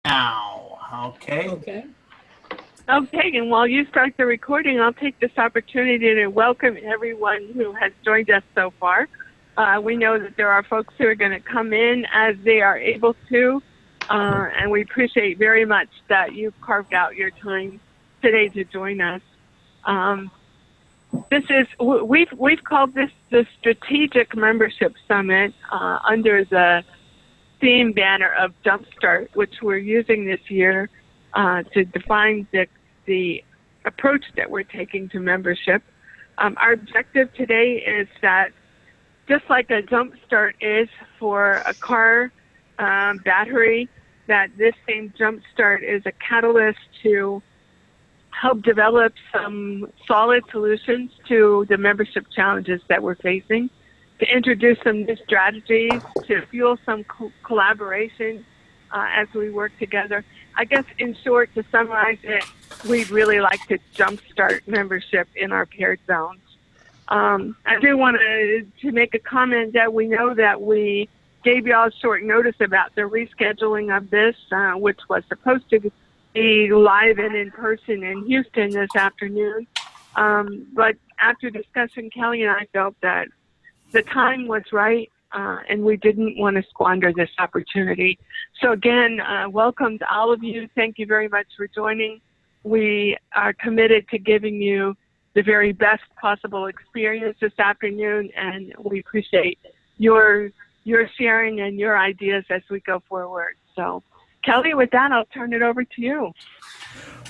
now. Okay. Okay. Okay, and while you start the recording, I'll take this opportunity to welcome everyone who has joined us so far. We know that there are folks who are going to come in as they are able to, and we appreciate very much that you've carved out your time today to join us. We've called this the Strategic Membership Summit under the theme banner of Jumpstart, which we're using this year to define the approach that we're taking to membership. Our objective today is that just like a Jumpstart is for a car battery, that this same Jumpstart is a catalyst to help develop some solid solutions to the membership challenges that we're facing, to introduce some new strategies, to fuel some collaboration as we work together. I guess, in short, to summarize it, we'd really like to jumpstart membership in our paired zones. I do want to make a comment that we know that we gave you all short notice about the rescheduling of this, which was supposed to be live and in person in Houston this afternoon. But after discussing, Kelly and I felt that the time was right, and we didn't want to squander this opportunity. So again, welcome to all of you. Thank you very much for joining. We are committed to giving you the very best possible experience this afternoon, and we appreciate your sharing and your ideas as we go forward. So, Kelly, with that, I'll turn it over to you.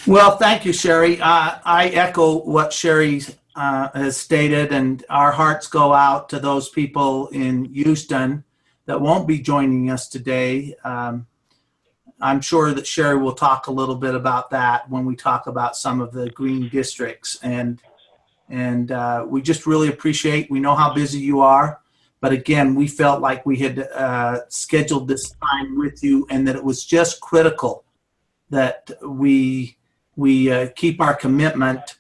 Well, thank you, Sherry. I echo what Sherry has stated, and our hearts go out to those people in Houston that won't be joining us today. I'm sure that Sherry will talk a little bit about that when we talk about some of the green districts. And we just really appreciate, we know how busy you are, but again, we felt like we had scheduled this time with you, and that it was just critical that we keep our commitment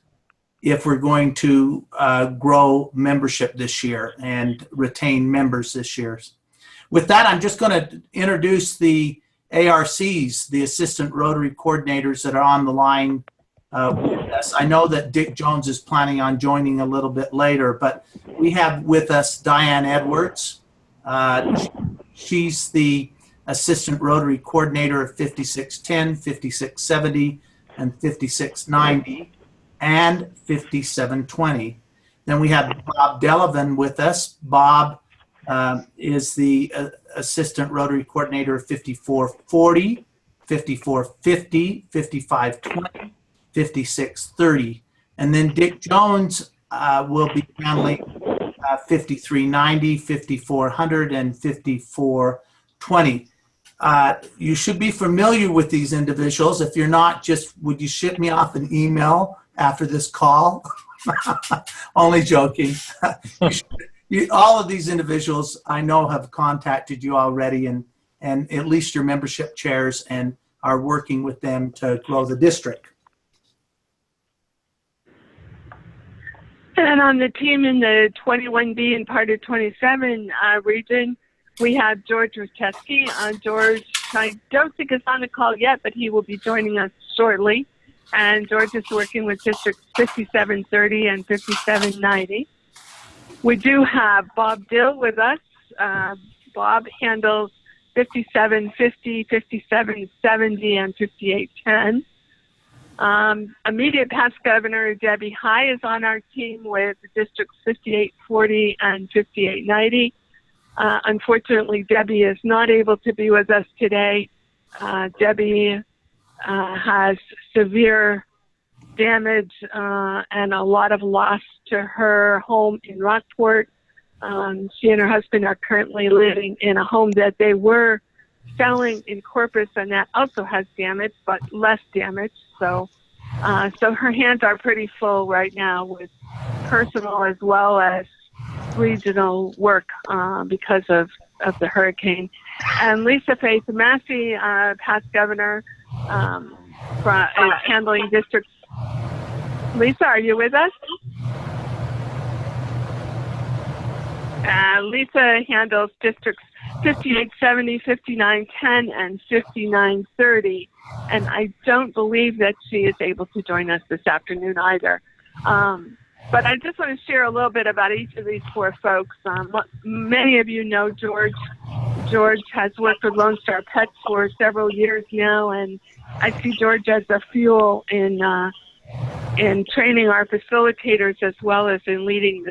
if we're going to grow membership this year and retain members this year. With that, I'm just going to introduce the ARCs, the Assistant Rotary Coordinators that are on the line with us. I know that Dick Jones is planning on joining a little bit later, but we have with us Diane Edwards. She's the Assistant Rotary Coordinator of 5610, 5670, and 5690, and 5720. Then we have Bob Delavan with us. Bob is the Assistant Rotary Coordinator of 5440, 5450, 5520, 5630. And then Dick Jones will be handling 5390, 5400, and 5420. You should be familiar with these individuals. If you're not, just would you ship me off an email after this call? Only joking. All of these individuals I know have contacted you already, and at least your membership chairs, and are working with them to grow the district. And on the team in the 21B and part of 27 region, we have George Rachesky. George, I don't think is on the call yet, but he will be joining us shortly. And George is working with districts 5730 and 5790. We do have Bob Dill with us. Bob handles 5750, 5770, and 5810. Immediate past Governor Debbie High is on our team with districts 5840 and 5890. Unfortunately, Debbie is not able to be with us today. Debbie has severe damage and a lot of loss to her home in Rockport. She and her husband are currently living in a home that they were selling in Corpus, and that also has damage, but less damage. So her hands are pretty full right now with personal as well as regional work because of the hurricane. And Lisa Faith Massey, past governor, is handling districts. Lisa, are you with us? Lisa handles districts 5870, 5910, and 5930, and I don't believe that she is able to join us this afternoon either. But I just want to share a little bit about each of these four folks. Many of you know George. George has worked with Lone Star Pets for several years now, and I see George as a fuel in training our facilitators as well as in leading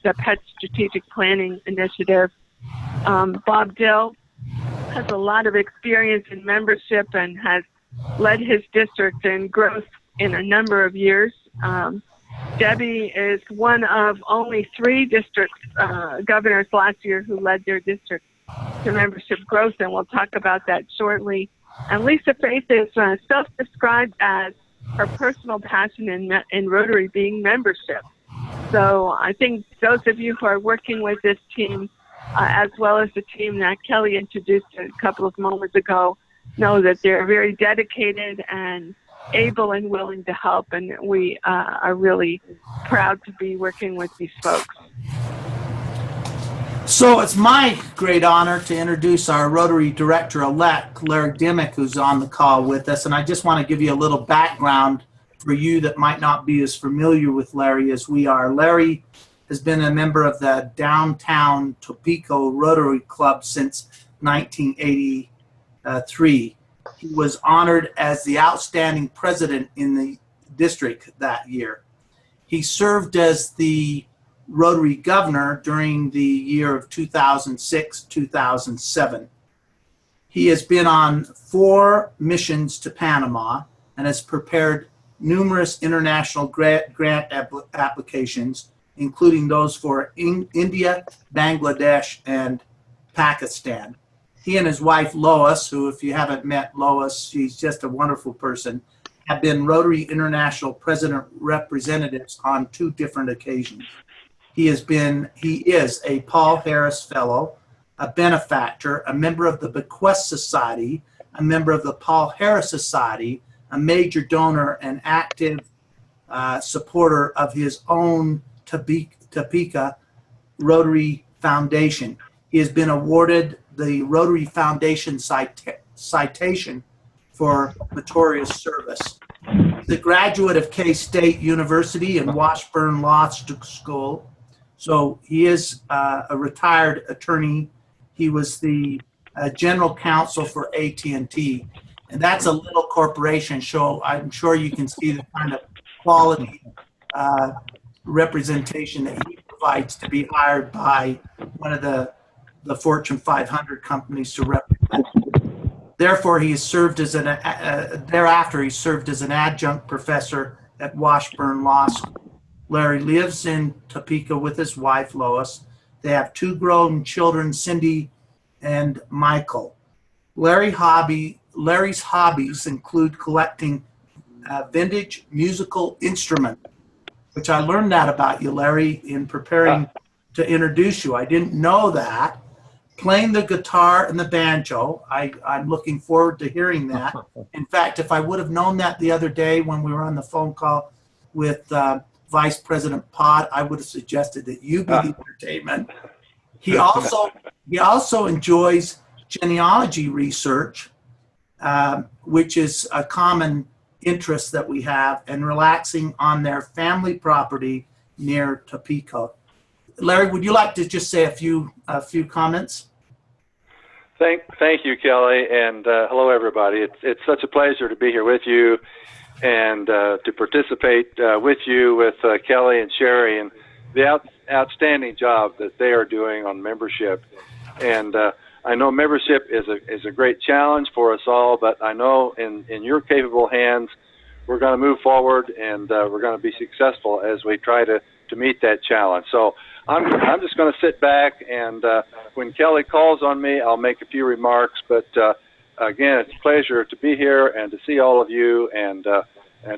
the Pet Strategic Planning Initiative. Bob Dill has a lot of experience in membership and has led his district in growth in a number of years. Debbie is one of only 3 district governors last year who led their district to membership growth, and we'll talk about that shortly. And Lisa Faith is self-described as her personal passion in Rotary being membership. So I think those of you who are working with this team, as well as the team that Kelly introduced a couple of moments ago, know that they're very dedicated and able and willing to help, and we are really proud to be working with these folks. So it's my great honor to introduce our Rotary Director-elect, Larry Dimmick, who's on the call with us. And I just want to give you a little background for you that might not be as familiar with Larry as we are. Larry has been a member of the Downtown Topeka Rotary Club since 1983. He was honored as the outstanding president in the district that year. He served as the Rotary governor during the year of 2006-2007. He has been on 4 missions to Panama and has prepared numerous international grant applications, including those for India, Bangladesh, and Pakistan. He and his wife Lois, who, if you haven't met Lois, she's just a wonderful person, have been Rotary International President Representatives on 2 different occasions. He is a Paul Harris Fellow, a benefactor, a member of the Bequest Society, a member of the Paul Harris Society, a major donor and active supporter of his own Topeka Rotary Foundation. He has been awarded the Rotary Foundation citation for meritorious service. He's a graduate of K-State University and Washburn Law School. So he is a retired attorney. He was the general counsel for AT&T, and that's a little corporation. So I'm sure you can see the kind of quality representation that he provides to be hired by one of the Fortune 500 companies to represent. Therefore, he has served as thereafter he served as an adjunct professor at Washburn Law School. Larry lives in Topeka with his wife, Lois. They have 2 grown children, Cindy and Michael. Larry's hobbies include collecting vintage musical instruments, which I learned that about you, Larry, in preparing to introduce you. I didn't know that. Playing the guitar and the banjo. I'm looking forward to hearing that. In fact, if I would have known that the other day when we were on the phone call with Vice President Pott, I would have suggested that you be the entertainment. He also enjoys genealogy research, which is a common interest that we have, and relaxing on their family property near Topeka. Larry, would you like to just say a few comments? Thank you, Kelly, and hello, everybody. It's such a pleasure to be here with you and to participate with you, with Kelly and Sherry, and the outstanding job that they are doing on membership. And I know membership is a great challenge for us all, but I know in your capable hands, we're going to move forward, and we're going to be successful as we try to meet that challenge. So I'm just going to sit back, and when Kelly calls on me, I'll make a few remarks. But again, it's a pleasure to be here and to see all of you, and to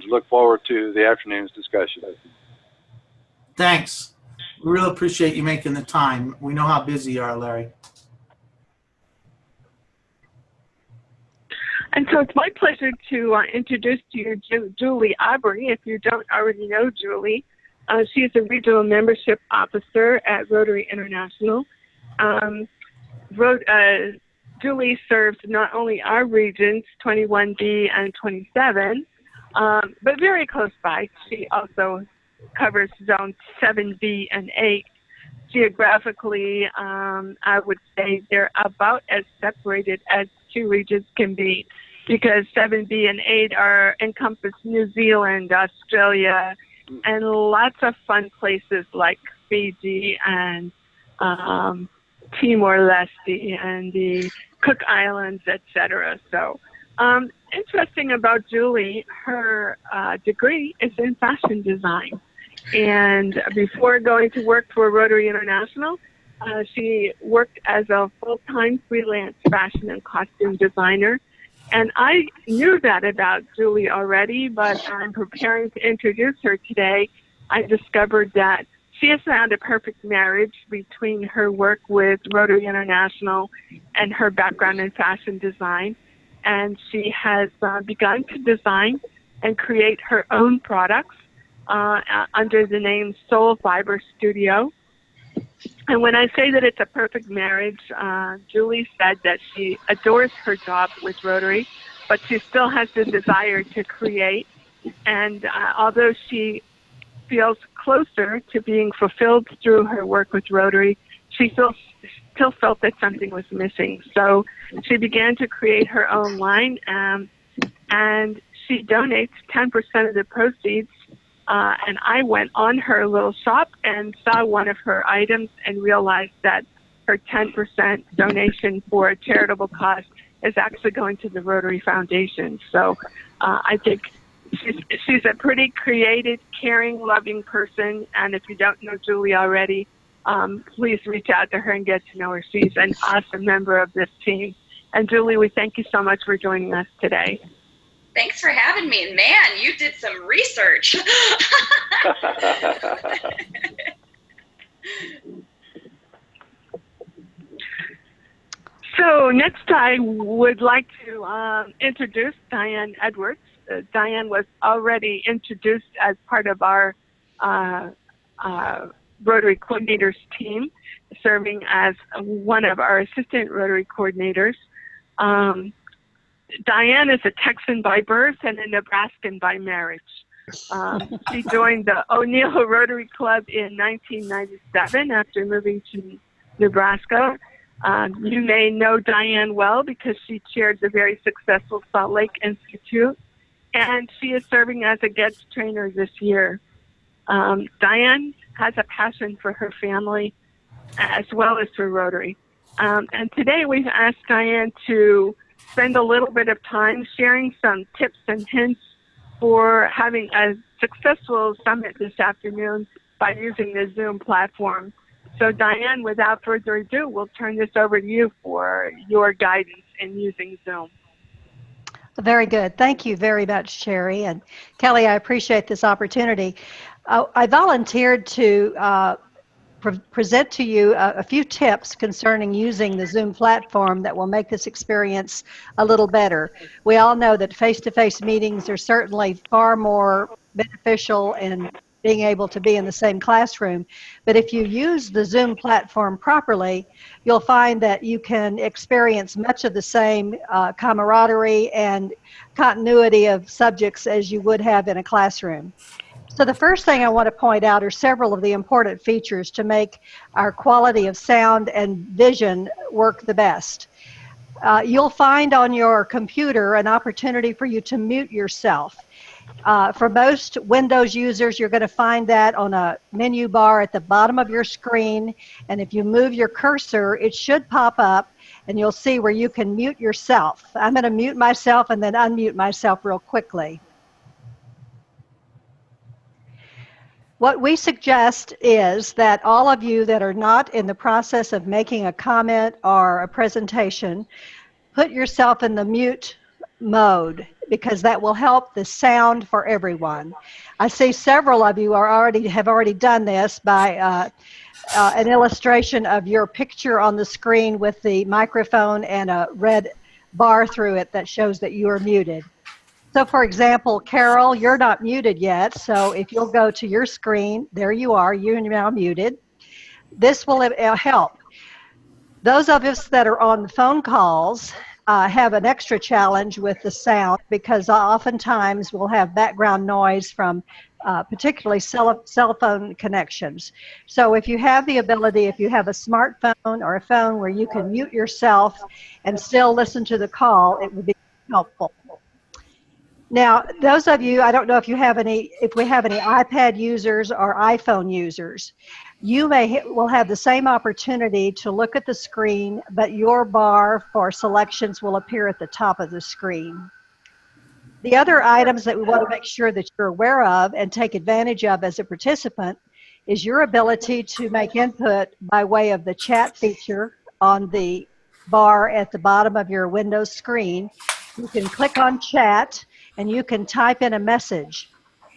look forward to the afternoon's discussion. Thanks. We really appreciate you making the time. We know how busy you are, Larry. And so it's my pleasure to introduce to you Julie Aubrey. If you don't already know Julie, She's a regional membership officer at Rotary International. Julie serves not only our regions, 21B and 27, but very close by. She also covers zones 7B and 8. Geographically, I would say they're about as separated as two regions can be, because 7B and 8 encompass New Zealand, Australia, and lots of fun places like Fiji and Timor-Leste and the Cook Islands, etc. So, interesting about Julie, her degree is in fashion design. And before going to work for Rotary International, she worked as a full-time freelance fashion and costume designer. And I knew that about Julie already, but in preparing to introduce her today, I discovered that she has found a perfect marriage between her work with Rotary International and her background in fashion design. And she has begun to design and create her own products under the name Soul Fiber Studio. And when I say that it's a perfect marriage, Julie said that she adores her job with Rotary, but she still has the desire to create. And although she feels closer to being fulfilled through her work with Rotary, she still felt that something was missing. So she began to create her own line, and she donates 10% of the proceeds. And I went on her little shop and saw one of her items and realized that her 10% donation for a charitable cause is actually going to the Rotary Foundation. So I think she's a pretty creative, caring, loving person. And if you don't know Julie already, please reach out to her and get to know her. She's an awesome member of this team. And Julie, we thank you so much for joining us today. Thanks for having me. Man, you did some research. So next I would like to introduce Diane Edwards. Diane was already introduced as part of our Rotary coordinators team, serving as one of our assistant Rotary coordinators. Diane is a Texan by birth and a Nebraskan by marriage. She joined the O'Neill Rotary Club in 1997 after moving to Nebraska. You may know Diane well because she chaired the very successful Salt Lake Institute, and she is serving as a guest trainer this year. Diane has a passion for her family as well as for Rotary. And today we've asked Diane to spend a little bit of time sharing some tips and hints for having a successful summit this afternoon by using the Zoom platform. So Diane, without further ado, we'll turn this over to you for your guidance in using Zoom. Very good. Thank you very much, Sherry. And Kelly, I appreciate this opportunity. I volunteered to present to you a few tips concerning using the Zoom platform that will make this experience a little better. We all know that face-to-face meetings are certainly far more beneficial in being able to be in the same classroom. But if you use the Zoom platform properly, you'll find that you can experience much of the same camaraderie and continuity of subjects as you would have in a classroom. So the first thing I want to point out are several of the important features to make our quality of sound and vision work the best. You'll find on your computer an opportunity for you to mute yourself. For most Windows users, you're going to find that on a menu bar at the bottom of your screen, and if you move your cursor, it should pop up, and you'll see where you can mute yourself. I'm going to mute myself and then unmute myself real quickly. What we suggest is that all of you that are not in the process of making a comment or a presentation, put yourself in the mute mode, because that will help the sound for everyone. I see several of you have already done this by an illustration of your picture on the screen with the microphone and a red bar through it that shows that you are muted. So for example, Carol, you're not muted yet. So if you'll go to your screen, there you are, you're now muted. This will help. Those of us that are on the phone calls have an extra challenge with the sound because oftentimes we'll have background noise from particularly cell phone connections. So if you have the ability, if you have a smartphone or a phone where you can mute yourself and still listen to the call, it would be helpful. Now, those of you, I don't know if we have any iPad users or iPhone users. You will have the same opportunity to look at the screen, but your bar for selections will appear at the top of the screen. The other items that we want to make sure that you're aware of and take advantage of as a participant is your ability to make input by way of the chat feature on the bar at the bottom of your Windows screen. You can click on chat and you can type in a message.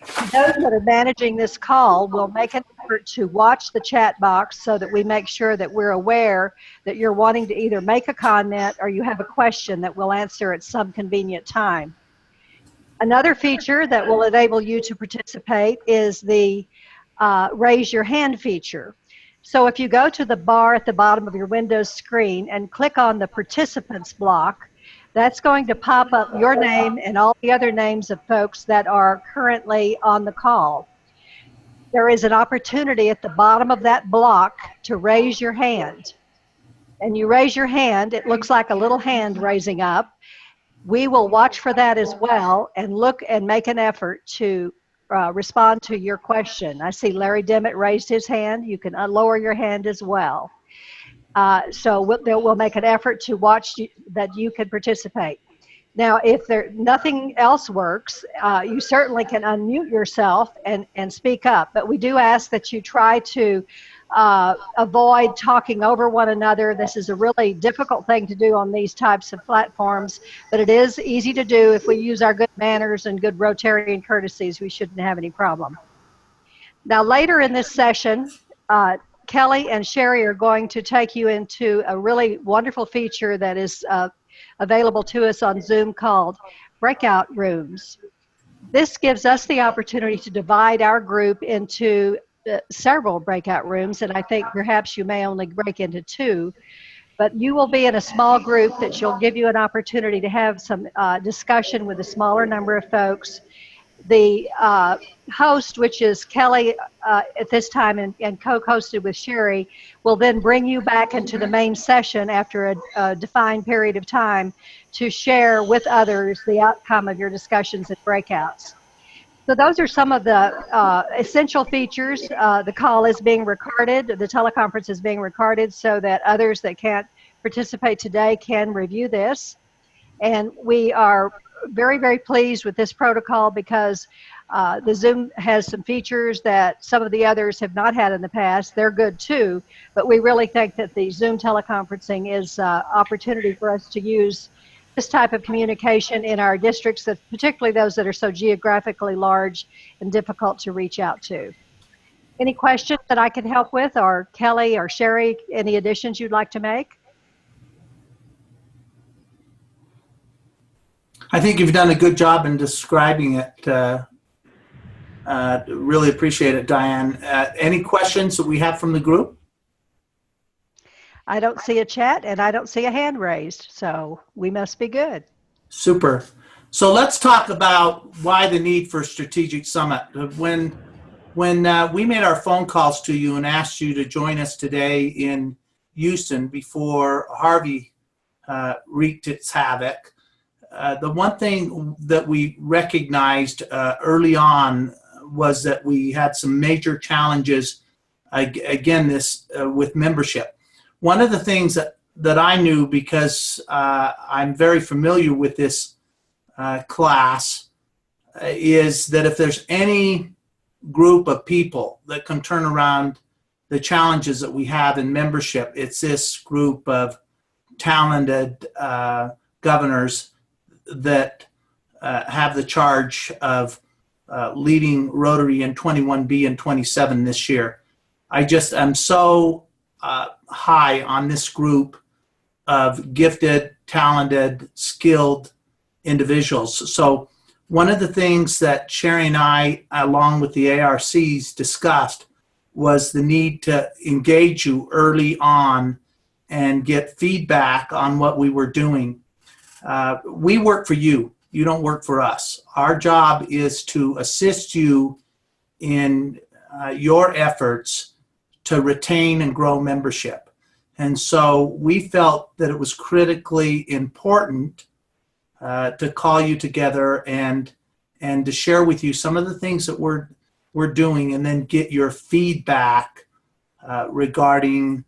Those that are managing this call will make an effort to watch the chat box so that we make sure that we're aware that you're wanting to either make a comment or you have a question that we'll answer at some convenient time. Another feature that will enable you to participate is the raise your hand feature. So if you go to the bar at the bottom of your Windows screen and click on the participants block, that's going to pop up your name and all the other names of folks that are currently on the call. There is an opportunity at the bottom of that block to raise your hand. And you raise your hand, it looks like a little hand raising up. We will watch for that as well and look and make an effort to respond to your question. I see Larry Dimmitt raised his hand. You can lower your hand as well. So we'll make an effort to watch that you can participate. Now, if nothing else works, you certainly can unmute yourself and speak up. But we do ask that you try to avoid talking over one another. This is a really difficult thing to do on these types of platforms, but it is easy to do if we use our good manners and good Rotarian courtesies. We shouldn't have any problem. Now, later in this session, Kelly and Sherry are going to take you into a really wonderful feature that is available to us on Zoom called breakout rooms. This gives us the opportunity to divide our group into several breakout rooms, and I think perhaps you may only break into 2, but you will be in a small group that will give you an opportunity to have some discussion with a smaller number of folks. The host, which is Kelly at this time and co-hosted with Sherry, will then bring you back into the main session after a defined period of time to share with others the outcome of your discussions and breakouts. So those are some of the essential features. The call is being recorded. The teleconference is being recorded so that others that can't participate today can review this. And we are very, very pleased with this protocol because the Zoom has some features that some of the others have not had in the past. They're good too, but we really think that the Zoom teleconferencing is an opportunity for us to use this type of communication in our districts, that particularly those that are so geographically large and difficult to reach out to. Any questions that I can help with, or Kelly or Sherry, any additions you'd like to make? I think you've done a good job in describing it. Really appreciate it, Diane. Any questions that we have from the group? I don't see a chat and I don't see a hand raised, so we must be good. Super. So let's talk about why the need for a strategic summit. When we made our phone calls to you and asked you to join us today in Houston before Harvey wreaked its havoc, the one thing that we recognized early on was that we had some major challenges, again, with membership. One of the things that I knew, because I'm very familiar with this class, is that if there's any group of people that can turn around the challenges that we have in membership, it's this group of talented governors that have the charge of leading Rotary in 21B and 27 this year. I'm so high on this group of gifted, talented, skilled individuals. So one of the things that Sherry and I, along with the ARCs, discussed was the need to engage you early on and get feedback on what we were doing. We work for you. You don't work for us. Our job is to assist you in your efforts to retain and grow membership. And so we felt that it was critically important to call you together and to share with you some of the things that we're doing, and then get your feedback regarding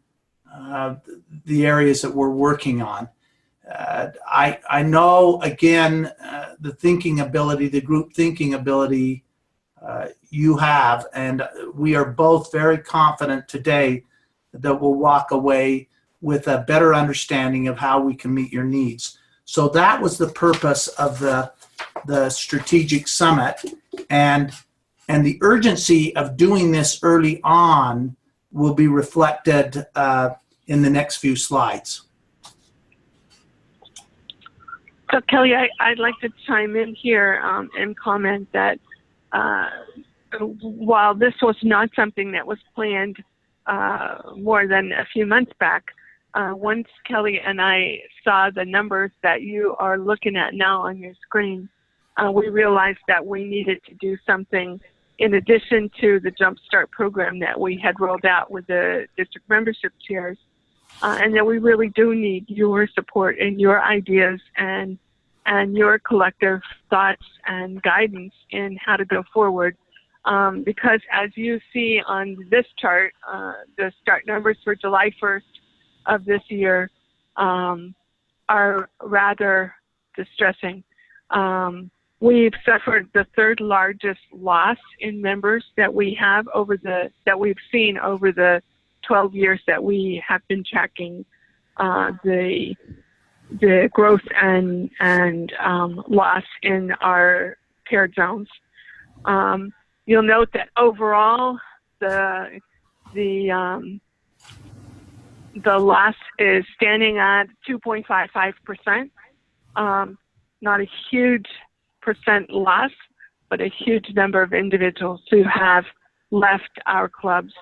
the areas that we're working on. I know, again, the thinking ability, the group thinking ability you have, and we are both very confident today that we'll walk away with a better understanding of how we can meet your needs. So that was the purpose of the strategic summit, and the urgency of doing this early on will be reflected in the next few slides. So Kelly, I'd like to chime in here and comment that while this was not something that was planned more than a few months back, once Kelly and I saw the numbers that you are looking at now on your screen, we realized that we needed to do something in addition to the Jumpstart program that we had rolled out with the district membership chairs, and that we really do need your support and your ideas and your collective thoughts and guidance in how to go forward. Because as you see on this chart, the start numbers for July 1st of this year are rather distressing. We've suffered the third largest loss in members that we've seen over the 12 years that we have been tracking the growth and loss in our paired zones. You'll note that overall the loss is standing at 2.55%. Not a huge percent loss, but a huge number of individuals who have left our clubs.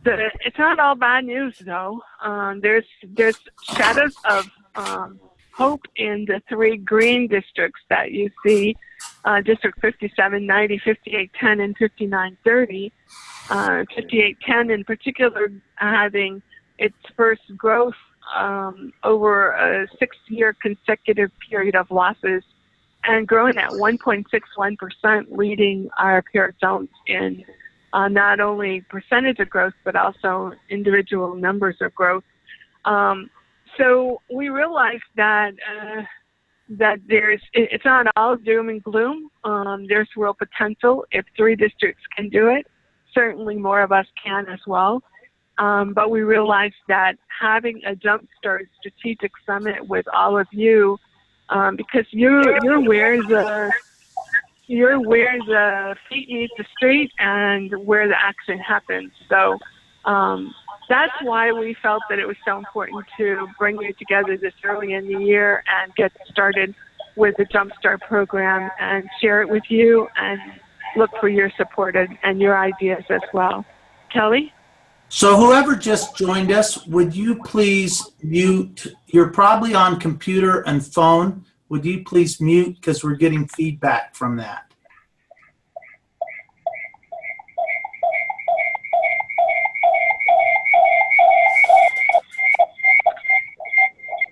It's not all bad news, though. There's shadows of hope in the three green districts that you see, District 5790, 5810, and 5930. 5810 in particular having its first growth over a 6-year consecutive period of losses, and growing at 1.61%, leading our paired zones in not only percentage of growth, but also individual numbers of growth. So we realized that it's not all doom and gloom. There's real potential. If 3 districts can do it, certainly more of us can as well. But we realized that having a Jumpstart strategic summit with all of you, because you're where the feet meet the street and where the action happens. So that's why we felt that it was so important to bring you together this early in the year and get started with the Jumpstart program and share it with you and look for your support and your ideas as well. Kelly? So whoever just joined us, would you please mute? You're probably on computer and phone. Would you please mute, because we're getting feedback from that.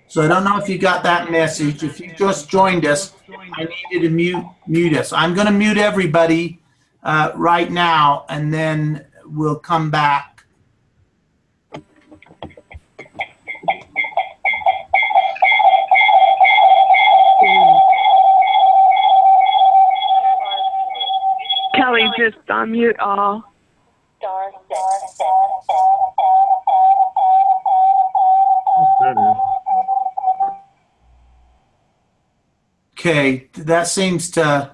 So I don't know if you got that message. If you just joined us, I need you to mute us. I'm going to mute everybody right now, and then we'll come back. Kelly, just unmute all. Okay, that seems to,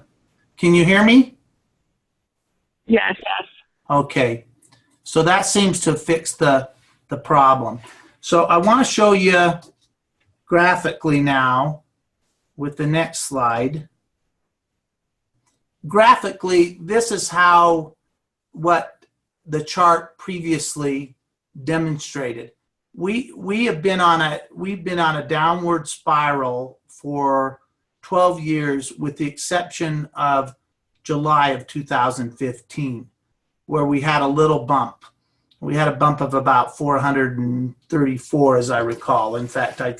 can you hear me? Yes. Okay, so that seems to fix the problem. So I want to show you graphically now with the next slide. graphically, this is how what the chart previously demonstrated. We've been on a downward spiral for 12 years, with the exception of July of 2015, where we had a little bump. We had a bump of about 434, as I recall. In fact, I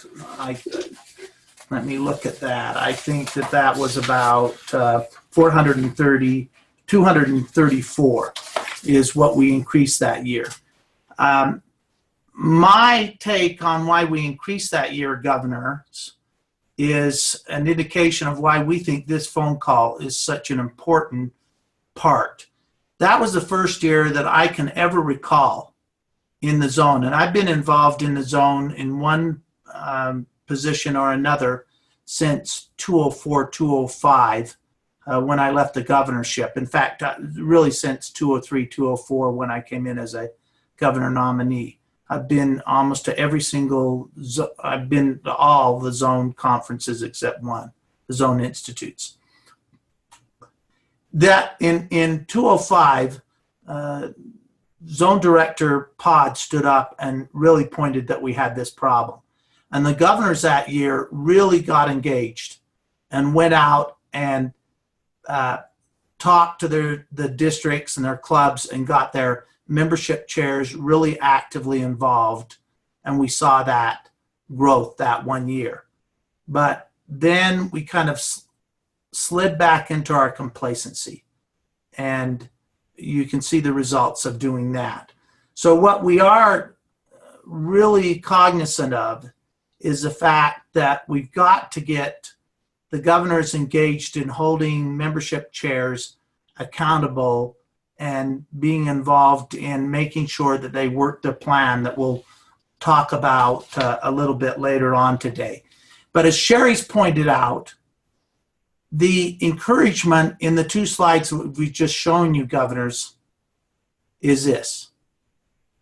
let me look at that. I think that was about 234 is what we increased that year. My take on why we increased that year, governors, is an indication of why we think this phone call is such an important part. That was the first year that I can ever recall in the zone. And I've been involved in the zone in one position or another since 2004, 2005, when I left the governorship. In fact, really since 2003, 2004, when I came in as a governor nominee. I've been almost to every single, I've been to all the zone conferences except one, the zone institutes. That in 2005, Zone Director Pod stood up and really pointed that we had this problem. And the governors that year really got engaged and went out and talked to the districts and their clubs and got their membership chairs really actively involved. And we saw that growth that one year. But then we kind of slid back into our complacency. And you can see the results of doing that. So what we are really cognizant of is the fact that we've got to get the governors engaged in holding membership chairs accountable and being involved in making sure that they work the plan that we'll talk about a little bit later on today. But as Sherry's pointed out, the encouragement in the two slides we've just shown you, governors, is this.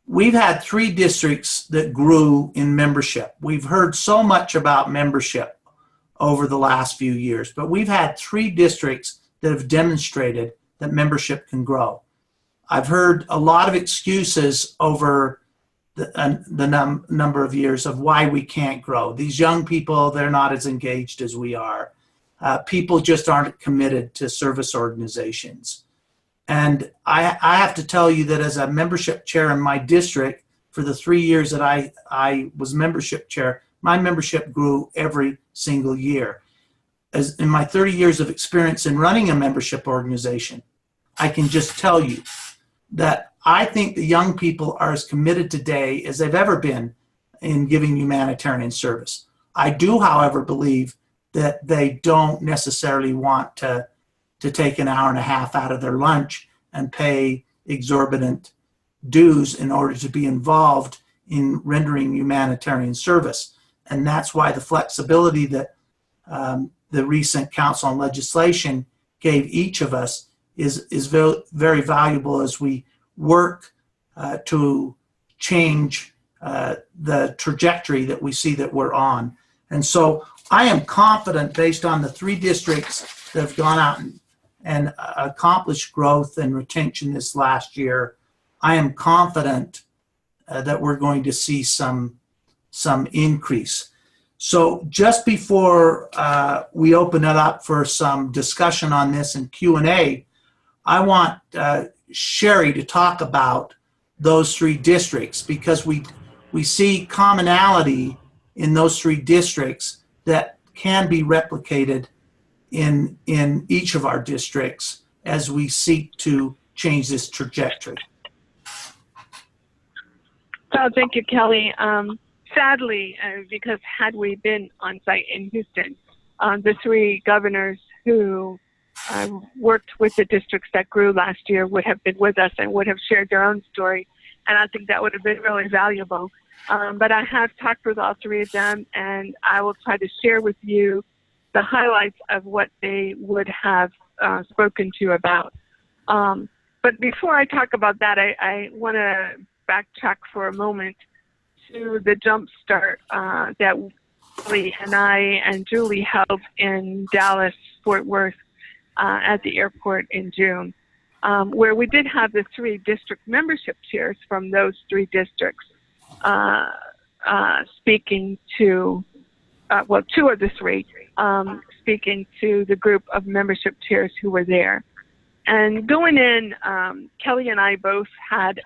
We've had 3 districts that grew in membership. We've heard so much about membership over the last few years, but we've had 3 districts that have demonstrated that membership can grow. I've heard a lot of excuses over the number of years of why we can't grow. These young people, they're not as engaged as we are. People just aren't committed to service organizations. And I have to tell you that as a membership chair in my district, for the 3 years that I was membership chair, my membership grew every single year. As in my 30 years of experience in running a membership organization, I can just tell you that I think the young people are as committed today as they've ever been in giving humanitarian service. I do, however, believe that they don't necessarily want to take an hour and a half out of their lunch and pay exorbitant dues in order to be involved in rendering humanitarian service. And that's why the flexibility that the recent council on legislation gave each of us is very, very valuable as we work to change the trajectory that we see that we're on. And so I am confident, based on the 3 districts that have gone out and accomplished growth and retention this last year, I am confident that we're going to see some increase. So just before we open it up for some discussion on this in Q&A, I want Sherry to talk about those 3 districts, because we see commonality in those 3 districts that can be replicated in each of our districts as we seek to change this trajectory. Oh, thank you, Kelly. Sadly, because had we been on site in Houston, the 3 governors who worked with the districts that grew last year would have been with us and would have shared their own story. And I think that would have been really valuable. But I have talked with all 3 of them, and I will try to share with you the highlights of what they would have spoken to you about. But before I talk about that, I want to backtrack for a moment to the jump start that Lee and I and Julie held in Dallas, Fort Worth at the airport in June, where we did have the 3 district membership chairs from those 3 districts speaking to, 2 of the 3 speaking to the group of membership chairs who were there. And going in, Kelly and I both had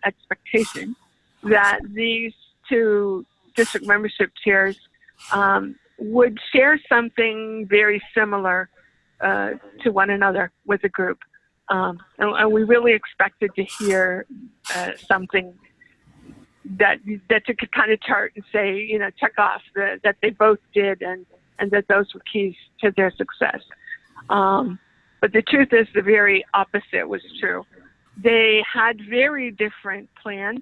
expectation that these 2 district membership chairs would share something very similar to one another with the group. And we really expected to hear something that you could kind of chart and say, check off that they both did and that those were keys to their success. But the truth is the very opposite was true. They had very different plans.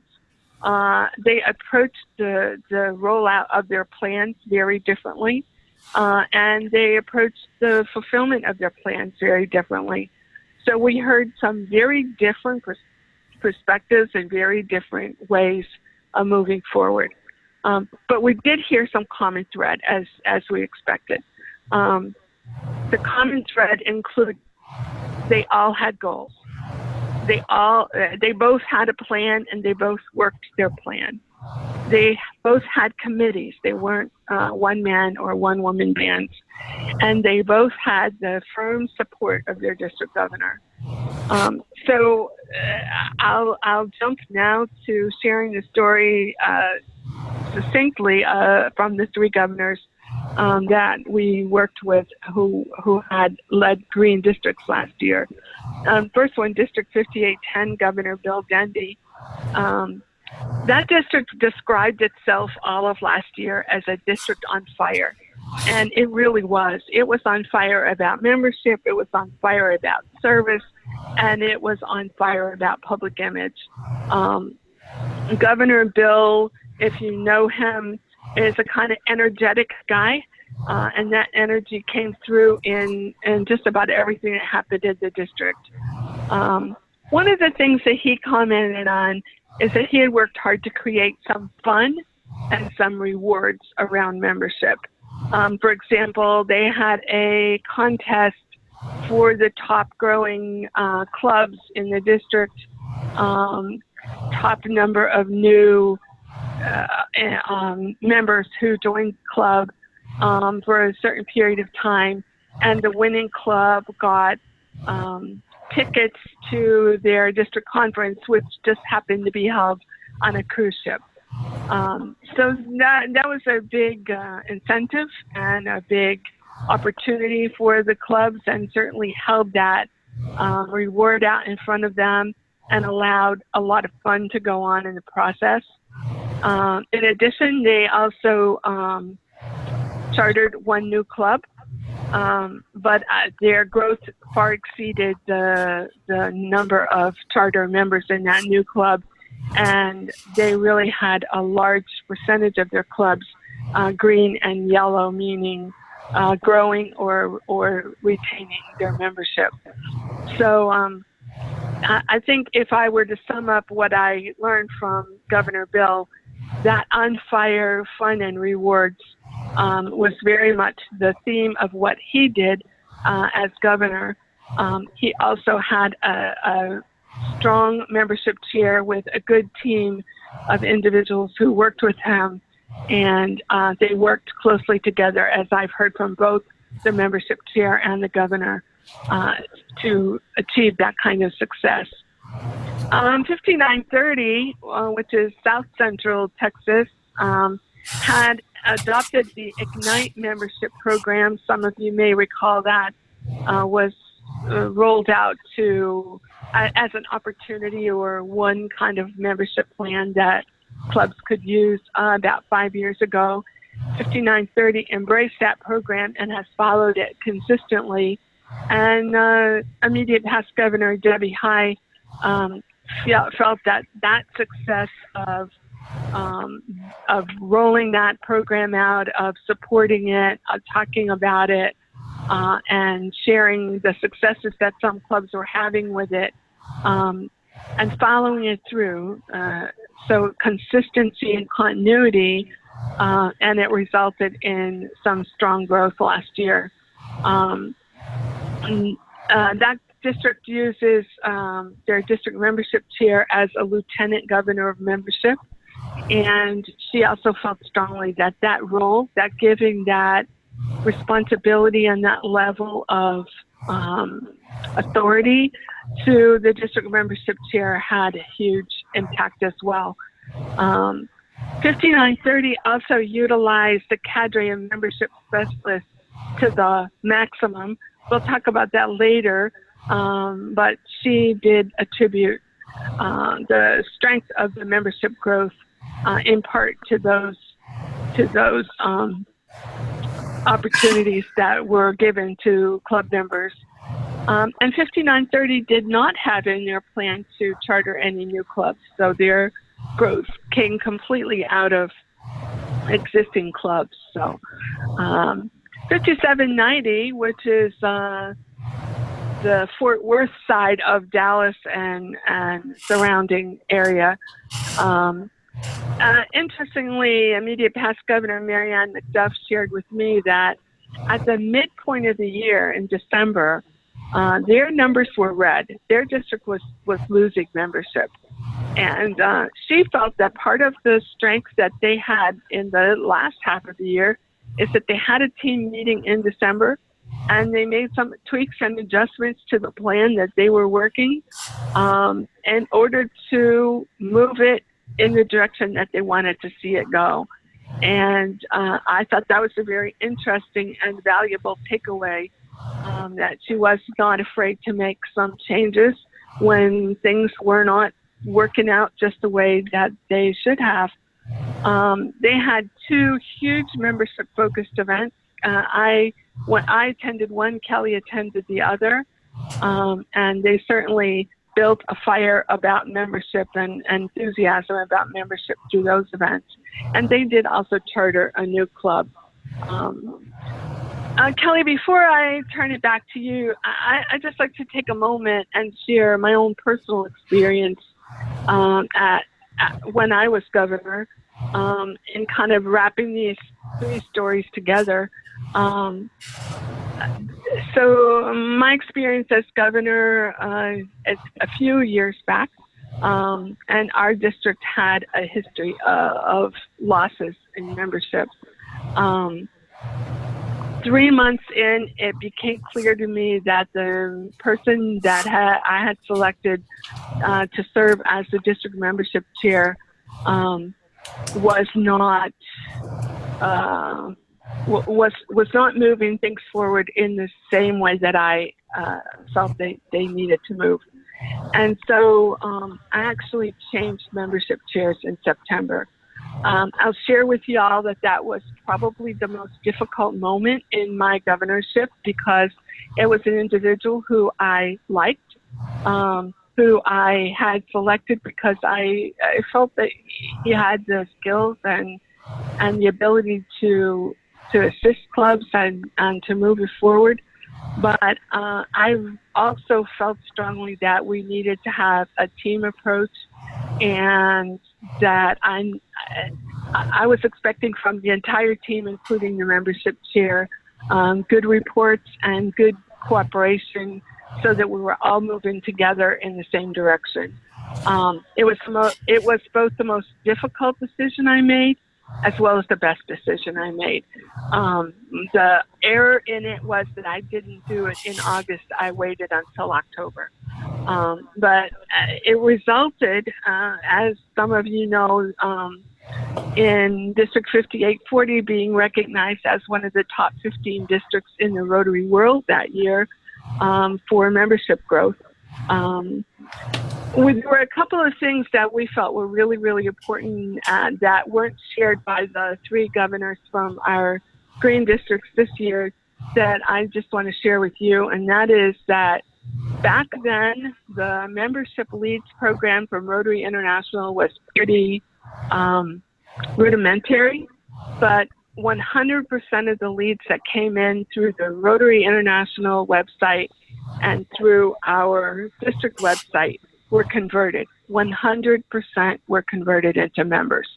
They approached the rollout of their plans very differently, and they approached the fulfillment of their plans very differently. So we heard some very different perspectives and very different ways of moving forward. But we did hear some common thread as we expected. The common thread included they all had goals. They both had a plan and they both worked their plan. They both had committees. They weren't one man or one woman bands. And they both had the firm support of their district governor. So I'll jump now to sharing the story succinctly from the 3 governors that we worked with who had led green districts last year. First one, District 5810, Governor Bill Dendy. That district described itself all of last year as a district on fire. And it really was. It was on fire about membership, it was on fire about service, and it was on fire about public image. Governor Bill, if you know him, is a kind of energetic guy, and that energy came through in just about everything that happened in the district. One of the things that he commented on is that he had worked hard to create some fun and some rewards around membership. For example, they had a contest for the top growing clubs in the district, top number of new members who joined the club for a certain period of time, and the winning club got tickets to their district conference, which just happened to be held on a cruise ship. So that was a big incentive and a big opportunity for the clubs, and certainly held that reward out in front of them and allowed a lot of fun to go on in the process. In addition, they also chartered one new club, but their growth far exceeded the number of charter members in that new club, and they really had a large percentage of their clubs green and yellow, meaning growing or retaining their membership. So I think if I were to sum up what I learned from Governor Bill, that on fire fun and rewards was very much the theme of what he did as governor. He also had a strong membership chair with a good team of individuals who worked with him, and they worked closely together, as I've heard from both the membership chair and the governor, to achieve that kind of success. 5930, which is South Central Texas, had adopted the Ignite membership program. Some of you may recall that was rolled out to as an opportunity or one kind of membership plan that clubs could use about 5 years ago. 5930 embraced that program and has followed it consistently. And immediate past Governor Debbie High felt that success of rolling that program out, of supporting it, of talking about it, and sharing the successes that some clubs were having with it, and following it through. So consistency and continuity, and it resulted in some strong growth last year. that district uses their district membership chair as a lieutenant governor of membership. And she also felt strongly that that role, that giving that responsibility and that level of authority to the district membership chair had a huge impact as well. 5930 also utilized the cadre of membership specialists to the maximum. We'll talk about that later, but she did attribute the strength of the membership growth in part to those opportunities that were given to club members. And 5930 did not have in their plan to charter any new clubs, so their growth came completely out of existing clubs. So 5790, which is the Fort Worth side of Dallas and surrounding area. Interestingly, immediate past Governor Marianne McDuff shared with me that at the midpoint of the year in December, their numbers were red. Their district was losing membership. And she felt that part of the strength that they had in the last half of the year is that they had a team meeting in December, and they made some tweaks and adjustments to the plan that they were working in order to move it in the direction that they wanted to see it go. And I thought that was a very interesting and valuable takeaway, that she was not afraid to make some changes when things were not working out just the way that they should have. They had two huge membership-focused events. I attended one, Kelly attended the other, and they certainly built a fire about membership and enthusiasm about membership through those events. And they did also charter a new club. Kelly, before I turn it back to you, I'd just like to take a moment and share my own personal experience when I was governor, in kind of wrapping these three stories together. So my experience as governor a few years back, and our district had a history of losses in membership. 3 months in, it became clear to me that the person that I had selected to serve as the district membership chair was not moving things forward in the same way that I felt they needed to move. And so I actually changed membership chairs in September. I'll share with you all that was probably the most difficult moment in my governorship, because it was an individual who I liked, who I had selected because I felt that he had the skills and the ability to assist clubs and to move it forward. But I also felt strongly that we needed to have a team approach, and that I was expecting from the entire team, including the membership chair, good reports and good cooperation, so that we were all moving together in the same direction. It was both the most difficult decision I made, as well as the best decision I made. The error in it was that I didn't do it in August. I waited until October. But it resulted, as some of you know, in District 5840 being recognized as one of the top 15 districts in the Rotary world that year for membership growth. There were a couple of things that we felt were really, really important that weren't shared by the three governors from our green districts this year that I just want to share with you. And that is that back then, the membership leads program from Rotary International was pretty rudimentary, but 100% of the leads that came in through the Rotary International website and through our district website were converted. 100% were converted into members.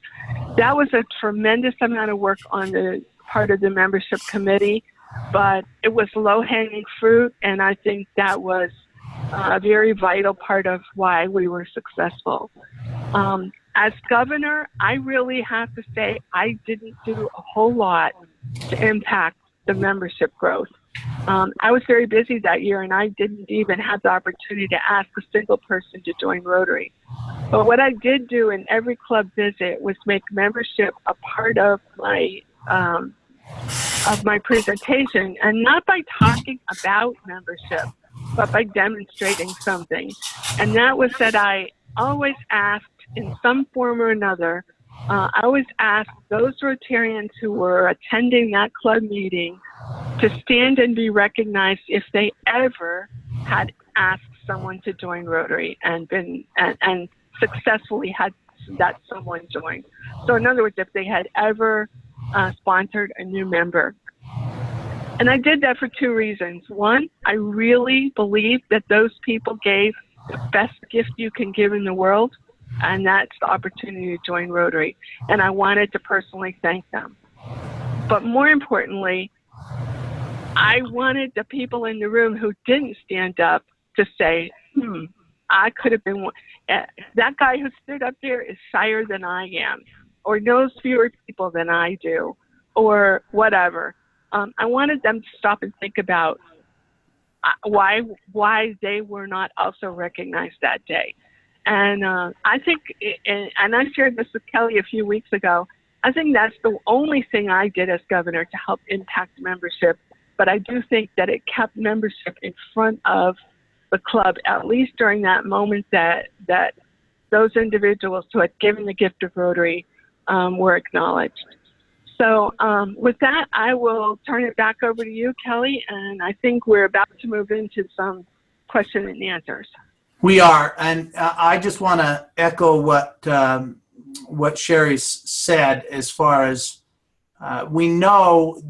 That was a tremendous amount of work on the part of the membership committee. but it was low-hanging fruit, and I think that was a very vital part of why we were successful. As governor, I really have to say I didn't do a whole lot to impact the membership growth. I was very busy that year, and I didn't even have the opportunity to ask a single person to join Rotary. But what I did do in every club visit was make membership a part of my presentation, and not by talking about membership, but by demonstrating something. And that was that I always asked in some form or another, I always asked those Rotarians who were attending that club meeting to stand and be recognized if they ever had asked someone to join Rotary and successfully had that someone join. So in other words, if they had ever sponsored a new member. And I did that for two reasons. One, I really believe that those people gave the best gift you can give in the world, and that's the opportunity to join Rotary. And I wanted to personally thank them. But more importantly, I wanted the people in the room who didn't stand up to say, I could have been one. That guy who stood up there is shyer than I am, or knows fewer people than I do, or whatever. I wanted them to stop and think about why they were not also recognized that day. And I think, and I shared this with Kelly a few weeks ago, I think that's the only thing I did as governor to help impact membership. But I do think that it kept membership in front of the club, at least during that moment that those individuals who had given the gift of Rotary were acknowledged. So with that, I will turn it back over to you, Kelly, and I think we're about to move into some question and answers. We are, and I just want to echo what Sherry said as far as we know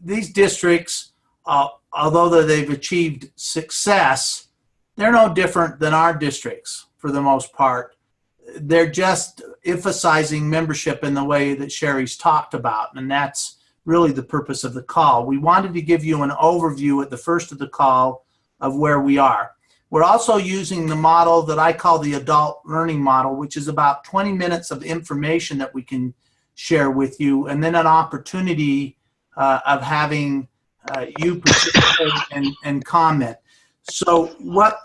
these districts, although they've achieved success, they're no different than our districts for the most part. They're just emphasizing membership in the way that Sherry's talked about, and that's really the purpose of the call. We wanted to give you an overview at the first of the call of where we are. We're also using the model that I call the adult learning model, which is about 20 minutes of information that we can share with you, and then an opportunity of having you participate and comment. So what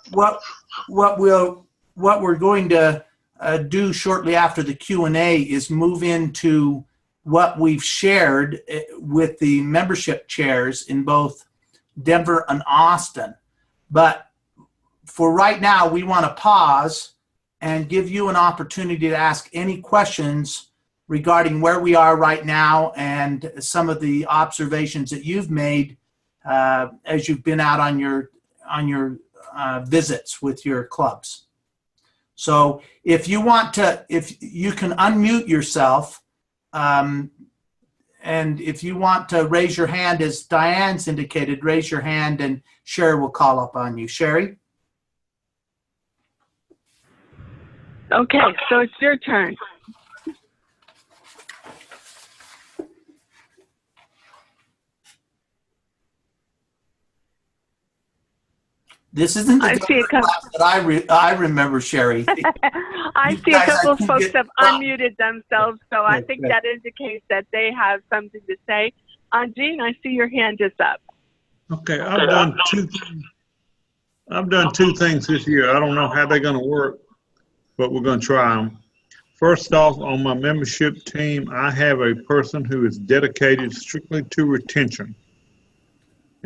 we're going to do shortly after the Q&A is move into what we've shared with the membership chairs in both Denver and Austin. But for right now, we want to pause and give you an opportunity to ask any questions regarding where we are right now and some of the observations that you've made as you've been out on your visits with your clubs. So if you want to, if you can unmute yourself, and if you want to raise your hand, as Diane's indicated, raise your hand and Sherry will call up on you. Sherry? Okay, so it's your turn. This isn't the class that I remember, Sherry. I see a couple of folks have unmuted themselves, so I think that indicates that they have something to say. Jean, I see your hand is up. Okay, I've done two things this year. I don't know how they're going to work, but we're going to try them. First off, on my membership team, I have a person who is dedicated strictly to retention.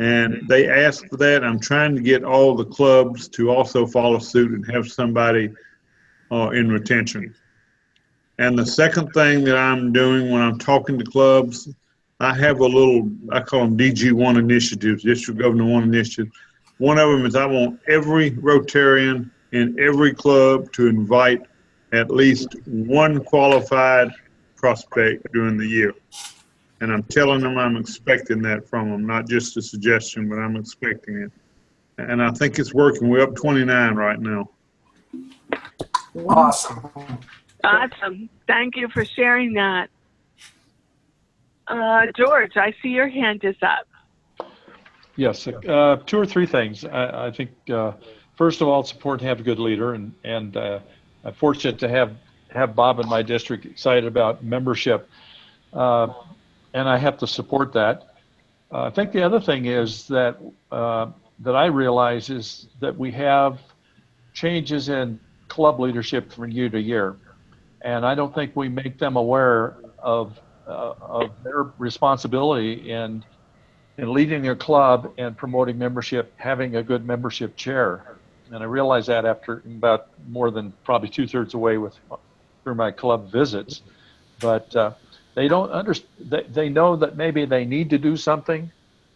And they asked for that. I'm trying to get all the clubs to also follow suit and have somebody in retention. And the second thing that I'm doing when I'm talking to clubs, I have a little, I call them DG1 initiatives, District Governor 1 initiatives. One of them is I want every Rotarian in every club to invite at least one qualified prospect during the year. And I'm telling them I'm expecting that from them, not just a suggestion, but I'm expecting it. And I think it's working. We're up 29 right now. Awesome. Awesome. Thank you for sharing that. George, I see your hand is up. Yes, two or three things. I think first of all, it's important to have a good leader, and I'm fortunate to have Bob in my district excited about membership, and I have to support that. I think the other thing is that that I realize is that we have changes in club leadership from year to year, and I don't think we make them aware of their responsibility in leading their club and promoting membership, having a good membership chair. And I realize that after about more than probably 2/3 away through my club visits, but they don't understand. They know that maybe they need to do something,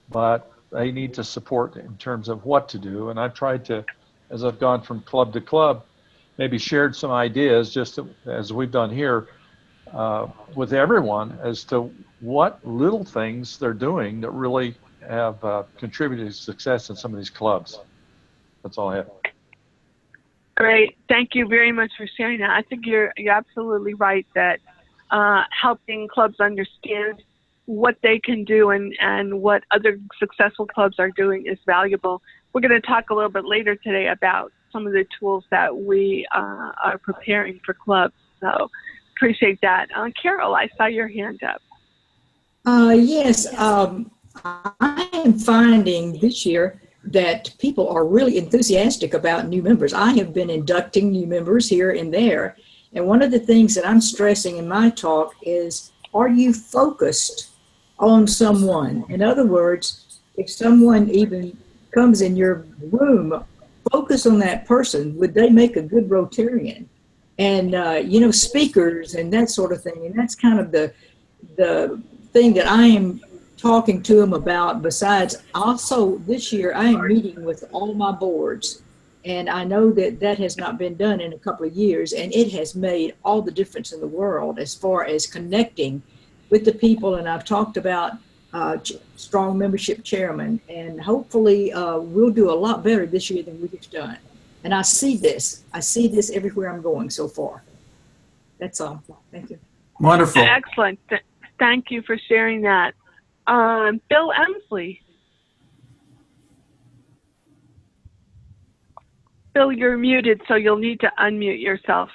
but they need to support in terms of what to do. And I've tried to, as I've gone from club to club, maybe shared some ideas, just as we've done here, with everyone as to what little things they're doing that really have contributed to success in some of these clubs. That's all I have. Great. Thank you very much for sharing that. I think you're absolutely right that helping clubs understand what they can do and what other successful clubs are doing is valuable. We're going to talk a little bit later today about some of the tools that we are preparing for clubs. So appreciate that. Carol, I saw your hand up. Yes, I am finding this year that people are really enthusiastic about new members. I have been inducting new members here and there. And one of the things that I'm stressing in my talk is, are you focused on someone? In other words, if someone even comes in your room, focus on that person. Would they make a good Rotarian? And, you know, speakers and that sort of thing. And that's kind of the thing that I am talking to them about. Besides, also this year I am meeting with all my boards, and I know that that has not been done in a couple of years, and it has made all the difference in the world as far as connecting with the people. And I've talked about strong membership chairman, and hopefully we'll do a lot better this year than we've done. And I see this everywhere I'm going so far. That's all. Thank you. Wonderful. Excellent. Thank you for sharing that. Bill Emsley. Bill, you're muted, so you'll need to unmute yourself.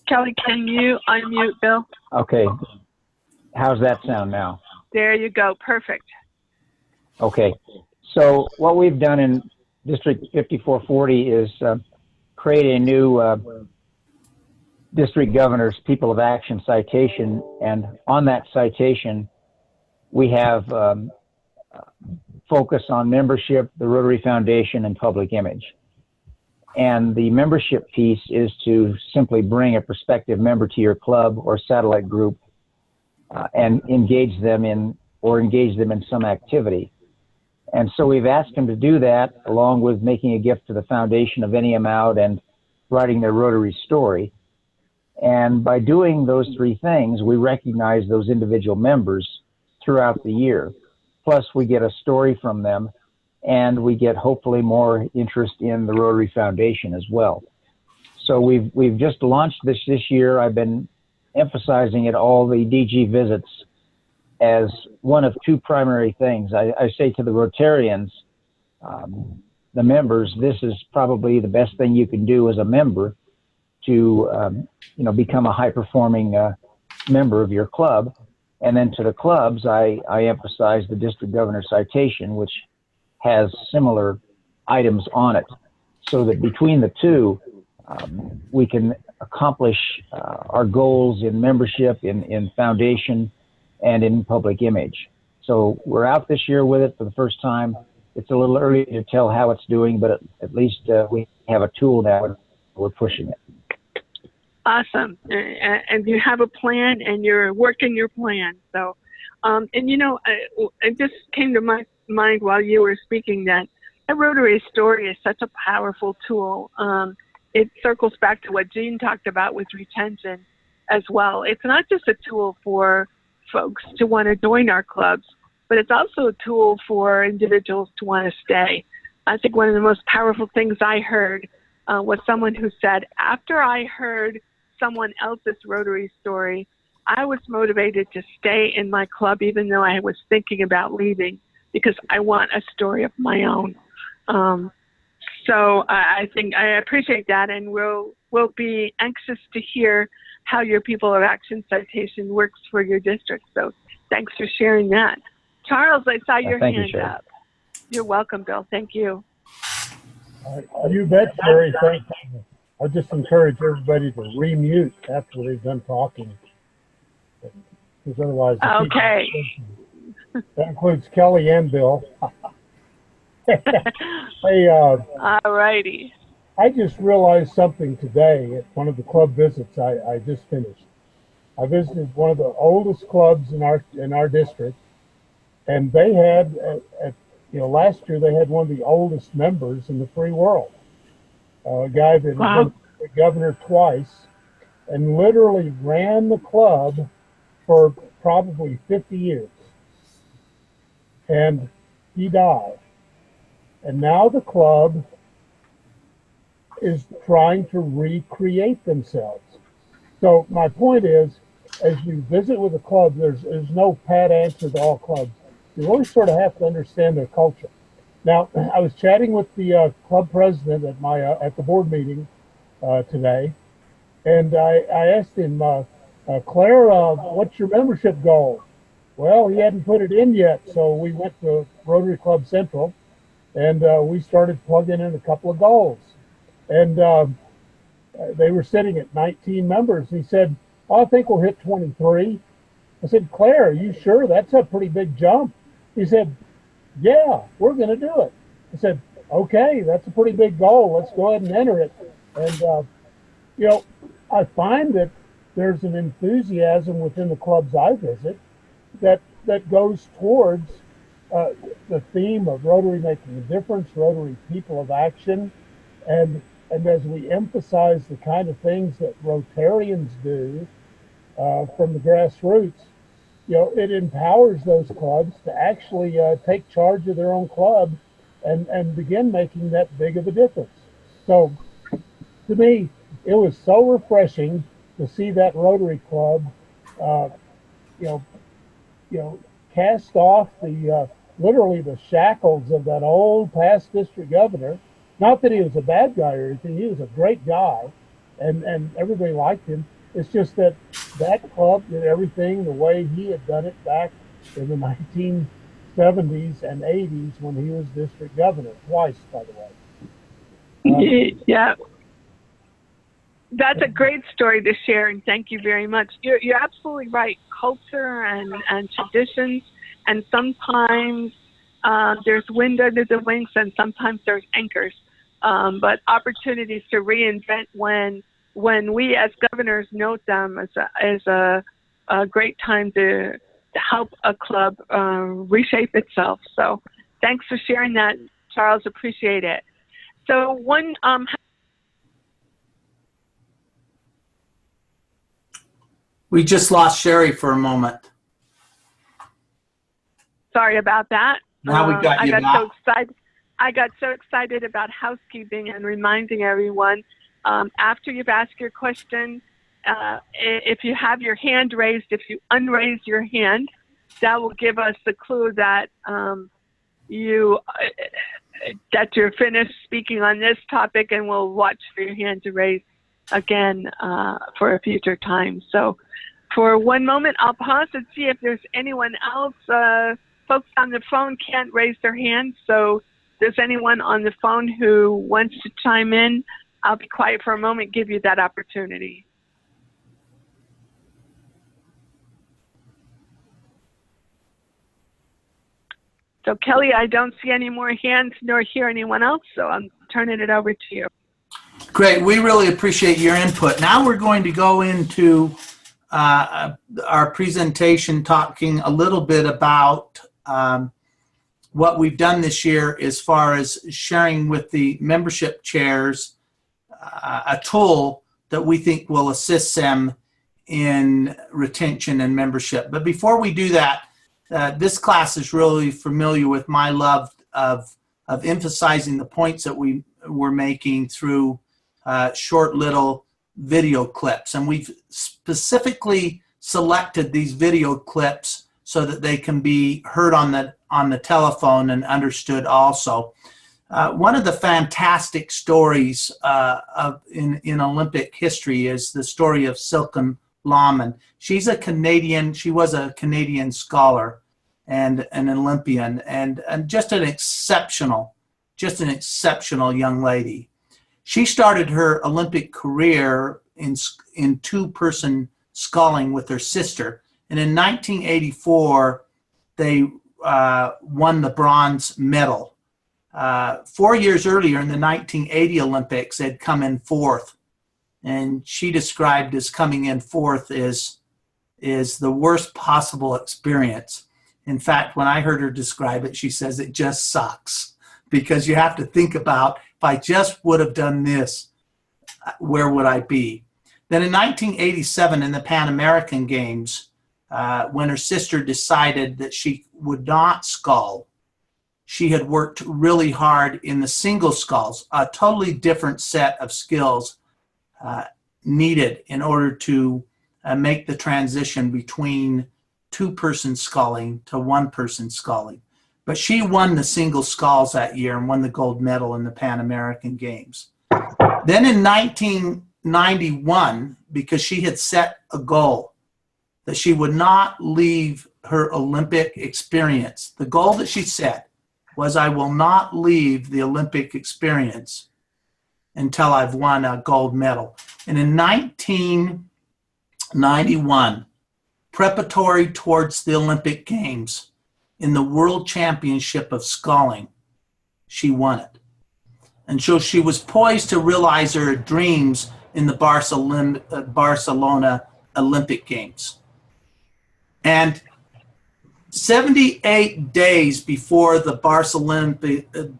Kelly, can you unmute Bill? Okay. How's that sound now? There you go. Perfect. Okay. So what we've done in District 5440 is create a new District Governor's People of Action citation. And on that citation, we have focus on membership, the Rotary Foundation, and public image. And the membership piece is to simply bring a prospective member to your club or satellite group and engage them in some activity. And so we've asked them to do that, along with making a gift to the foundation of any amount and writing their Rotary story. And by doing those three things, we recognize those individual members throughout the year. Plus, we get a story from them, and we get hopefully more interest in the Rotary Foundation as well. So we've just launched this year. I've been emphasizing at all the DG visits as one of two primary things. I say to the Rotarians, the members, this is probably the best thing you can do as a member to become a high-performing member of your club. And then to the clubs, I emphasize the District Governor citation, which has similar items on it, so that between the two, we can accomplish our goals in membership, in foundation, and in public image. So we're out this year with it for the first time. It's a little early to tell how it's doing, but at least we have a tool now and we're pushing it. Awesome. And you have a plan and you're working your plan. So, it just came to my mind while you were speaking that a Rotary story is such a powerful tool. It circles back to what Jean talked about with retention as well. It's not just a tool for folks to want to join our clubs, but it's also a tool for individuals to want to stay. I think one of the most powerful things I heard was someone who said, after I heard someone else's Rotary story, I was motivated to stay in my club even though I was thinking about leaving because I want a story of my own. So I think I appreciate that, and we'll be anxious to hear how your People of Action citation works for your district. So thanks for sharing that. Charles, I saw your hand up. You're welcome, Bill. Thank you. You bet, Sherry. Thank you. I'll just encourage everybody to remute after they've done talking, because otherwise. Okay. That includes Kelly and Bill. Hey, all righty. I just realized something today at one of the club visits I just finished. I visited one of the oldest clubs in our district, and they had last year they had one of the oldest members in the free world, a guy that had been the governor twice, and literally ran the club for probably 50 years, and he died. And now the club is trying to recreate themselves. So my point is, as you visit with a club, there's no pat answer to all clubs. You really sort of have to understand their culture. Now, I was chatting with the club president at the board meeting today, and I asked him, Claire, what's your membership goal? Well, he hadn't put it in yet, so we went to Rotary Club Central, and we started plugging in a couple of goals. And they were sitting at 19 members. He said, I think we'll hit 23. I said, Claire, are you sure? That's a pretty big jump. He said, yeah, we're going to do it. I said, okay, that's a pretty big goal. Let's go ahead and enter it. And, I find that there's an enthusiasm within the clubs I visit that goes towards the theme of Rotary making a difference, Rotary People of Action. And as we emphasize the kind of things that Rotarians do from the grassroots, it empowers those clubs to actually take charge of their own club and begin making that big of a difference. So to me, it was so refreshing to see that Rotary Club, cast off literally the shackles of that old past district governor. Not that he was a bad guy or anything, he was a great guy, and everybody liked him. It's just that club did everything the way he had done it back in the 1970s and 80s when he was district governor, twice, by the way. Yeah. That's a great story to share, and thank you very much. You're absolutely right. Culture and traditions, and sometimes there's wind under the wings, and sometimes there's anchors. But opportunities to reinvent when we as governors note them as a great time to help a club reshape itself. So thanks for sharing that, Charles. Appreciate it. So we just lost Sherry for a moment. Sorry about that. Now we got you back. I got so excited about housekeeping and reminding everyone, after you've asked your question, if you have your hand raised, if you unraise your hand, that will give us the clue that you're finished speaking on this topic, and we'll watch for your hand to raise again for a future time. So for one moment, I'll pause and see if there's anyone else. Folks on the phone can't raise their hand, so if there's anyone on the phone who wants to chime in, I'll be quiet for a moment, give you that opportunity. So Kelly, I don't see any more hands nor hear anyone else, so I'm turning it over to you. Great. We really appreciate your input. Now we're going to go into our presentation talking a little bit about what we've done this year as far as sharing with the membership chairs a tool that we think will assist them in retention and membership. But before we do that, this class is really familiar with my love of emphasizing the points that we're making through short little video clips. And we've specifically selected these video clips so that they can be heard on the telephone and understood also. One of the fantastic stories in Olympic history is the story of Silken Lahmann. She was a Canadian scholar and an Olympian, and just an exceptional young lady. She started her Olympic career in two-person sculling with her sister, and in 1984 they won the bronze medal. 4 years earlier, in the 1980 Olympics, they'd come in fourth, and she described as coming in fourth is the worst possible experience. In fact, when I heard her describe it, she says it just sucks, because you have to think about, if I just would have done this, where would I be? Then in 1987, in the Pan American Games, when her sister decided that she would not scull, she had worked really hard in the single sculls, a totally different set of skills needed in order to make the transition between two-person sculling to one-person sculling. But she won the single sculls that year and won the gold medal in the Pan American Games. Then in 1991, because she had set a goal that she would not leave her Olympic experience, the goal that she set was, I will not leave the Olympic experience until I've won a gold medal. And in 1991, preparatory towards the Olympic Games, in the World Championship of Sculling, she won it. And so she was poised to realize her dreams in the Barcelona Olympic Games. And 78 days before the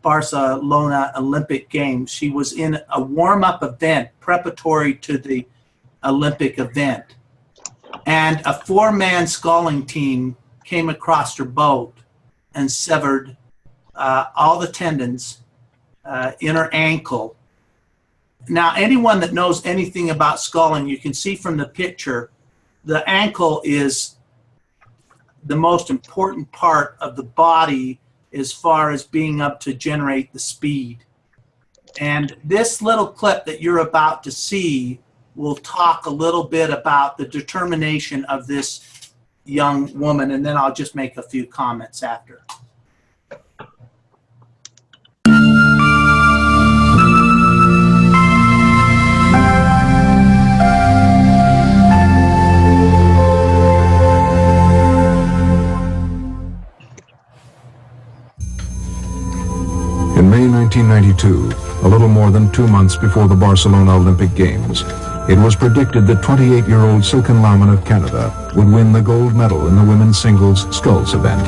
Barcelona Olympic Games, she was in a warm-up event preparatory to the Olympic event. And a four-man sculling team came across her boat and severed all the tendons in her ankle. Now, anyone that knows anything about sculling, you can see from the picture, the ankle is the most important part of the body as far as being able to generate the speed. And this little clip that you're about to see will talk a little bit about the determination of this young woman, and then I'll just make a few comments after. In May 1992, a little more than 2 months before the Barcelona Olympic Games, it was predicted that 28-year-old Silken Lahmann of Canada would win the gold medal in the women's singles sculls event.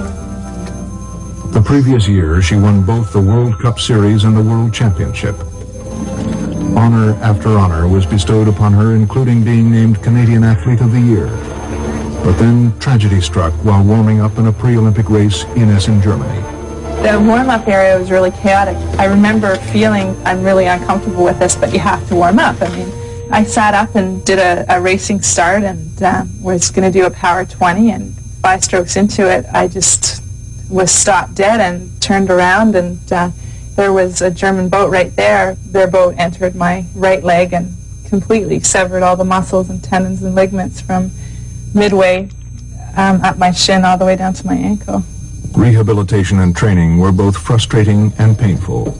The previous year, she won both the World Cup Series and the World Championship. Honor after honor was bestowed upon her, including being named Canadian Athlete of the Year. But then tragedy struck while warming up in a pre-Olympic race in Essen, Germany. The warm-up area was really chaotic. I remember feeling, I'm really uncomfortable with this, but you have to warm up. I mean, I sat up and did a racing start and was going to do a power 20, and 5 strokes into it, I just was stopped dead and turned around, and there was a German boat right there. Their boat entered my right leg and completely severed all the muscles and tendons and ligaments from midway up my shin all the way down to my ankle. Rehabilitation and training were both frustrating and painful.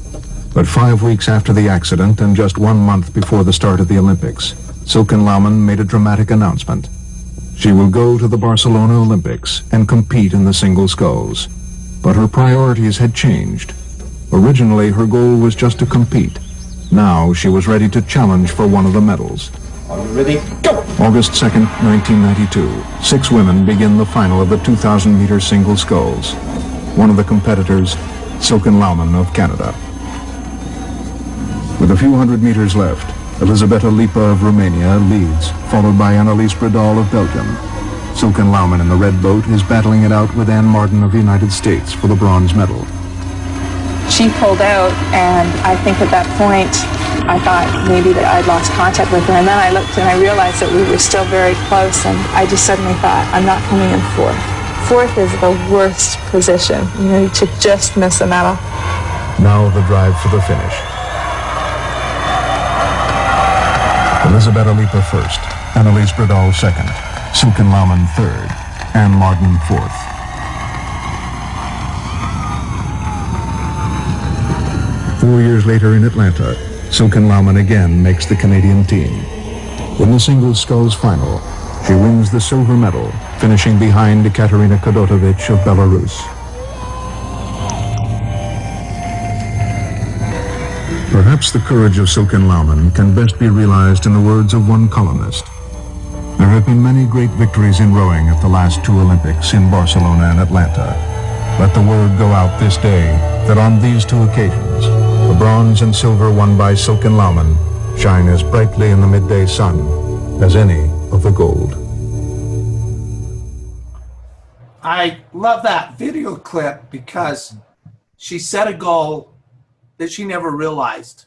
But 5 weeks after the accident and just 1 month before the start of the Olympics, Silken Lahmann made a dramatic announcement. She will go to the Barcelona Olympics and compete in the single sculls. But her priorities had changed. Originally, her goal was just to compete. Now she was ready to challenge for one of the medals. Ready, go! August 2nd, 1992, 6 women begin the final of the 2,000-meter single sculls. One of the competitors, Silken Lahmann of Canada. With a few hundred meters left, Elisabetta Lipa of Romania leads, followed by Annelies Bredal of Belgium. Silken Lahmann in the red boat is battling it out with Ann Martin of the United States for the bronze medal. She pulled out, and I think at that point I thought maybe that I'd lost contact with her, and then I looked and I realized that we were still very close, and I just suddenly thought, I'm not coming in fourth. Fourth is the worst position, to just miss a medal. Now the drive for the finish. Elisabetta Lipa first, Annelies Bredal second, Silken Laumann third, Anne Martin fourth. Four years later in Atlanta, Silken Laumann again makes the Canadian team. In the singles sculls final, she wins the silver medal, finishing behind Ekaterina Kodotovich of Belarus. Perhaps the courage of Silken Laumann can best be realized in the words of one columnist. There have been many great victories in rowing at the last two Olympics in Barcelona and Atlanta. Let the word go out this day that on these two occasions, the bronze and silver won by Silken Laumann shine as brightly in the midday sun as any of the gold. I love that video clip because she set a goal that she never realized.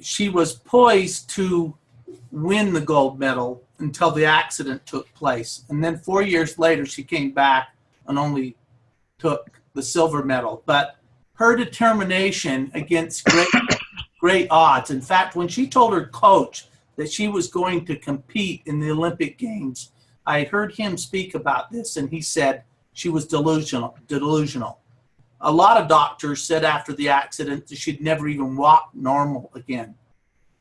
She was poised to win the gold medal until the accident took place. And then 4 years later, she came back and only took the silver medal. But her determination against great odds. In fact, when she told her coach that she was going to compete in the Olympic Games, I heard him speak about this, and he said she was delusional. A lot of doctors said after the accident that she'd never even walk normal again.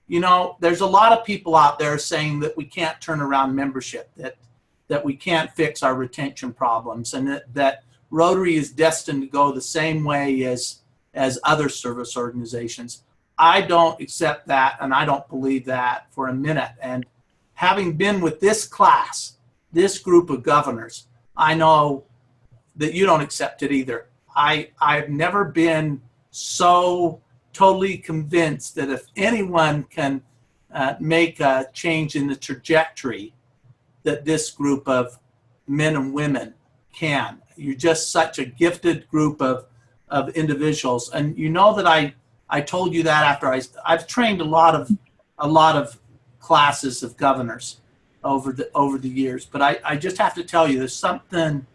There's a lot of people out there saying that we can't turn around membership, that we can't fix our retention problems, and that Rotary is destined to go the same way as other service organizations. I don't accept that, and I don't believe that for a minute. And having been with this class, this group of governors, I know that you don't accept it either. I've never been so totally convinced that if anyone can make a change in the trajectory, that this group of men and women can. You're just such a gifted group of individuals. And you know that I told you that after I've trained a lot of classes of governors over the years, but I just have to tell you, there's something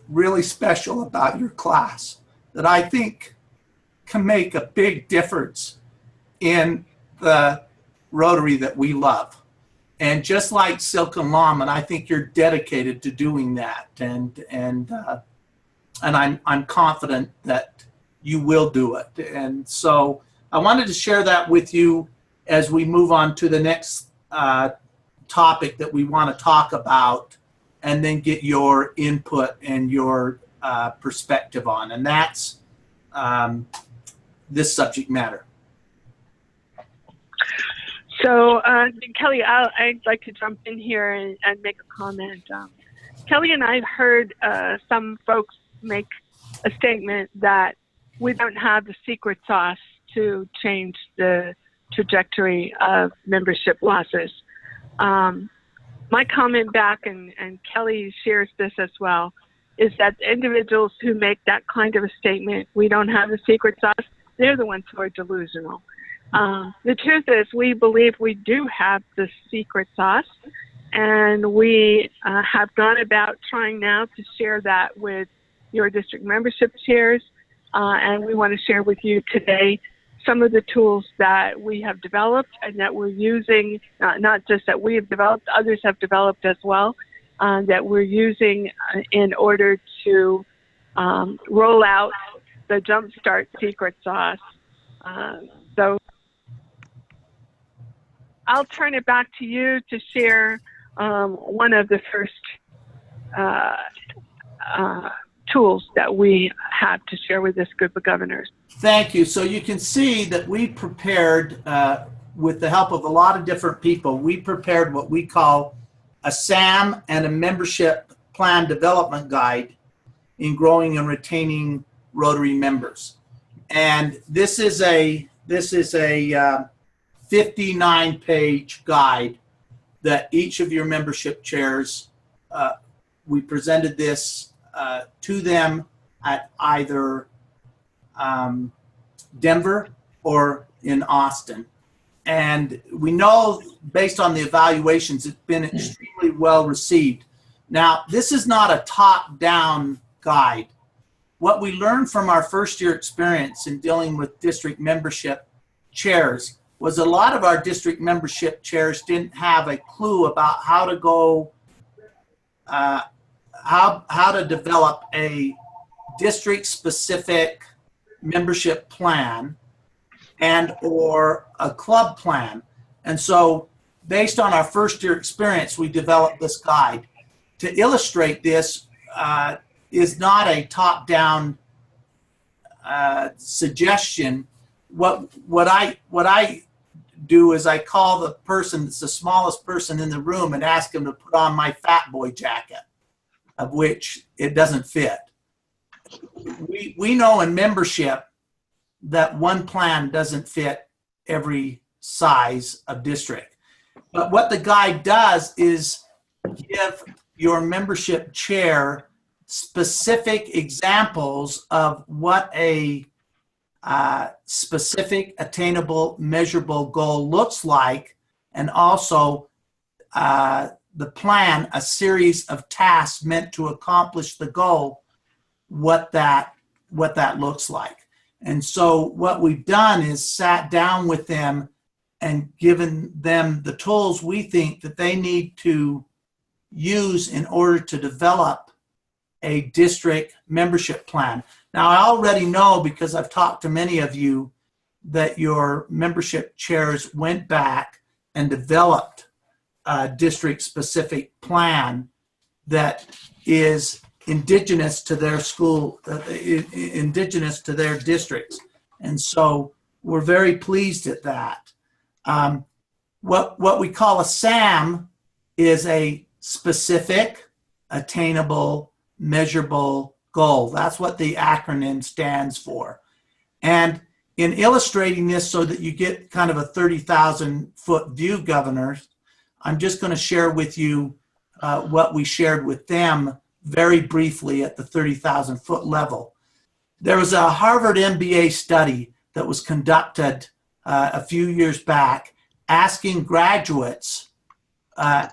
really special about your class that I think can make a big difference in the Rotary that we love. And just like Silken Laumann, I think you're dedicated to doing that, and I'm confident that you will do it. And so I wanted to share that with you as we move on to the next topic that we want to talk about, and then get your input and your perspective on, and that's this subject matter. So, Kelly, I'd like to jump in here and make a comment. Kelly and I heard some folks make a statement that we don't have the secret sauce to change the trajectory of membership losses. My comment back, and Kelly shares this as well, is that the individuals who make that kind of a statement, we don't have the secret sauce, they're the ones who are delusional. The truth is, we believe we do have the secret sauce, and we have gone about trying now to share that with your district membership chairs, and we want to share with you today some of the tools that we have developed and that we're using, not just that we have developed, others have developed as well, that we're using in order to roll out the Jumpstart secret sauce. So I'll turn it back to you to share one of the first tools that we have to share with this group of governors. Thank you. So you can see that we prepared, with the help of a lot of different people, we prepared what we call a SAM and a membership plan development guide in growing and retaining Rotary members. And this is a 59-page guide that each of your membership chairs, we presented this to them at either Denver or in Austin. And we know, based on the evaluations, it's been extremely well received. Now, this is not a top-down guide. What we learned from our first-year experience in dealing with district membership chairs was a lot of our district membership chairs didn't have a clue about how to go, how to develop a district-specific membership plan and or a club plan. And so based on our first year experience, we developed this guide. To illustrate this is not a top-down suggestion. What I do is I call the person that's the smallest person in the room and ask him to put on my fat boy jacket, of which it doesn't fit. We know in membership that one plan doesn't fit every size of district. But what the guide does is give your membership chair specific examples of what a specific, attainable, measurable goal looks like, and also the plan, a series of tasks meant to accomplish the goal, what that looks like. And so what we've done is sat down with them and given them the tools we think that they need to use in order to develop a district membership plan. Now, I already know, because I've talked to many of you, that your membership chairs went back and developed a district-specific plan that is indigenous to their school, indigenous to their districts. And so we're very pleased at that. What we call a SAM is a specific, attainable, measurable goal. That's what the acronym stands for. And in illustrating this so that you get kind of a 30,000-foot view, governors, I'm just going to share with you what we shared with them very briefly at the 30,000-foot level. There was a Harvard MBA study that was conducted a few years back asking graduates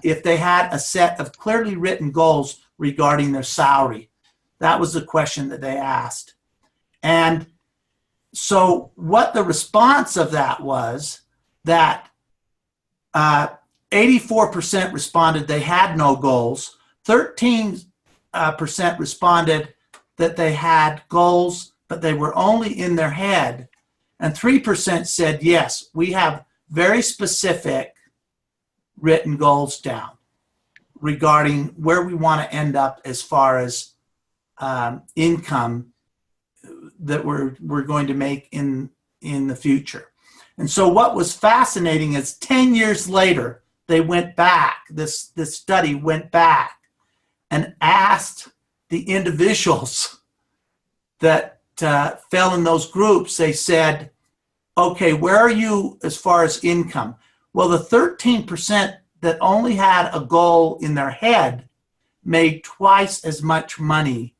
if they had a set of clearly written goals regarding their salary. That was the question that they asked. And so what the response of that was that 84% responded they had no goals, 13% responded that they had goals, but they were only in their head, and 3% said, yes, we have very specific written goals down regarding where we want to end up as far as income that we're going to make in the future. And so what was fascinating is 10 years later, they went back, this study went back and asked the individuals that fell in those groups. They said, okay, where are you as far as income? Well, the 13% that only had a goal in their head made twice as much money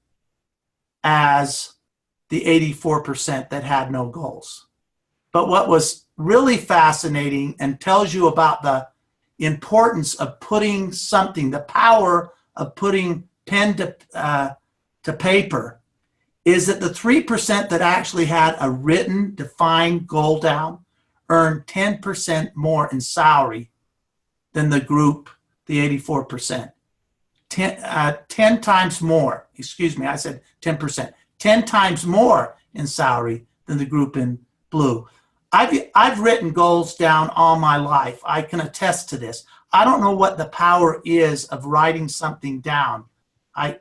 as the 84% that had no goals. But what was really fascinating and tells you about the importance of putting something, the power of putting pen to paper, is that the 3% that actually had a written, defined goal down earned 10% more in salary than the group, the 84%. 10 times more, excuse me, I said 10%. 10 times more in salary than the group in blue. I've written goals down all my life. I can attest to this. I don't know what the power is of writing something down. I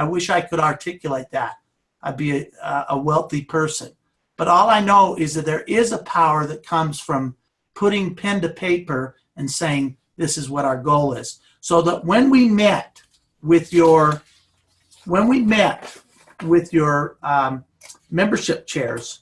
wish I could articulate that. I'd be a wealthy person. But all I know is that there is a power that comes from putting pen to paper and saying, this is what our goal is. So that when we met with your membership chairs,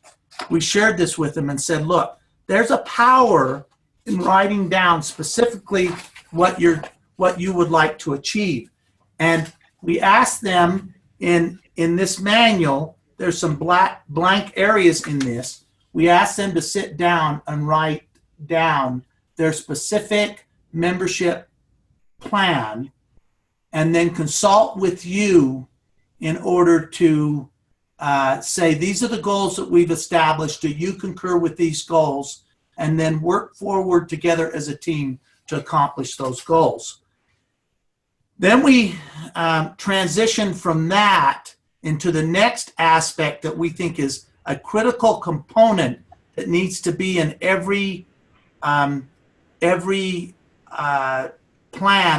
we shared this with them and said, look, there's a power in writing down specifically what you would like to achieve. And we asked them in this manual, there's some blank areas in this. we asked them to sit down and write down their specific membership plan and then consult with you in order to say, these are the goals that we've established. Do you concur with these goals? And then work forward together as a team to accomplish those goals. Then we transition from that into the next aspect that we think is a critical component that needs to be in every plan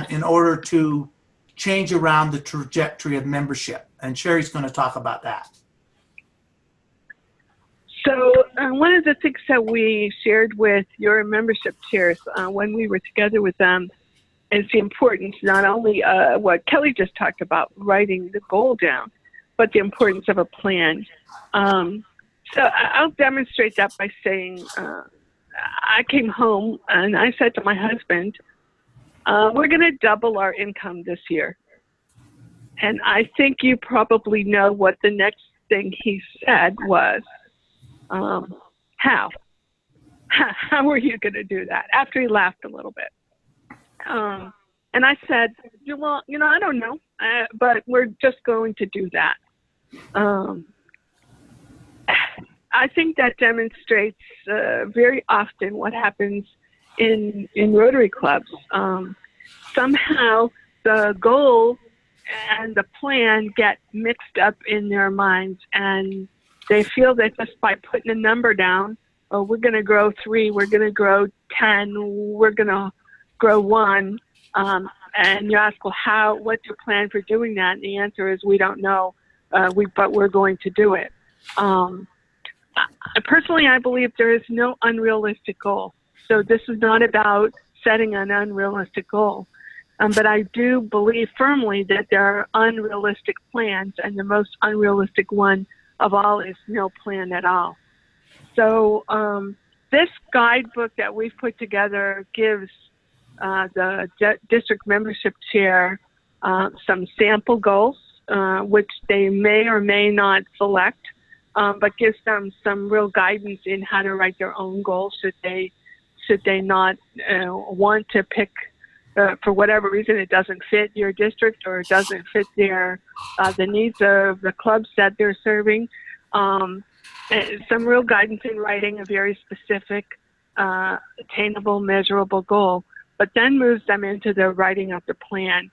in order to change around the trajectory of membership. And Sherry's going to talk about that. So one of the things that we shared with your membership chairs when we were together with them is the importance, not only what Kelly just talked about, writing the goal down, but the importance of a plan. So I'll demonstrate that by saying, I came home and I said to my husband, we're going to double our income this year. And I think you probably know what the next thing he said was, how are you going to do that? After he laughed a little bit. And I said, well, I don't know, but we're just going to do that. I think that demonstrates very often what happens in Rotary clubs. Somehow the goal and the plan get mixed up in their minds, and they feel that just by putting a number down, oh, we're going to grow 3, we're going to grow 10, we're going to grow 1. And you ask, well, what's your plan for doing that? And the answer is, we don't know, but we're going to do it. Personally, I believe there is no unrealistic goal. So this is not about setting an unrealistic goal. But I do believe firmly that there are unrealistic plans, and the most unrealistic one of all is no plan at all. So this guidebook that we've put together gives the district membership chair some sample goals, which they may or may not select, but gives them some real guidance in how to write their own goals should they not want to pick, for whatever reason it doesn't fit your district or it doesn't fit the needs of the clubs that they're serving. Some real guidance in writing a very specific, attainable, measurable goal, but then moves them into the writing of the plan.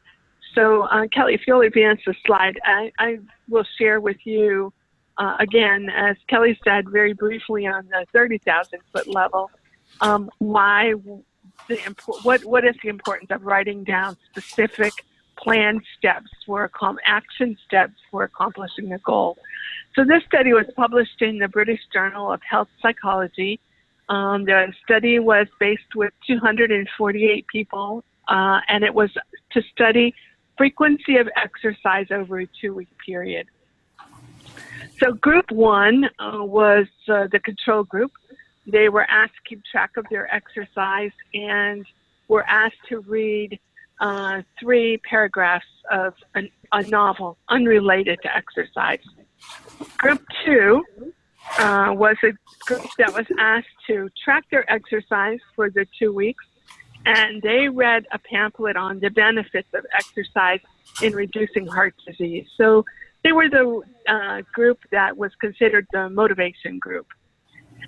So Kelly, if you'll advance the slide, I will share with you, again, as Kelly said very briefly on the 30,000 foot level, what is the importance of writing down specific plan steps action steps for accomplishing the goal. So this study was published in the British Journal of Health Psychology. The study was based with 248 people, and it was to study frequency of exercise over a 2-week period. So group 1 was the control group. They were asked to keep track of their exercise and were asked to read 3 paragraphs of a novel unrelated to exercise. Group 2 was a group that was asked to track their exercise for the 2 weeks, and they read a pamphlet on the benefits of exercise in reducing heart disease. So they were the group that was considered the motivation group.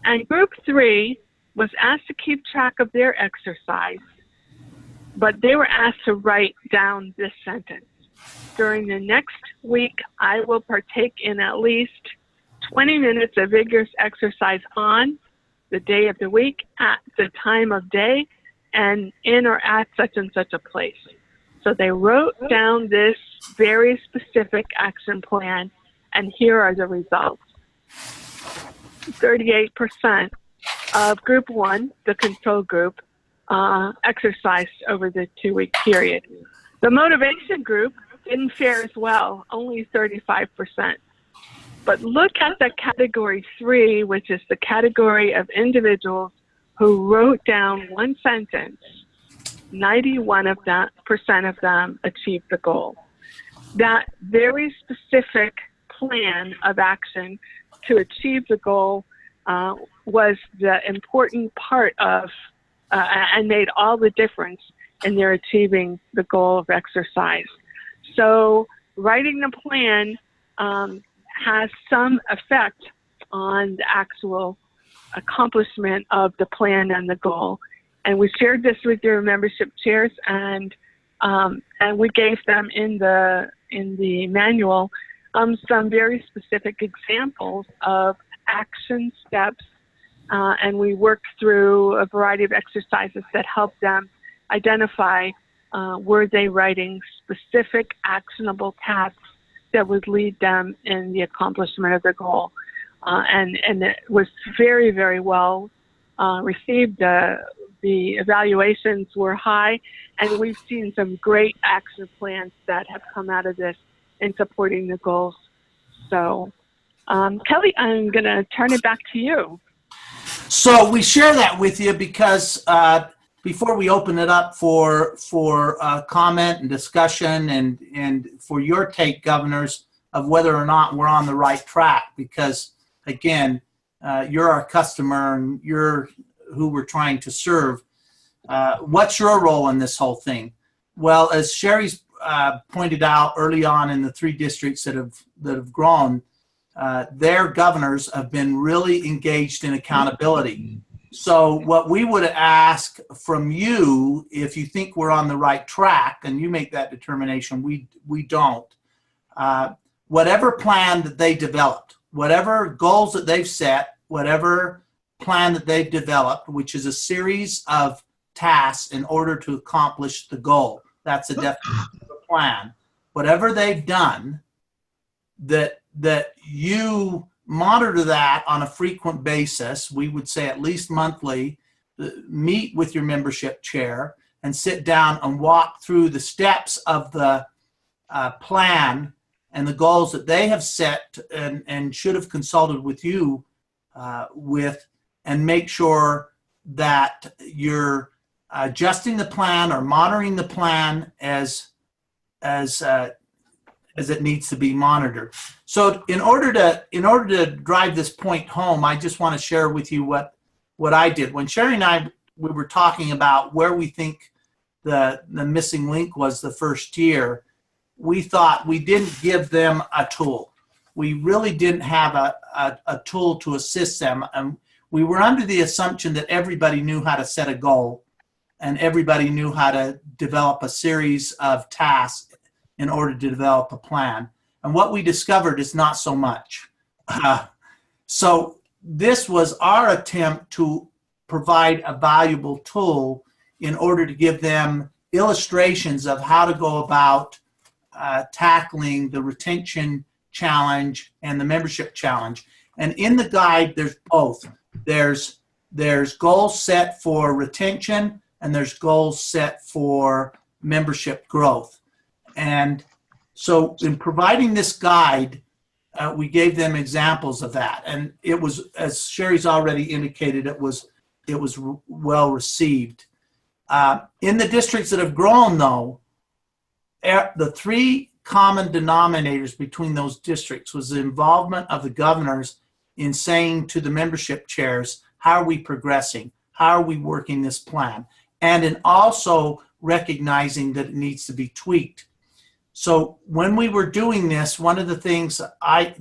And group 3 was asked to keep track of their exercise, but they were asked to write down this sentence: during the next week, I will partake in at least 20 minutes of vigorous exercise on the day of the week, at the time of day, and in or at such and such a place. So they wrote down this very specific action plan, and here are the results. 38% of group 1, the control group, exercised over the 2-week period. The motivation group didn't fare as well, only 35%. But look at the category 3, which is the category of individuals who wrote down one sentence. 91% of them achieved the goal. That very specific plan of action to achieve the goal was the important part of and made all the difference in their achieving the goal of exercise. So writing the plan has some effect on the actual accomplishment of the plan and the goal. And we shared this with your membership chairs, and we gave them in the manual some very specific examples of action steps, and we worked through a variety of exercises that helped them identify were they writing specific actionable tasks that would lead them in the accomplishment of their goal. And it was very, very well received. The evaluations were high, and we've seen some great action plans that have come out of this in supporting the goals. So, Kelly, I'm going to turn it back to you. So we share that with you because before we open it up for comment and discussion and for your take, governors, of whether or not we're on the right track, because again, you're our customer and you're who we're trying to serve. What's your role in this whole thing? Well, as Sherry's pointed out early on in the 3 districts that have grown, their governors have been really engaged in accountability. So what we would ask from you, if you think we're on the right track, and you make that determination, we don't. Whatever plan that they developed, whatever goals that they've set, whatever plan that they've developed, which is a series of tasks in order to accomplish the goal. That's the definition of a plan. Whatever they've done, that you monitor that on a frequent basis. We would say at least monthly, meet with your membership chair and sit down and walk through the steps of the plan and the goals that they have set and should have consulted with you with, and make sure that you're adjusting the plan or monitoring the plan as it needs to be monitored. So in order to drive this point home, I just want to share with you what I did. When Sherry and we were talking about where we think the missing link was the first year, we thought we didn't give them a tool. We really didn't have a tool to assist them. And we were under the assumption that everybody knew how to set a goal and everybody knew how to develop a series of tasks in order to develop a plan. And what we discovered is not so much. So this was our attempt to provide a valuable tool in order to give them illustrations of how to go about tackling the retention challenge and the membership challenge. And in the guide, there's both. There's goals set for retention and there's goals set for membership growth. And so in providing this guide, we gave them examples of that. And it was, as Sherry's already indicated, it was well received. In the districts that have grown, though, the 3 common denominators between those districts was the involvement of the governors in saying to the membership chairs, how are we progressing? How are we working this plan? And in also recognizing that it needs to be tweaked. So when we were doing this, one of the things,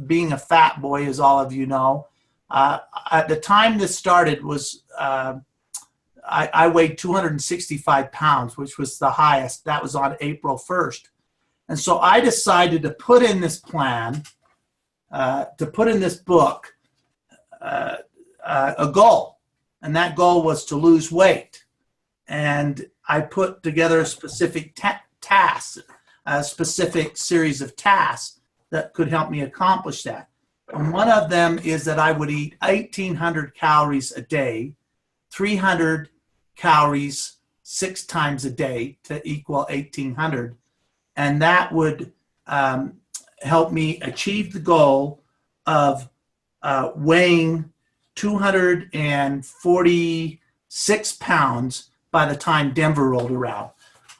being a fat boy, as all of you know, at the time this started was, I weighed 265 pounds, which was the highest. That was on April 1st. And so I decided to put in this plan, to put in this book, a goal. And that goal was to lose weight. And I put together a specific task, a specific series of tasks that could help me accomplish that. And one of them is that I would eat 1,800 calories a day, 300 calories 6 times a day to equal 1,800. And that would help me achieve the goal of weighing 246 pounds by the time Denver rolled around.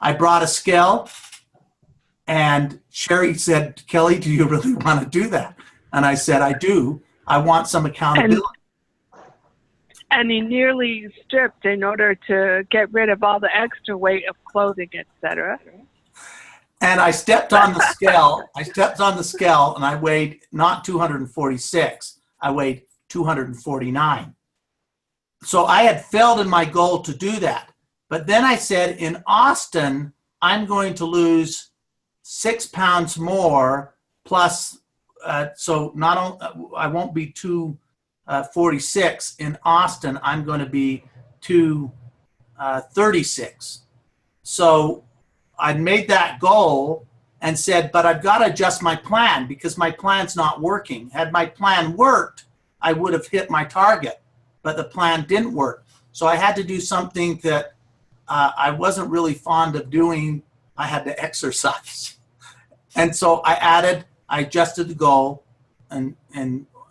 I brought a scale, and Sherry said, Kelly, do you really want to do that? And I said, I do. I want some accountability. and he nearly stripped in order to get rid of all the extra weight of clothing, etc. And I stepped on the scale. I stepped on the scale, and I weighed not 246. I weighed 249. So I had failed in my goal to do that. But then I said, in Austin, I'm going to lose 6 pounds more plus. So not only I won't be 246 in Austin. I'm going to be 236. So I made that goal and said, but I've got to adjust my plan because my plan's not working. Had my plan worked, I would have hit my target, but the plan didn't work. So I had to do something that I wasn't really fond of doing. I had to exercise. And so I adjusted the goal and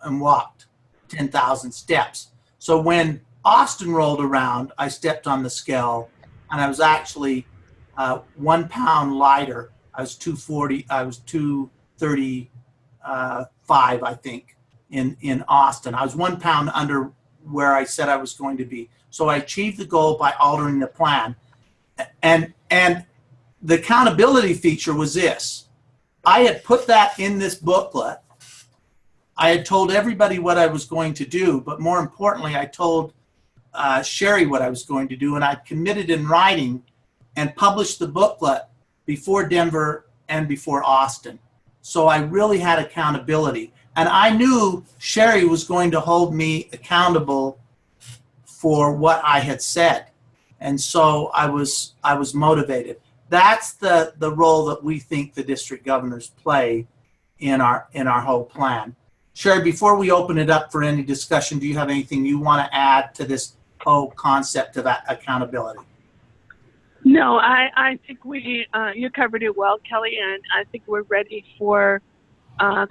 walked 10,000 steps. So when Austin rolled around, I stepped on the scale and I was actually 1 pound lighter. I was 240. I was 235, I think, in Austin. I was 1 pound under where I said I was going to be. So I achieved the goal by altering the plan. And the accountability feature was this. I had put that in this booklet. I had told everybody what I was going to do, but more importantly, I told Sherry what I was going to do, and I committed in writing and published the booklet before Denver and before Austin. So I really had accountability. And I knew Sherry was going to hold me accountable for what I had said. And so I was motivated. That's the role that we think the district governors play in our whole plan. Sherry, before we open it up for any discussion, do you have anything you want to add to this whole concept of accountability? No, I think you covered it well, Kelly, and I think we're ready for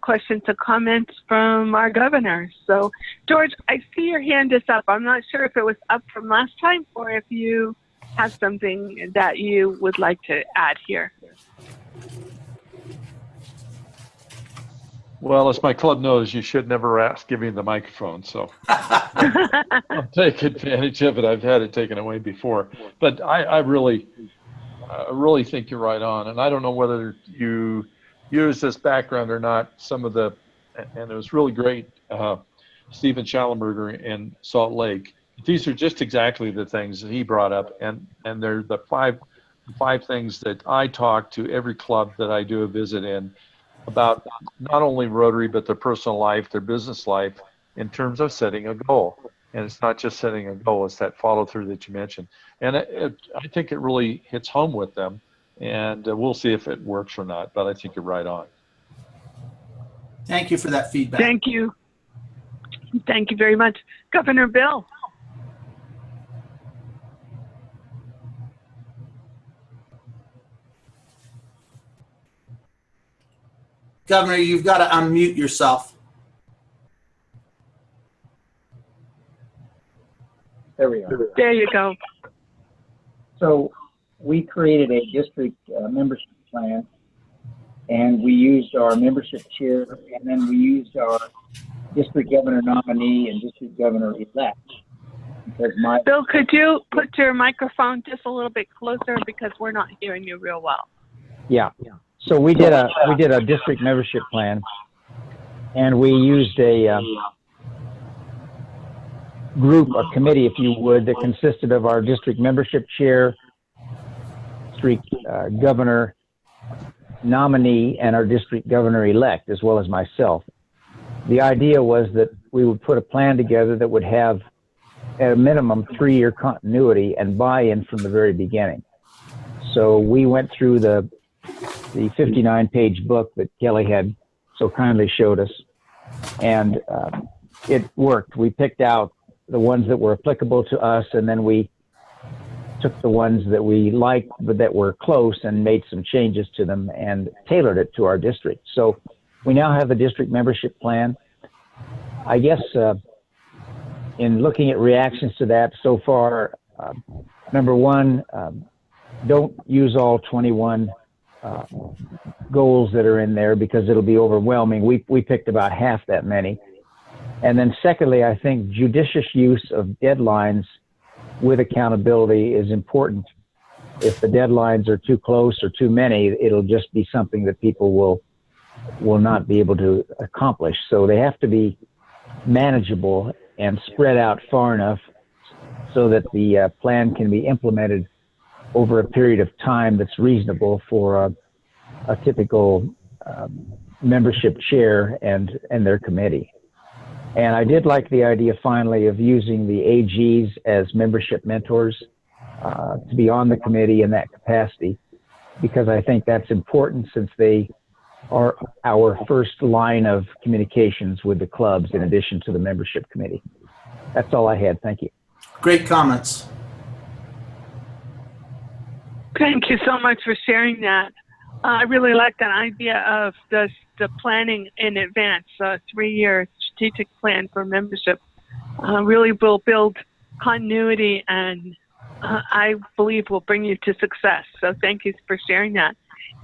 questions and comments from our governor. So, George, I see your hand is up. I'm not sure if it was up from last time or if you have something that you would like to add here. Well, as my club knows, you should never ask giving the microphone, so I'll take advantage of it. I've had it taken away before. But I really think you're right on. And I don't know whether you use this background or not, some of the, and it was really great, Stephen Schallenberger in Salt Lake. These are just exactly the things that he brought up, and they're the five things that I talk to every club that I do a visit in about, not only Rotary, but their personal life, their business life, in terms of setting a goal. And it's not just setting a goal, it's that follow through that you mentioned. And I think it really hits home with them, and we'll see if it works or not, but I think you're right on. Thank you for that feedback. Thank you. Thank you very much. Governor Bill. Governor, you've got to unmute yourself. There we are. There you go. So we created a district membership plan, and we used our membership chair, and then we used our district governor nominee and district governor elect. Because Bill, could you put your microphone just a little bit closer because we're not hearing you real well? Yeah. So we did a district membership plan, and we used a group, a committee, if you would, that consisted of our district membership chair, district governor nominee, and our district governor elect, as well as myself. The idea was that we would put a plan together that would have, at a minimum, 3-year continuity and buy-in from the very beginning. So we went through the 59-page book that Kelly had so kindly showed us, and it worked. We picked out the ones that were applicable to us, and then we took the ones that we liked but that were close and made some changes to them and tailored it to our district. So we now have a district membership plan. I guess in looking at reactions to that so far, number one, don't use all 21 goals that are in there because it'll be overwhelming. We picked about half that many. And then secondly, I think judicious use of deadlines with accountability is important. If the deadlines are too close or too many, it'll just be something that people will not be able to accomplish. So they have to be manageable and spread out far enough so that the plan can be implemented over a period of time that's reasonable for a typical membership chair and their committee. And I did like the idea finally of using the AGs as membership mentors to be on the committee in that capacity, because I think that's important since they are our first line of communications with the clubs in addition to the membership committee. That's all I had. Thank you. Great comments. Thank you so much for sharing that. I really like that idea of the planning in advance, a 3-year strategic plan for membership. Really will build continuity and I believe will bring you to success. So thank you for sharing that.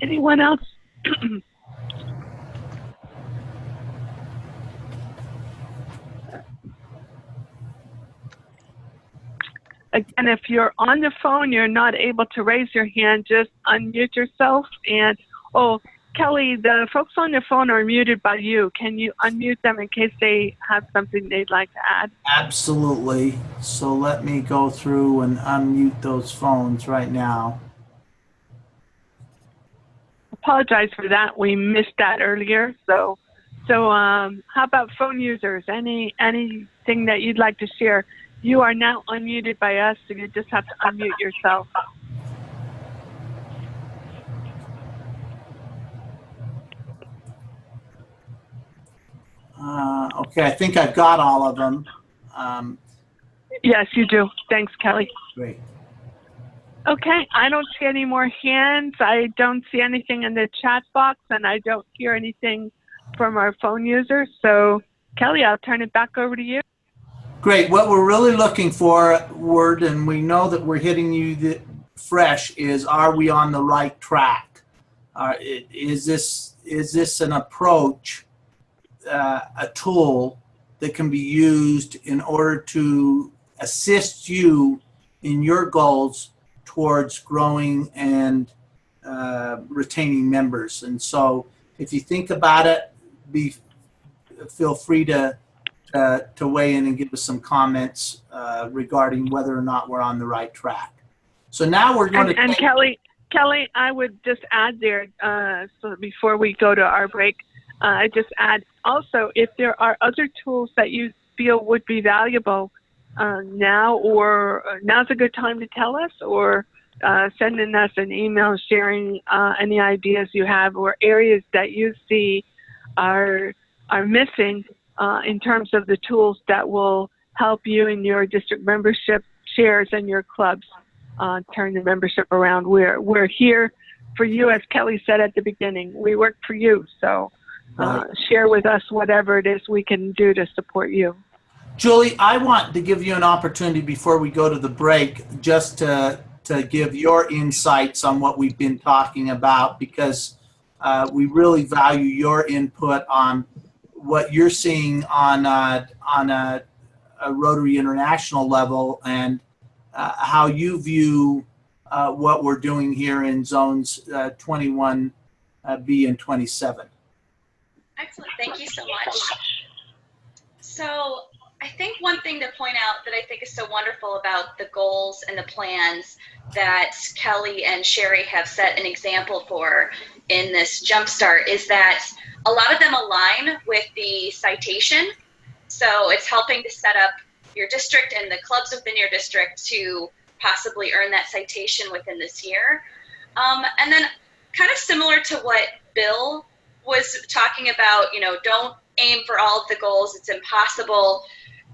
Anyone else? Again, if you're on the phone, you're not able to raise your hand, just unmute yourself. And, oh, Kelly, the folks on the phone are muted by you. Can you unmute them in case they have something they'd like to add? Absolutely. So let me go through and unmute those phones right now. Apologize for that. We missed that earlier. So how about phone users? Anything that you'd like to share? You are now unmuted by us, so you just have to unmute yourself. Okay, I think I've got all of them. Yes, you do. Thanks, Kelly. Great. Okay, I don't see any more hands. I don't see anything in the chat box, and I don't hear anything from our phone users. So, Kelly, I'll turn it back over to you. Great. What we're really looking for, and we know that we're hitting you fresh, is are we on the right track? Is this an approach, a tool that can be used in order to assist you in your goals towards growing and retaining members? And so if you think about it, feel free to weigh in and give us some comments regarding whether or not we're on the right track. So now we're going to... And Kelly, I would just add there, so before we go to our break, I just add also, if there are other tools that you feel would be valuable now's a good time to tell us, or sending us an email sharing any ideas you have or areas that you see are missing in terms of the tools that will help you in your district membership chairs and your clubs turn the membership around. We're here for you, as Kelly said at the beginning. We work for you, so share with us whatever it is we can do to support you. Julie, I want to give you an opportunity before we go to the break just to give your insights on what we've been talking about, because we really value your input on what you're seeing on a Rotary International level and how you view what we're doing here in zones 21B and 27. Excellent. Thank you so much. So I think one thing to point out that I think is so wonderful about the goals and the plans that Kelly and Sherry have set an example for in this Jumpstart is that a lot of them align with the citation. So it's helping to set up your district and the clubs within your district to possibly earn that citation within this year. And then kind of similar to what Bill was talking about, don't aim for all of the goals. It's impossible.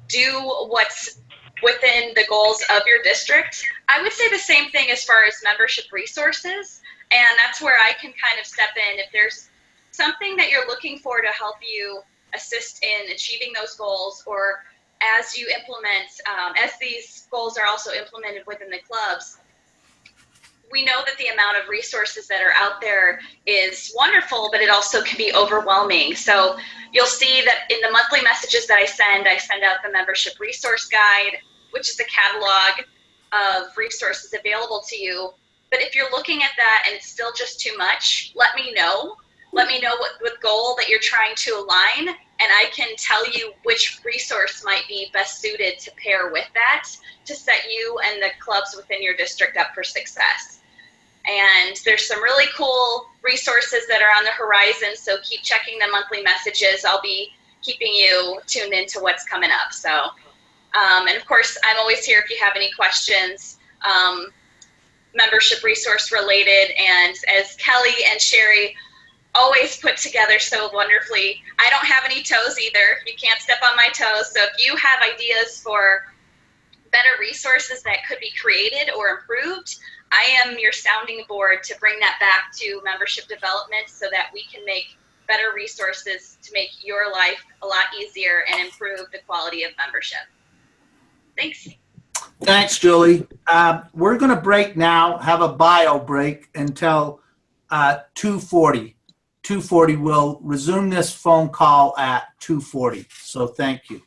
Do what's within the goals of your district. I would say the same thing as far as membership resources. And that's where I can kind of step in. If there's something that you're looking for to help you assist in achieving those goals, or as you implement, as these goals are also implemented within the clubs, we know that the amount of resources that are out there is wonderful, but it also can be overwhelming. So you'll see that in the monthly messages that I send out the membership resource guide, which is the catalog of resources available to you. But if you're looking at that and it's still just too much, let me know. Let me know what goal that you're trying to align, and I can tell you which resource might be best suited to pair with that to set you and the clubs within your district up for success. And there's some really cool resources that are on the horizon, so keep checking the monthly messages. I'll be keeping you tuned into what's coming up. So, and of course, I'm always here if you have any questions, membership resource related. And as Kelly and Sherry always put together so wonderfully, I don't have any toes either. You can't step on my toes. So if you have ideas for better resources that could be created or improved, I am your sounding board to bring that back to membership development so that we can make better resources to make your life a lot easier and improve the quality of membership. Thanks. Thanks, Julie. We're going to break now, have a bio break until 2:40. 2:40. We'll resume this phone call at 2:40. So thank you.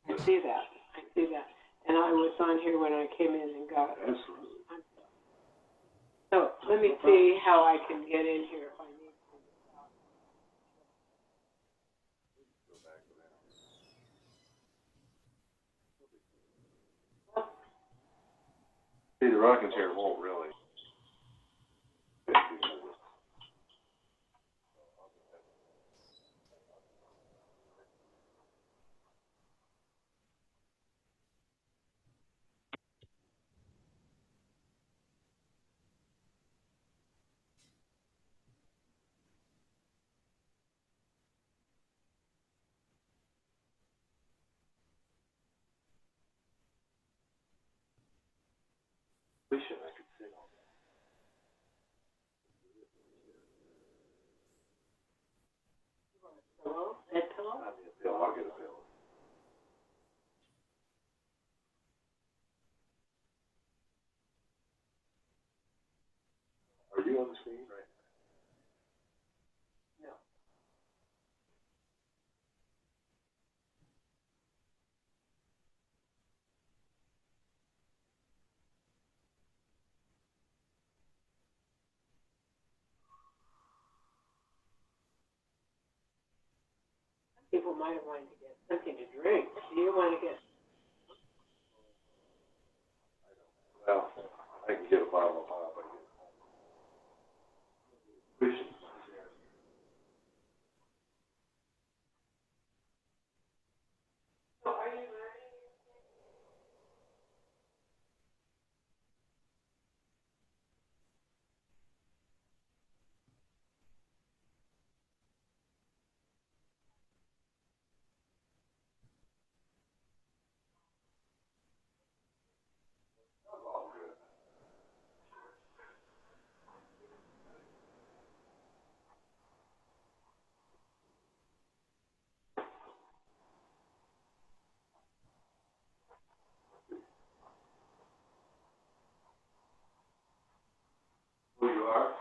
I see that. I see that. And I was on here when I came in and got it. So let me see how I can get in here if I need to. See, the rocking chair won't really. Wish I could sit on that. Hello? That pillow? I'll get a pillow. you on the screen? Right. People might have wanted to get something to drink. Do you want to get? Well, I can get a bottle of pop. Who you are?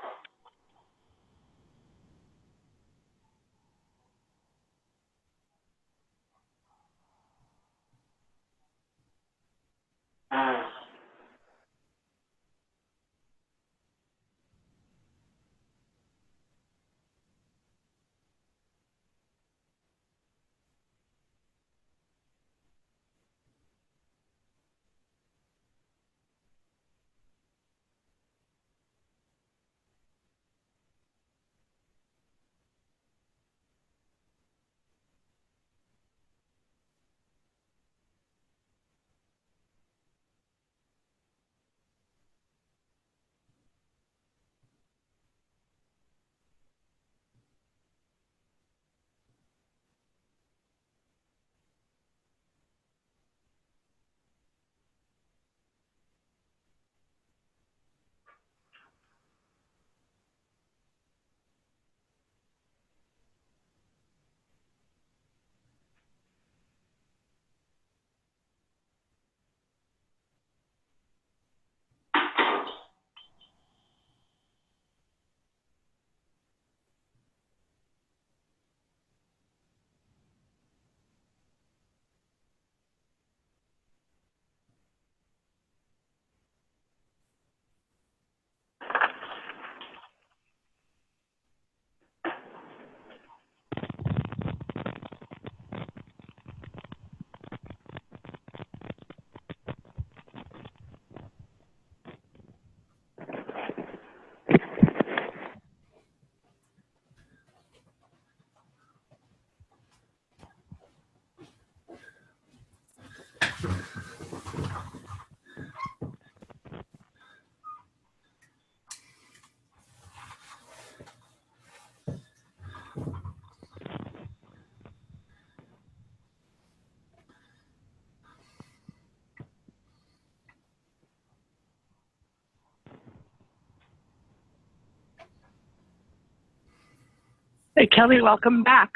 Hey, Kelly, welcome back.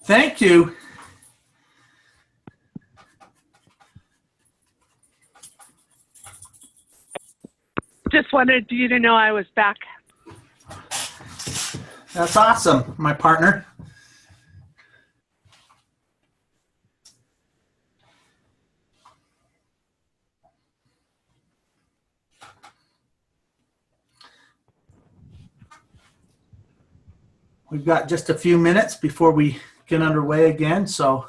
Thank you. Just wanted you to know I was back. That's awesome, my partner. We've got just a few minutes before we get underway again, so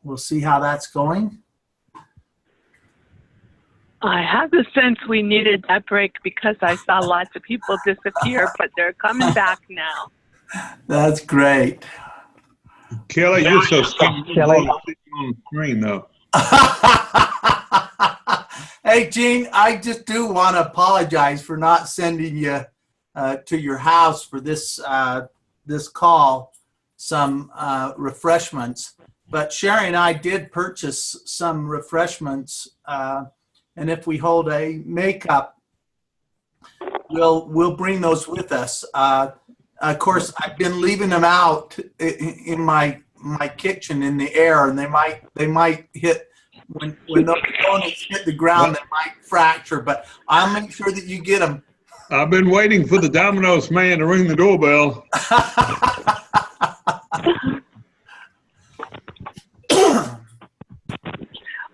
we'll see how that's going. I have the sense we needed that break because I saw lots of people disappear, but they're coming back now. That's great. Kelly, you're so skinny. Kelly. On the screen, though. Hey, Gene, I just do want to apologize for not sending you to your house for this this call some refreshments. But Sherry and I did purchase some refreshments, and if we hold a makeup, we'll bring those with us. Of course, I've been leaving them out in my kitchen in the air, and they might hit when those donuts hit the ground. They might fracture, but I'll make sure that you get them. I've been waiting for the Domino's man to ring the doorbell.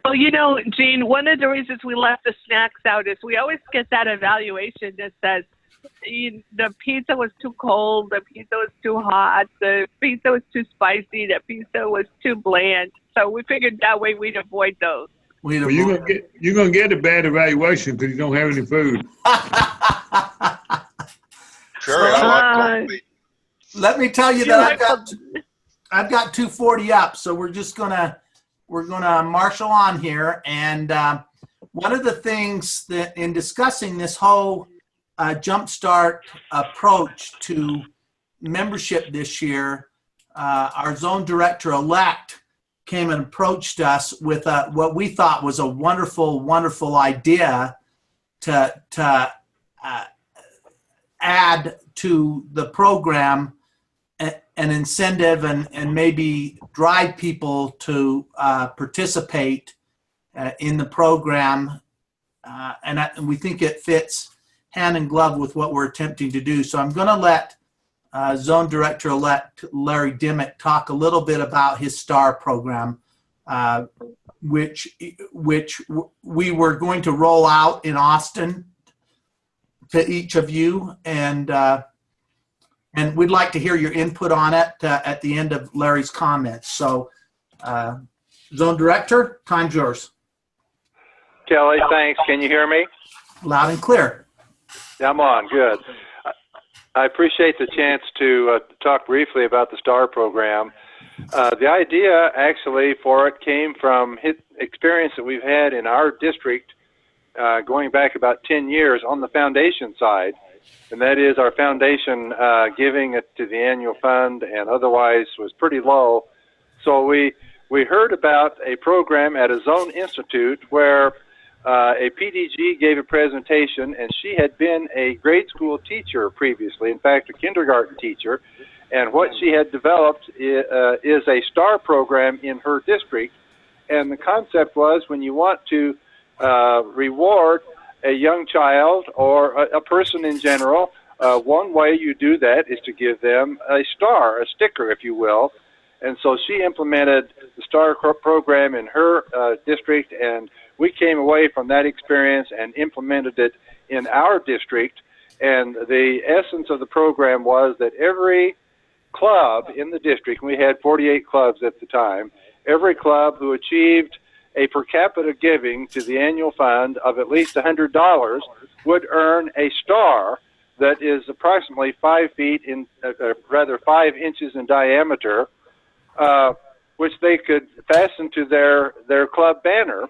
Well, you know, Gene, one of the reasons we left the snacks out is we always get that evaluation that says the pizza was too cold, the pizza was too hot, the pizza was too spicy, the pizza was too bland. So we figured that way we'd avoid those. Well, you're gonna get a bad evaluation because you don't have any food. Sure, I like coffee. Let me tell you that I've got 240 up, so we're gonna marshal on here. And one of the things that in discussing this whole Jumpstart approach to membership this year, our zone director-elect came and approached us with what we thought was a wonderful, wonderful idea to add to the program an incentive and maybe drive people to participate in the program. And we think it fits hand in glove with what we're attempting to do. So I'm going to let Zone Director-elect Larry Dimmick talk a little bit about his STAR program, which we were going to roll out in Austin to each of you, and we'd like to hear your input on it at the end of Larry's comments. So, Zone Director, time's yours. Kelly, thanks. Can you hear me? Loud and clear. I'm on. Good. I appreciate the chance to talk briefly about the STAR program. The idea, actually, for it came from experience that we've had in our district going back about 10 years on the foundation side, and that is our foundation giving it to the annual fund and otherwise was pretty low. So we heard about a program at a zone institute where a PDG gave a presentation, and she had been a grade school teacher previously, in fact, a kindergarten teacher, and what she had developed is a STAR program in her district, and the concept was when you want to reward a young child or a person in general, one way you do that is to give them a star, a sticker, if you will. And so she implemented the STAR program in her district, and we came away from that experience and implemented it in our district. And the essence of the program was that every club in the district, we had 48 clubs at the time, every club who achieved a per capita giving to the annual fund of at least $100 would earn a star that is approximately 5 feet in, 5 inches in diameter, which they could fasten to their club banner,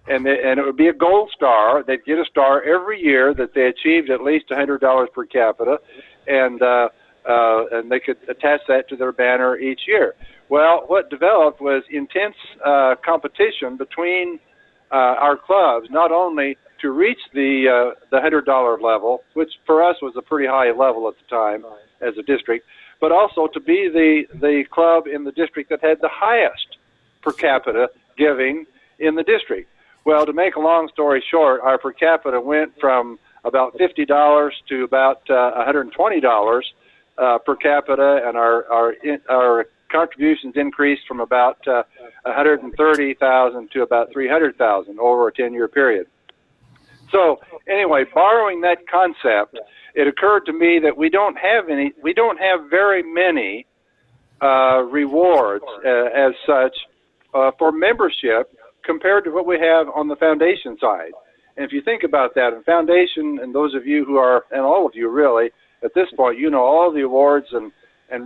and it would be a gold star. They'd get a star every year that they achieved at least $100 per capita, and they could attach that to their banner each year. Well, what developed was intense competition between our clubs, not only to reach the $100 level, which for us was a pretty high level at the time as a district, but also to be the club in the district that had the highest per capita giving in the district. Well, to make a long story short, our per capita went from about $50 to about $120 per capita, and our contributions increased from about $130,000 to about $300,000 over a 10-year period. So anyway, borrowing that concept, it occurred to me that we don't have very many rewards as such for membership compared to what we have on the foundation side. And if you think about that, the foundation, and those of you who are, and all of you really, at this point, you know all the awards and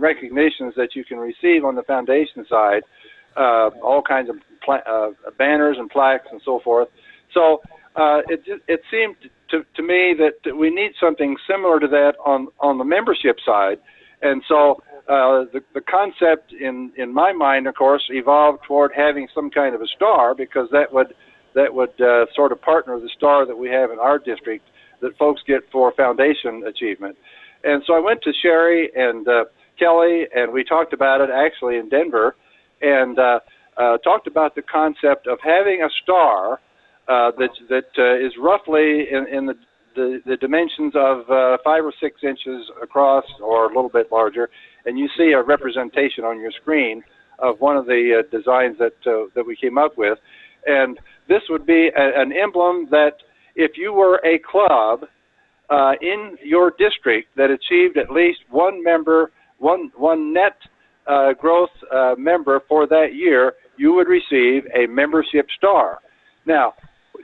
recognitions that you can receive on the foundation side, all kinds of banners and plaques and so forth. So it seemed to me that we need something similar to that on the membership side. And so the concept in my mind, of course, evolved toward having some kind of a star, because that would sort of partner the star that we have in our district that folks get for foundation achievement. And so I went to Sherry and Kelly, and we talked about it actually in Denver, and talked about the concept of having a star that is roughly in the dimensions of 5 or 6 inches across, or a little bit larger, and you see a representation on your screen of one of the designs that we came up with. And this would be an emblem that if you were a club in your district that achieved at least one net growth member for that year, you would receive a membership star. Now,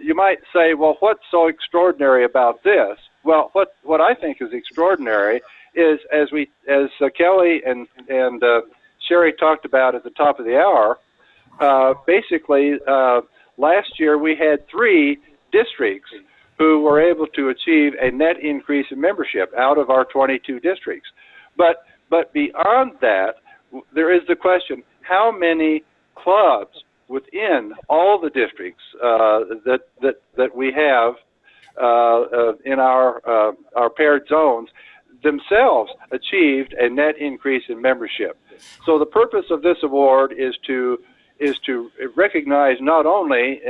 you might say, well, what's so extraordinary about this? Well, what I think is extraordinary is, as Kelly and Sherry talked about at the top of the hour, basically last year we had 3 districts who were able to achieve a net increase in membership out of our 22 districts. But beyond that, there is the question: how many clubs within all the districts that we have in our paired zones themselves achieved a net increase in membership? So the purpose of this award is to recognize, not only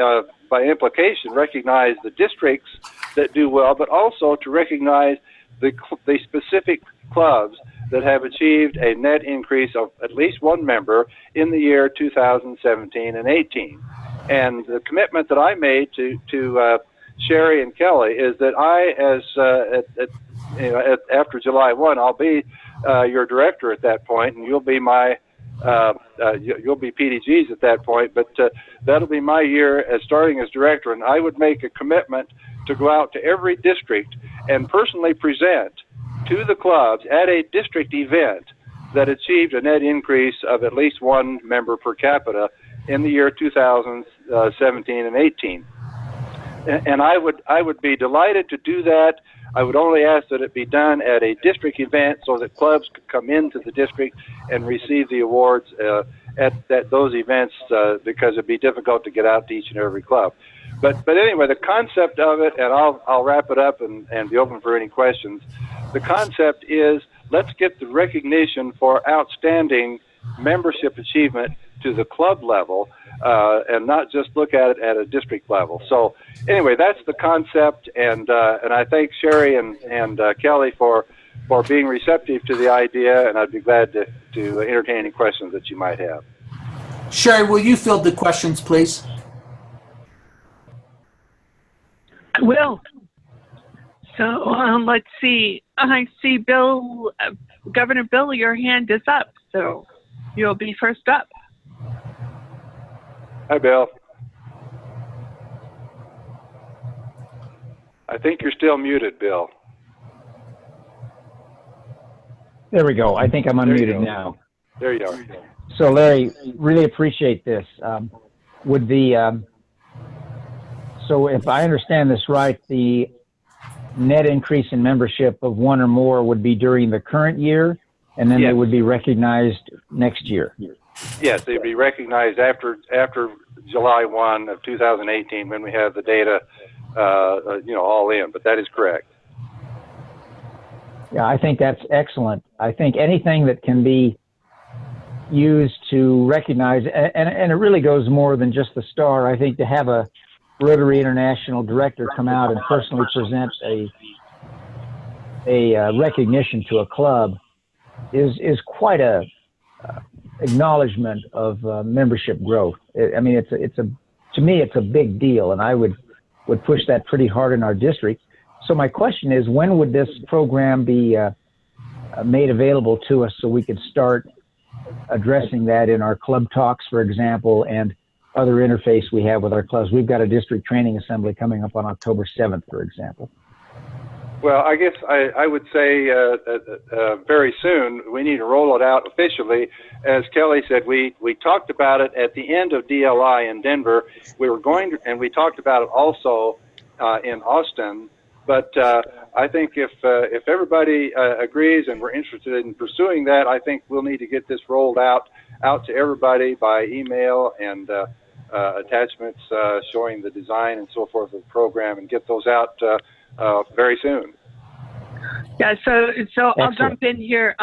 by implication recognize the districts that do well, but also to recognize the specific clubs that have achieved a net increase of at least one member in the year 2017 and 18. And the commitment that I made to Sherry and Kelly is that after July 1, I'll be your director at that point, and you'll be my you'll be PDG's at that point. But that'll be my year as starting as director, and I would make a commitment to go out to every district and personally present to the clubs at a district event that achieved a net increase of at least one member per capita in the year 2017 and 18. And I would be delighted to do that. I would only ask that it be done at a district event so that clubs could come into the district and receive the awards at those events, because it'd be difficult to get out to each and every club. But anyway, the concept of it, and I'll wrap it up and be open for any questions. The concept is, let's get the recognition for outstanding membership achievement to the club level, and not just look at it at a district level. So anyway, that's the concept, and I thank Sherry and Kelly for being receptive to the idea, and I'd be glad to entertain any questions that you might have. Sherry, will you field the questions, please? I will. So let's see. I see Bill, Governor Bill, your hand is up, so you'll be first up. Hi, Bill. I think you're still muted, Bill. There we go. I think I'm unmuted now. There you are. So, Larry, really appreciate this. So if I understand this right, the net increase in membership of one or more would be during the current year, and then they would be recognized next year. Yes, they'd be recognized after July 1 of 2018 when we have the data, all in. But that is correct. Yeah, I think that's excellent. I think anything that can be used to recognize, and it really goes more than just the star. I think to have a Rotary International director come out and personally present a recognition to a club is quite a acknowledgement of membership growth. I mean, to me it's a big deal, and I would push that pretty hard in our district. So my question is, when would this program be made available to us so we could start addressing that in our club talks, for example, and other interface we have with our clubs? We've got a district training assembly coming up on October 7th, for example. Well, I guess I would say very soon we need to roll it out officially. As Kelly said, we talked about it at the end of DLI in Denver. We were going to, and we talked about it also in Austin. But I think if everybody agrees and we're interested in pursuing that, I think we'll need to get this rolled out to everybody by email and attachments showing the design and so forth of the program, and get those out very soon. Yeah, so I'll jump in here.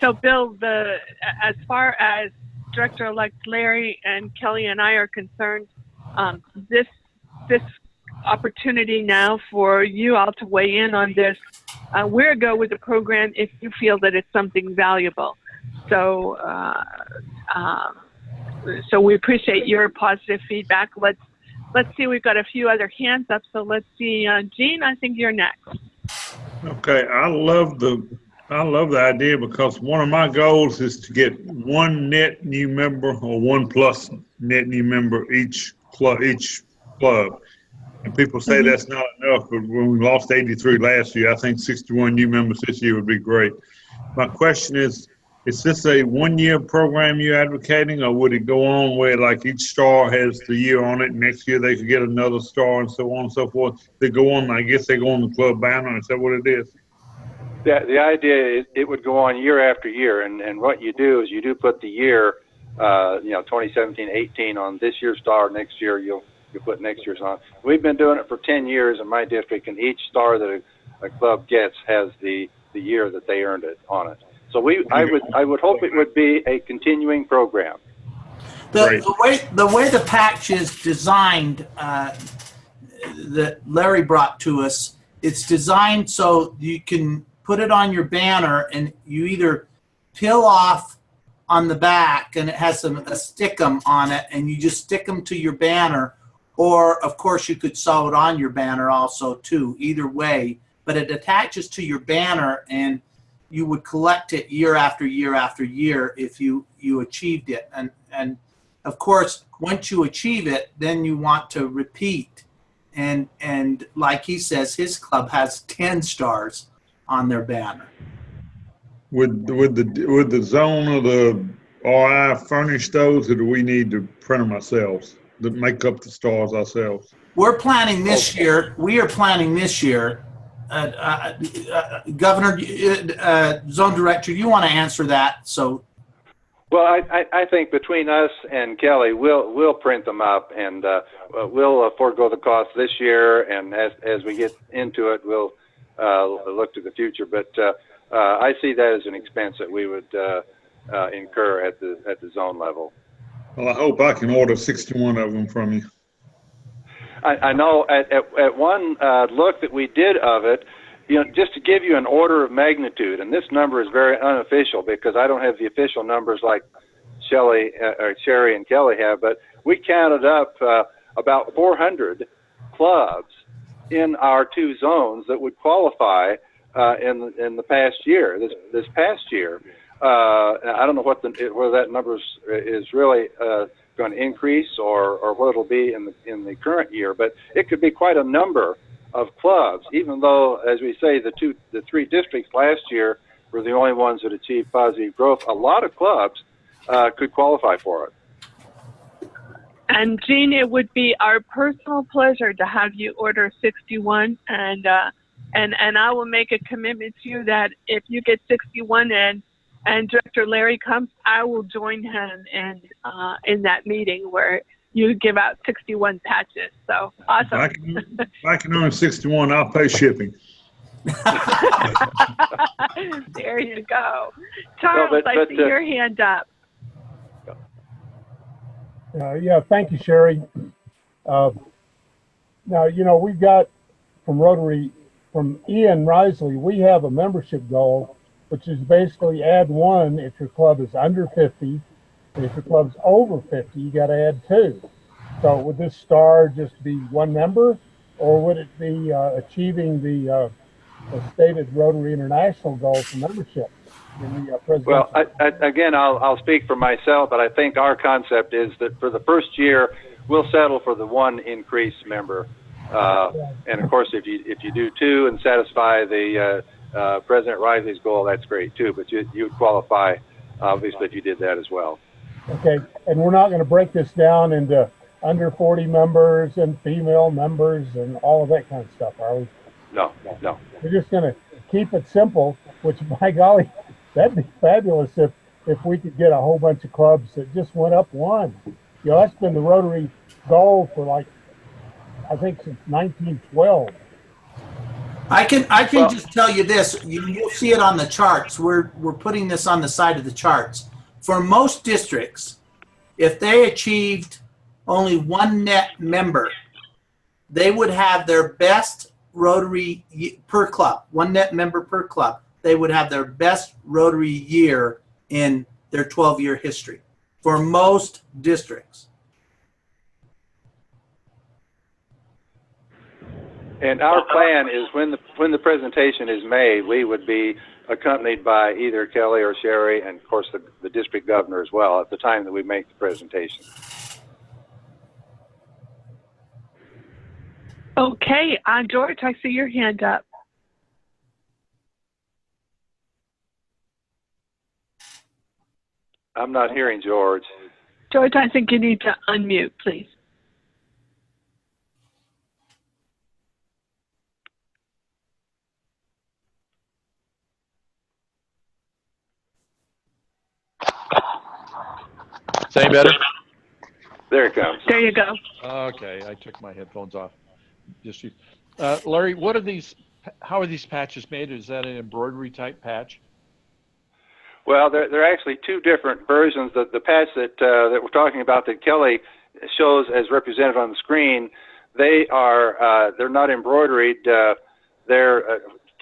So Bill, as far as Director-elect Larry and Kelly and I are concerned, this opportunity now for you all to weigh in on this. Where go with the program if you feel that it's something valuable. So, so we appreciate your positive feedback. Let's see. We've got a few other hands up. So let's see. Jean, I think you're next. Okay, I love the idea because one of my goals is to get one net new member or one plus net new member each club. And people say that's not enough, but when we lost 83 last year, I think 61 new members this year would be great. My question is this a one-year program you're advocating, or would it go on where like each star has the year on it, next year they could get another star and so on and so forth? They go on, I guess they go on the club banner. Is that what it is? The idea is it would go on year after year, and what you do is you do put the year, 2017-18 on this year's star. Next year you'll put next year's on. We've been doing it for 10 years in my district, and each star that a club gets has the year that they earned it on it. So I would hope it would be a continuing program. The way the patch is designed that Larry brought to us, it's designed so you can put it on your banner and you either peel off on the back and it has a stickum on it and you just stick them to your banner, or of course you could sew it on your banner also too, either way, but it attaches to your banner and you would collect it year after year after year if you achieved it. And of course, once you achieve it, then you want to repeat. And like he says, his club has 10 stars on their banner. Would the zone or the RI furnish those, or do we need to print them ourselves to make up the stars ourselves? We're planning this year. We are planning this year. Governor, Zone Director, you want to answer that? So. Well, I think between us and Kelly, we'll print them up, and we'll forego the cost this year. And as we get into it, we'll look to the future. But I see that as an expense that we would incur at the zone level. Well, I hope I can order 61 of them from you. I know at one look that we did of it, just to give you an order of magnitude, and this number is very unofficial because I don't have the official numbers like Sherry and Kelly have, but we counted up about 400 clubs in our two zones that would qualify in the past year. This past year, I don't know whether that number is really going to increase or what it'll be in the current year, but it could be quite a number of clubs, even though, as we say, the three districts last year were the only ones that achieved positive growth. A lot of clubs could qualify for it. And Jean, it would be our personal pleasure to have you order 61, and I will make a commitment to you that if you get 61 and Director Larry comes, I will join him in that meeting where you give out 61 patches. So awesome. If I can earn 61, I'll pay shipping. There you go. Charles, I see your hand up. Yeah, thank you, Sherry. Now, we've got from Rotary, from Ian Risley, we have a membership goal, which is basically add one if your club is under 50. And if your club's over 50, you got to add 2. So would this star just be one member, or would it be achieving the stated Rotary International goal for membership in the presidential? Well, again, I'll speak for myself, but I think our concept is that for the first year, we'll settle for the one increased member. And of course, if you do 2 and satisfy the President Riley's goal, that's great too, but you would qualify, obviously, if you did that as well. Okay, and we're not going to break this down into under 40 members and female members and all of that kind of stuff, are we? No. We're just going to keep it simple, which, by golly, that'd be fabulous if we could get a whole bunch of clubs that just went up one. That's been the Rotary goal for I think since 1912. I can just tell you this. You'll see it on the charts. We're putting this on the side of the charts. For most districts, if they achieved only one net member, they would have their best Rotary per club, one net member per club. They would have their best Rotary year in their 12-year history for most districts. And our plan is when the presentation is made, we would be accompanied by either Kelly or Sherry, and of course the district governor as well at the time that we make the presentation. Okay, George, I see your hand up. I'm not hearing George. George, I think you need to unmute, please. Say better? There it comes. There you go. Okay, I took my headphones off. Just Larry, what are these? How are these patches made? Is that an embroidery type patch? Well, there are actually two different versions. The patch that we're talking about that Kelly shows as represented on the screen, they're not embroidered.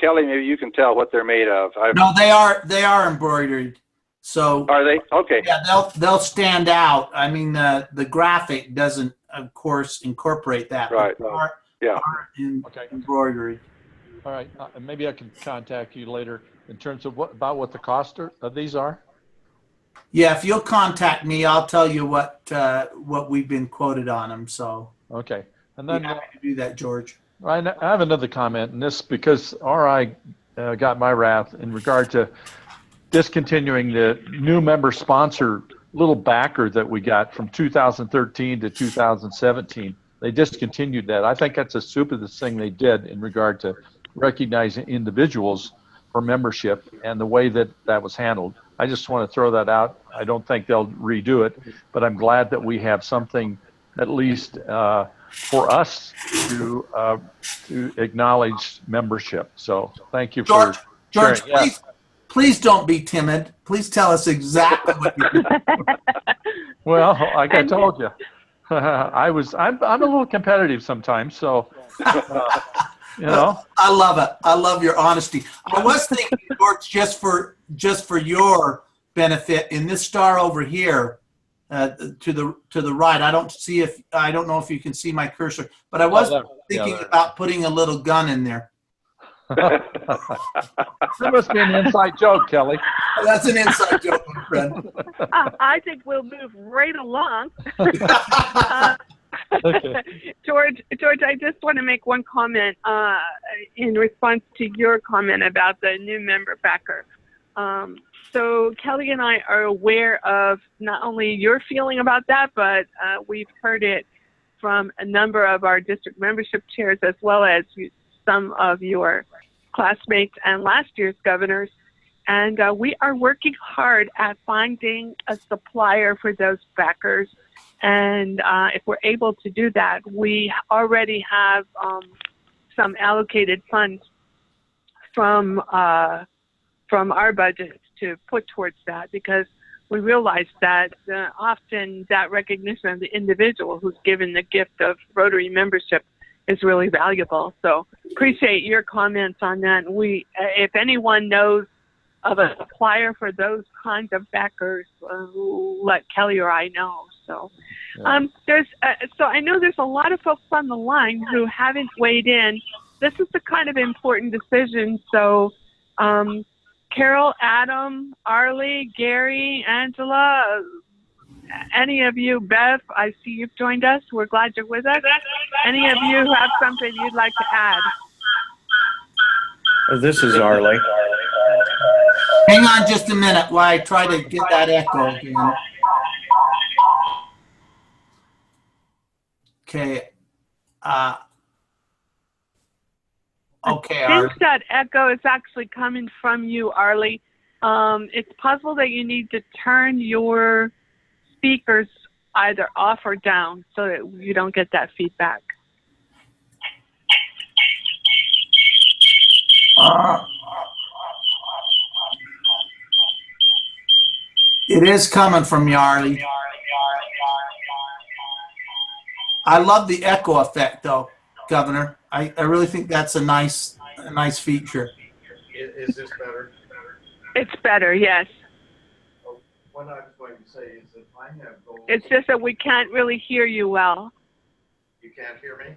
Kelly, maybe you can tell what they're made of. No, they are embroidered. So are they? Okay. Yeah, they'll stand out. I mean, the graphic doesn't, of course, incorporate that. Right. Yeah. Embroidery. All right. Maybe I can contact you later in terms of what the cost of these are. Yeah, if you'll contact me, I'll tell you what we've been quoted on them. So. Okay. And then happy to do that, George. I have another comment, and this because RI got my wrath in regard to discontinuing the new member sponsor little backer that we got from 2013 to 2017. They discontinued that. I think that's the stupidest thing they did in regard to recognizing individuals for membership and the way that was handled. I just want to throw that out. I don't think they'll redo it, but I'm glad that we have something at least for us to acknowledge membership. So thank you for George, sharing. Please don't be timid. Please tell us exactly what you do. Well, like I told you, I'm a little competitive sometimes, so you know. I love it. I love your honesty. I was thinking, George, just for your benefit, in this star over here, to the right. I don't know if you can see my cursor, but I was thinking about putting a little gun in there. That must be an inside joke, Kelly. That's an inside joke, my friend. I think we'll move right along. Okay. George, I just want to make one comment in response to your comment about the new member backer. So Kelly and I are aware of not only your feeling about that, but we've heard it from a number of our district membership chairs, as well as some of your classmates and last year's governors. And we are working hard at finding a supplier for those backers. And if we're able to do that, we already have some allocated funds from our budget to put towards that, because we realize that often that recognition of the individual who's given the gift of Rotary membership is really valuable. So appreciate your comments on that. If anyone knows of a supplier for those kinds of backers, let Kelly or I know. So so I know there's a lot of folks on the line who haven't weighed in. This is the kind of important decision. So Carol, Adam, Arlie, Gary, Angela, any of you, Bev, I see you've joined us. We're glad you're with us. Any of you who have something you'd like to add? This is Arlie. Hang on just a minute while I try to get that echo again. Okay. Okay, I think that echo is actually coming from you, Arlie. It's possible that you need to turn your speakers either off or down so that you don't get that feedback. It is coming from you, Arlie. I love the echo effect, though. Governor. I really think that's a nice feature. Is this better? It's better, yes. What I was going to say is that I have goals. It's just that we can't really hear you well. You can't hear me?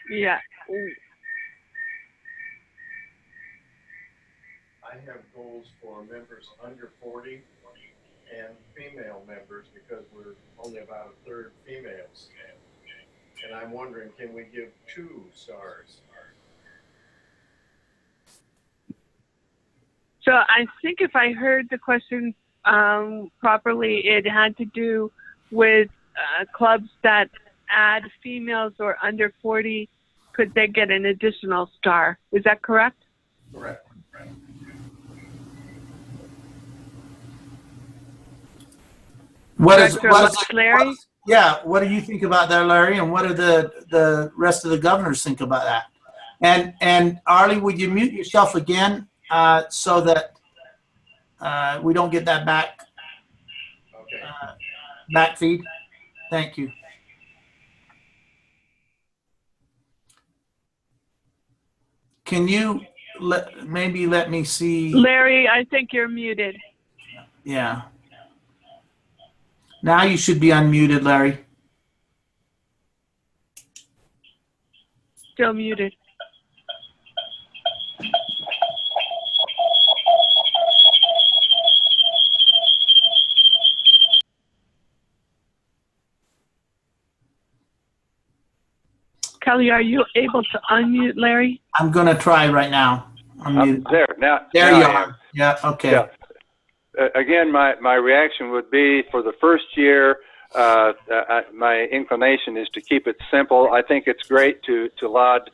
Yeah. I have goals for members under 40 and female members because we're only about a third females. And I'm wondering, can we give 2 stars? So I think if I heard the question properly, it had to do with clubs that add females or under 40. Could they get an additional star? Is that correct? Correct. What is Larry? What do you think about that, Larry? And what do the rest of the governors think about that? And Arlie, would you mute yourself again so that we don't get that back feed? Thank you. Can you maybe let me see? Larry, I think you're muted. Yeah. Now you should be unmuted, Larry. Still muted. Kelly, are you able to unmute Larry? I'm going to try right now. Unmute. There, now. There now you I am. are. Yeah, okay. Yeah. Again, my reaction would be for the first year, my inclination is to keep it simple. I think it's great to laud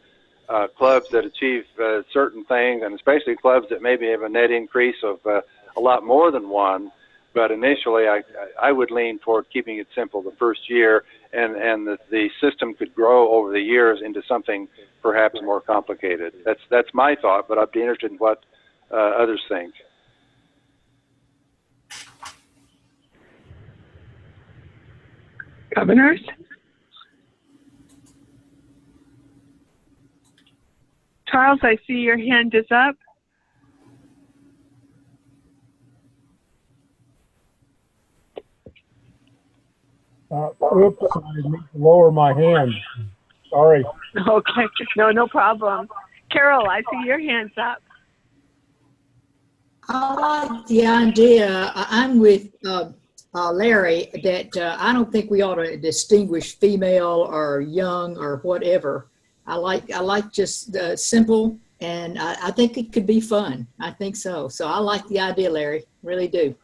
clubs that achieve certain things, and especially clubs that maybe have a net increase of a lot more than one. But initially, I would lean toward keeping it simple the first year, and the system could grow over the years into something perhaps more complicated. That's my thought, but I'd be interested in what others think. Governors? Charles, I see your hand is up. Oops, I need to lower my hand. Sorry. Okay, no problem. Carol, I see your hand's up. I like the idea. I'm with Larry that I don't think we ought to distinguish female or young or whatever. I like just simple, and I think it could be fun. I think so. So I like the idea, Larry. Really do.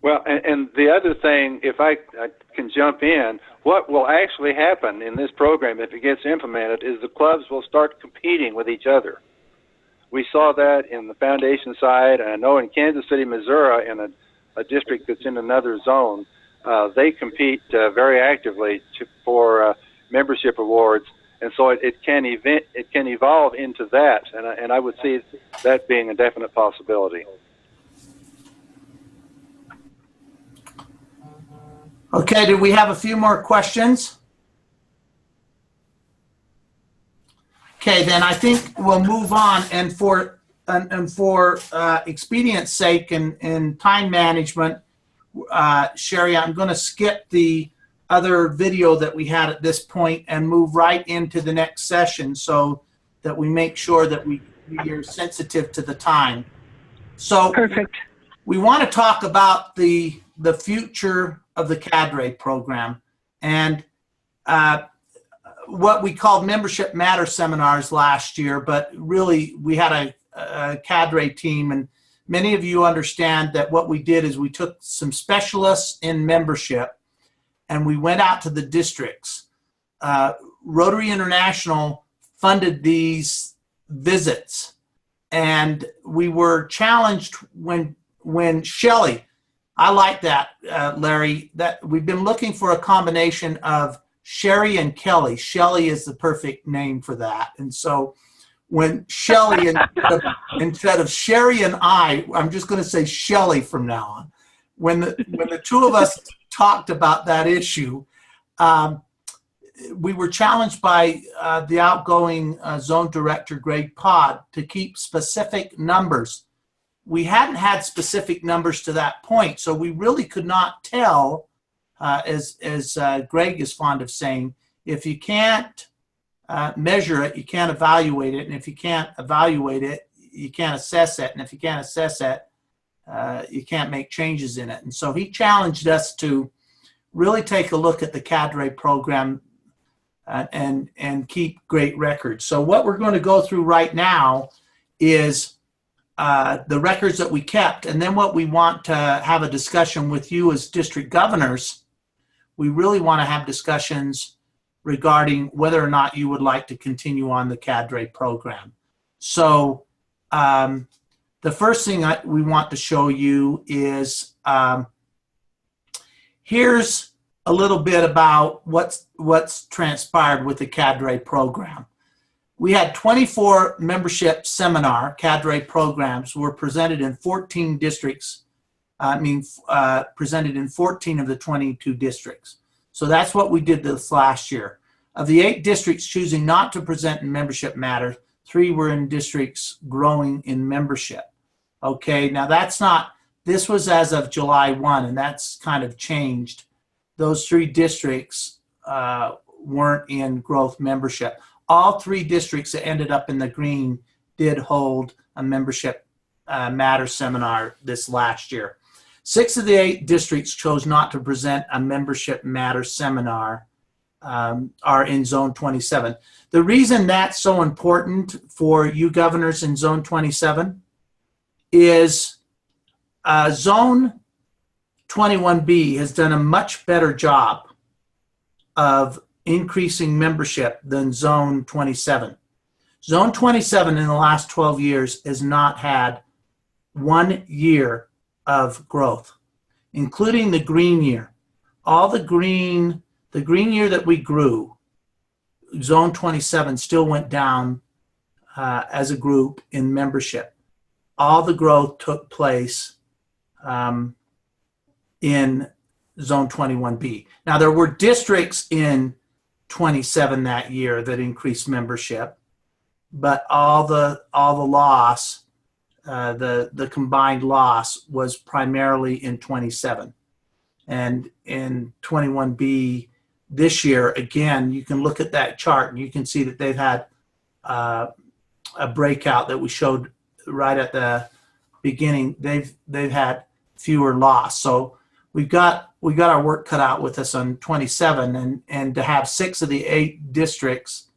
Well, and the other thing, if I can jump in, what will actually happen in this program if it gets implemented is the clubs will start competing with each other. We saw that in the foundation side, and I know in Kansas City, Missouri, in a district that's in another zone, they compete very actively for membership awards, and so it can evolve into that, and I would see that being a definite possibility. Okay, do we have a few more questions? Okay, then I think we'll move on, and for expedience sake and time management, Sherry, I'm going to skip the other video that we had at this point and move right into the next session so that we make sure that we are sensitive to the time. So perfect. We want to talk about the future of the cadre program and what we called Membership Matter seminars last year, but really we had a cadre team, and many of you understand that what we did is we took some specialists in membership and we went out to the districts. Rotary International funded these visits, and we were challenged when Shelley, I like that, Larry, that we've been looking for a combination of Sherry and Kelly. Shelley is the perfect name for that. And so when Shelley, instead of Sherry and I'm just going to say Shelley from now on. When the two of us talked about that issue, we were challenged by the outgoing zone director, Greg Pod, to keep specific numbers. We hadn't had specific numbers to that point, so we really could not tell, as Greg is fond of saying, if you can't measure it, you can't evaluate it, and if you can't evaluate it, you can't assess it, and if you can't assess it, you can't make changes in it. And so he challenged us to really take a look at the cadre program and keep great records. So what we're going to go through right now is the records that we kept, and then what we want to have a discussion with you as district governors. We really want to have discussions regarding whether or not you would like to continue on the cadre program. So the first thing we want to show you is here's a little bit about what's transpired with the cadre program. We had 24 membership seminar cadre programs were presented in 14 districts. Presented in 14 of the 22 districts. So that's what we did this last year. Of the 8 districts choosing not to present in membership matters, 3 were in districts growing in membership. Okay, now this was as of July 1, and that's kind of changed. Those 3 districts weren't in growth membership. All 3 districts that ended up in the green did hold a membership matter seminar this last year. 6 of the 8 districts chose not to present a membership matter seminar are in Zone 27. The reason that's so important for you governors in Zone 27 is Zone 21B has done a much better job of increasing membership than Zone 27. Zone 27 in the last 12 years has not had 1 year of growth, including the green year. All the green year that we grew, Zone 27 still went down as a group in membership. All the growth took place in Zone 21B. Now, there were districts in 27 that year that increased membership, but all the loss, the combined loss was primarily in 27. And in 21B this year, again, you can look at that chart and you can see that they've had a breakout that we showed right at the beginning. They've had fewer loss. So we got our work cut out with us on 27, and to have 6 of the 8 districts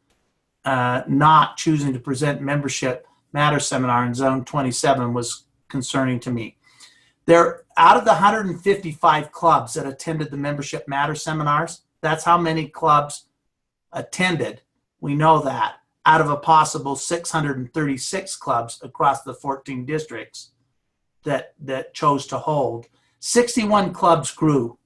not choosing to present membership matter seminar in Zone 27 was concerning to me. Out of the 155 clubs that attended the membership matter seminars, that's how many clubs attended. We know that out of a possible 636 clubs across the 14 districts that chose to hold, 61 clubs grew,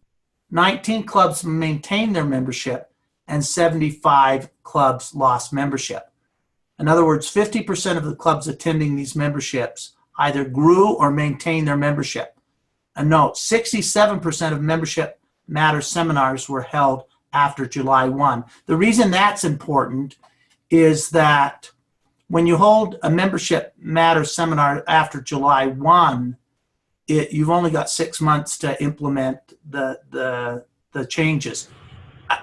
19 clubs maintained their membership, and 75 clubs lost membership. In other words, 50% of the clubs attending these memberships either grew or maintained their membership. And note, 67% of membership matter seminars were held after July 1. The reason that's important is that when you hold a membership matter seminar after July 1, you've only got 6 months to implement the changes.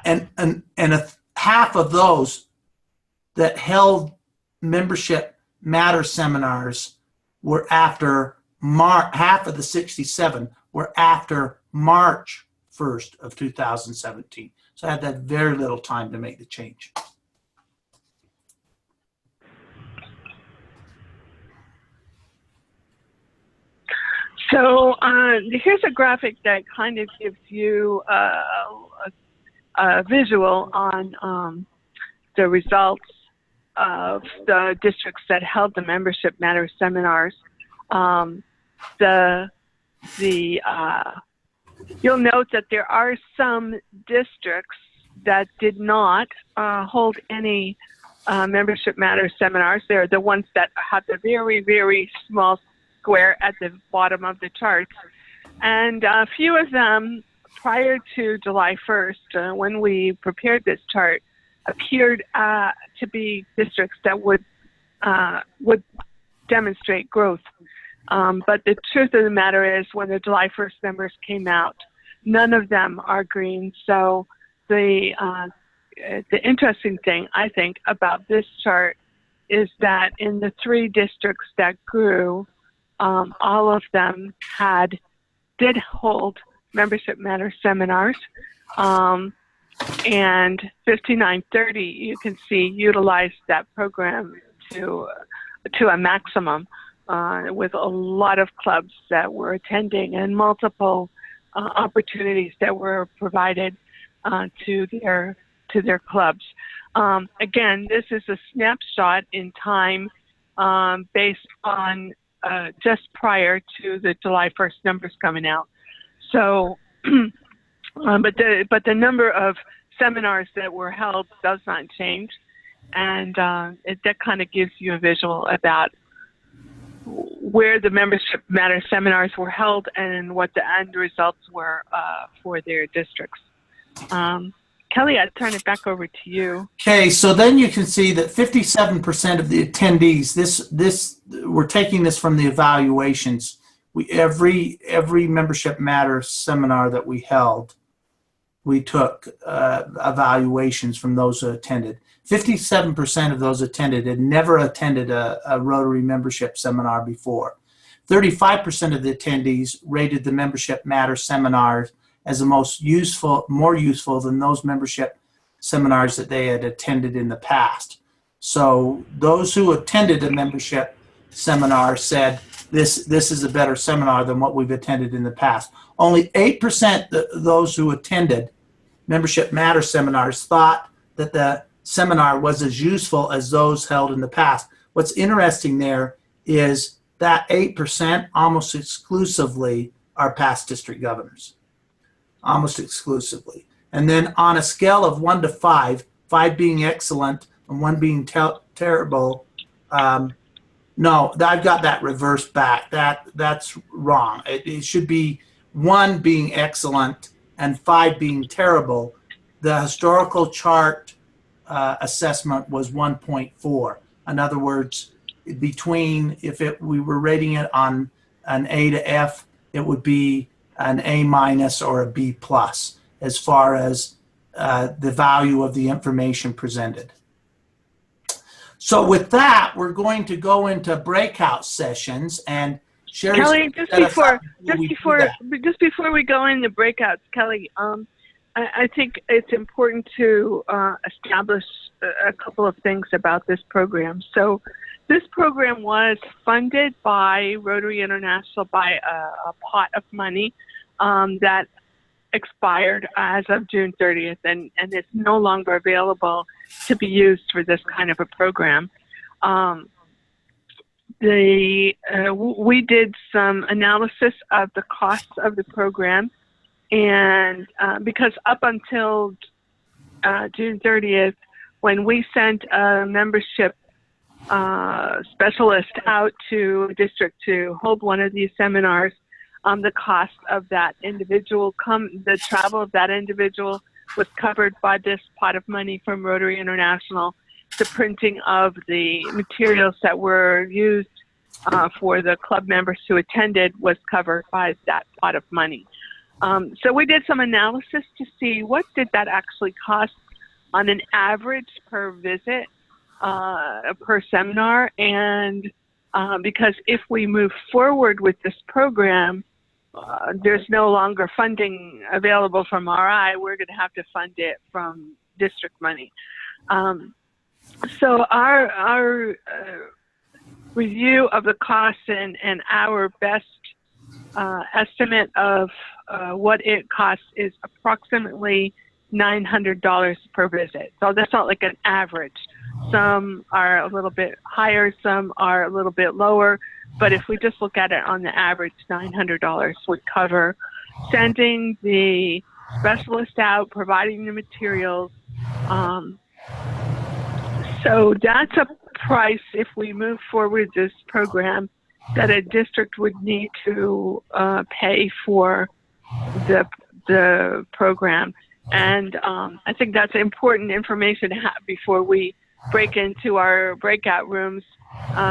And half of those that held membership matter seminars were after half of the 67 were after March 1st of 2017. So I had that very little time to make the change. So here's a graphic that kind of gives you a visual on the results of the districts that held the membership matter seminars. You'll note that there are some districts that did not hold any membership matter seminars. They're the ones that have the very, very small square at the bottom of the chart. And a few of them prior to July 1st, when we prepared this chart, appeared to be districts that would demonstrate growth. But the truth of the matter is, when the July 1st numbers came out, none of them are green. So the interesting thing, I think, about this chart is that in the 3 districts that grew, all of them did hold membership matter seminars. And 5930, you can see, utilized that program to a maximum, with a lot of clubs that were attending and multiple opportunities that were provided to their clubs. Again, this is a snapshot in time based on just prior to the July 1st numbers coming out. So, but the number of seminars that were held does not change, and that kind of gives you a visual about where the membership matter seminars were held and what the end results were for their districts. Kelly, I'd turn it back over to you. Okay, so then you can see that 57% of the attendees, we're taking this from the evaluations. Every membership matter seminar that we held, we took evaluations from those who attended. 57% of those attended had never attended a Rotary membership seminar before. 35% of the attendees rated the membership matter seminars as the more useful than those membership seminars that they had attended in the past. So those who attended a membership seminar said, this is a better seminar than what we've attended in the past. Only 8% of those who attended membership matter seminars thought that the seminar was as useful as those held in the past. What's interesting there is that 8% almost exclusively are past district governors. Almost exclusively. And then on a scale of 1 to 5, 5 being excellent and 1 being terrible, no, I've got that reversed back. That's wrong. It should be 1 being excellent and 5 being terrible. The historical chart assessment was 1.4. In other words, between, we were rating it on an A to F, it would be an A minus or a B plus as far as the value of the information presented. So with that, we're going to go into breakout sessions, and Sherry, Kelly, just before we go into breakouts, Kelly, I think it's important to establish a couple of things about this program. So this program was funded by Rotary International by a pot of money that expired as of June 30th, and it's no longer available to be used for this kind of a program. We did some analysis of the costs of the program, and because up until June 30th, when we sent a membership specialist out to a district to hold one of these seminars, the cost of that individual, the travel of that individual was covered by this pot of money from Rotary International. The printing of the materials that were used for the club members who attended was covered by that pot of money. So we did some analysis to see what did that actually cost on an average per visit, per seminar, and because if we move forward with this program, there's no longer funding available from RI. We're going to have to fund it from district money. So our review of the costs and our best estimate of what it costs is approximately $900 per visit. So that's not like an average. Some are a little bit higher, some are a little bit lower, but if we just look at it on the average, $900 would cover sending the specialist out, providing the materials. So that's a price, if we move forward this program, that a district would need to pay for the the program. And I think that's important information to have before we break into our breakout rooms,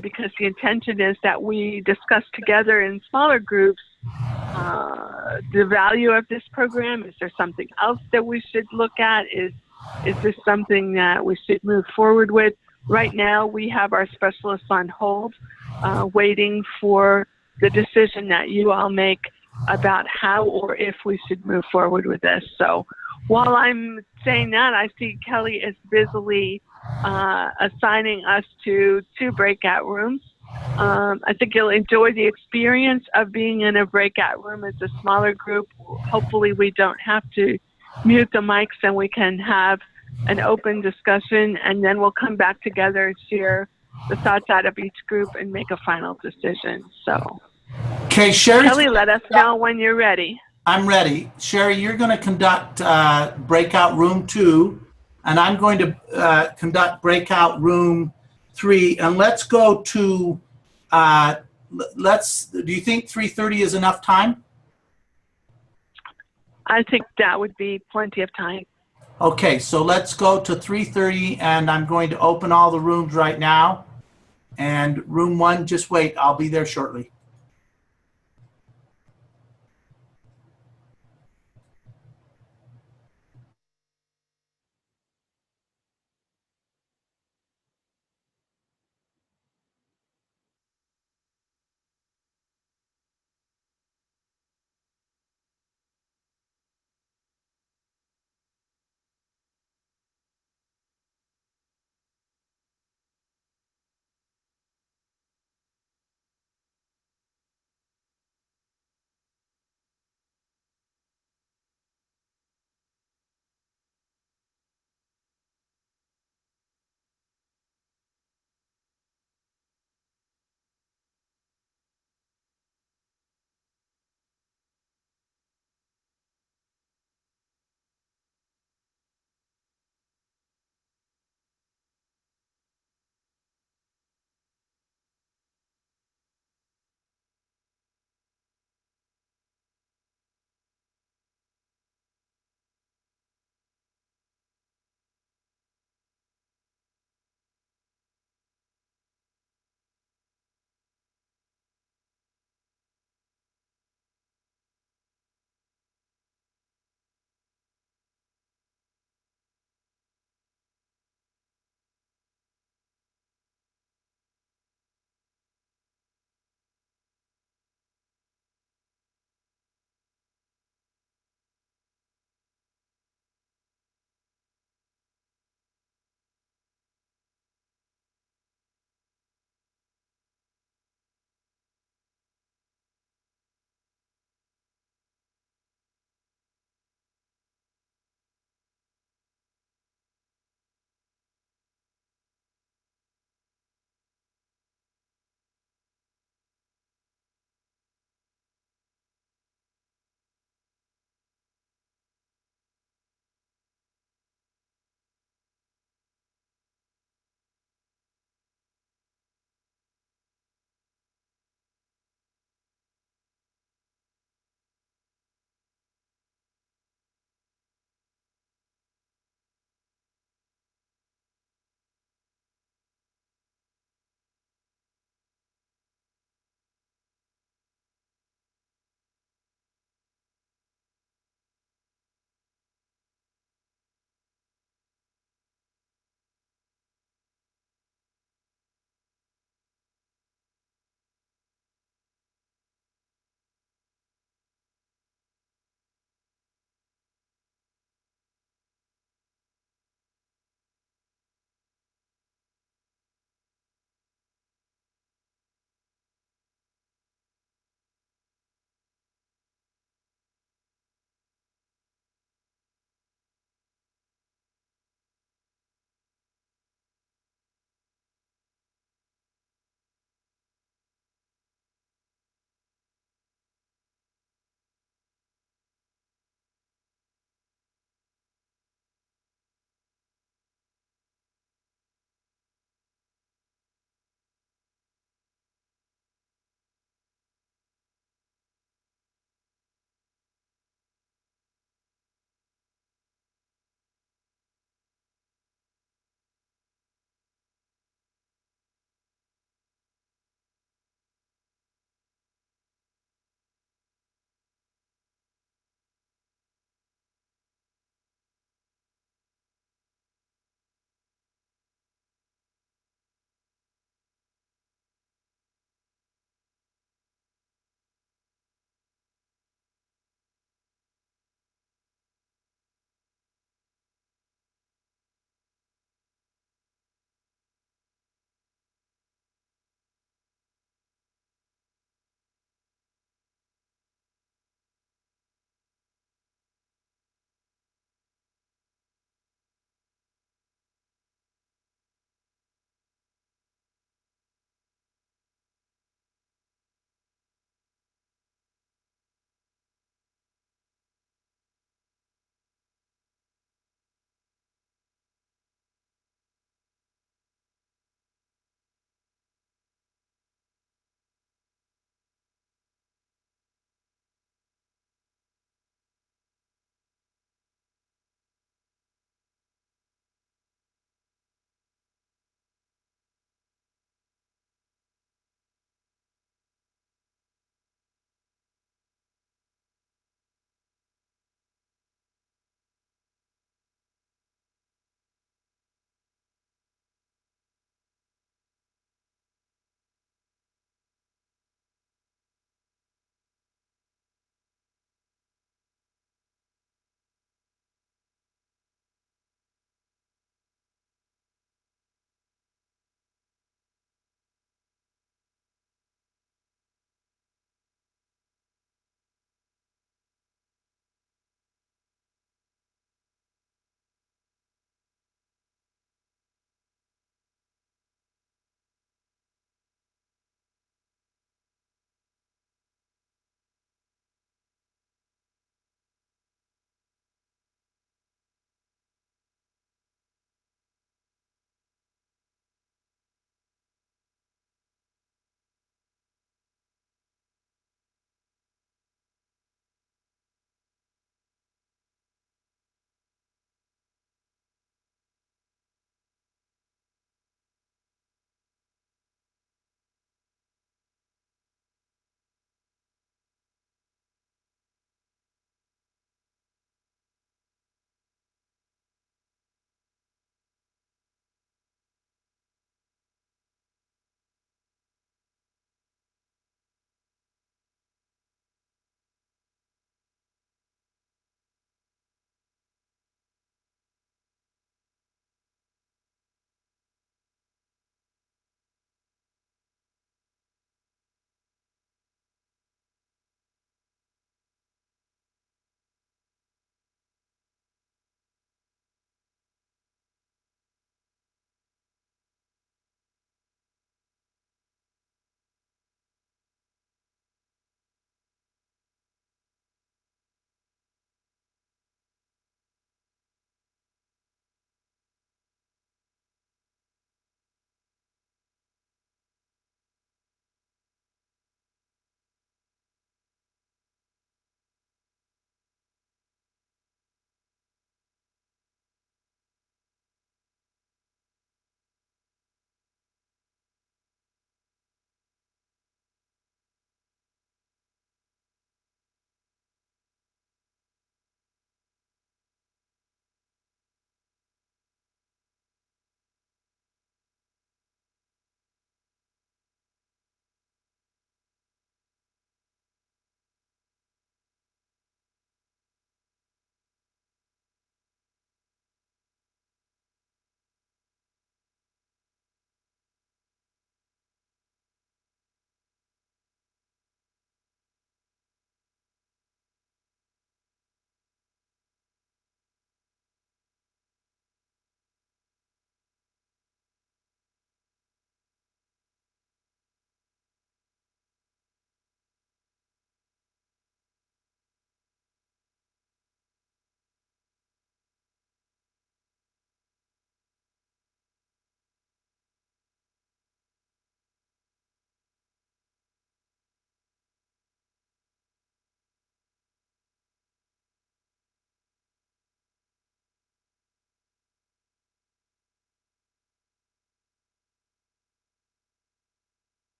because the intention is that we discuss together in smaller groups the value of this program. Is there something else that we should look at? Is this something that we should move forward with? Right now, we have our specialists on hold, waiting for the decision that you all make about how or if we should move forward with this. So while I'm saying that, I see Kelly is busily assigning us to 2 breakout rooms. I think you'll enjoy the experience of being in a breakout room as a smaller group. Hopefully we don't have to mute the mics and we can have an open discussion, and then we'll come back together and share the thoughts out of each group and make a final decision. So, Okay, Sherry. Kelly, let us know when you're ready. I'm ready. Sherry, you're going to conduct breakout room 2, and I'm going to conduct breakout room 3. And let's go to, do you think 3:30 is enough time? I think that would be plenty of time. Okay, so let's go to 3:30, and I'm going to open all the rooms right now. And room 1, just wait, I'll be there shortly.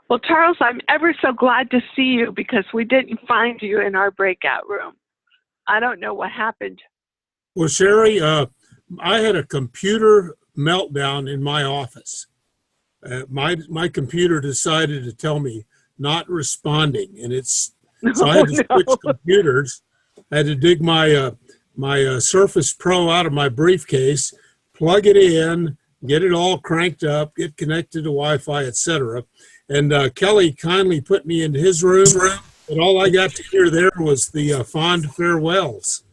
Well, Charles, I'm ever so glad to see you because we didn't find you in our breakout room. I don't know what happened. Well, Sherry, I had a computer meltdown in my office. My computer decided to tell me not responding, and so I had to switch computers. I had to dig my Surface Pro out of my briefcase, plug it in, get it all cranked up, get connected to Wi-Fi, etc. And Kelly kindly put me into his room, and all I got to hear there was the fond farewells.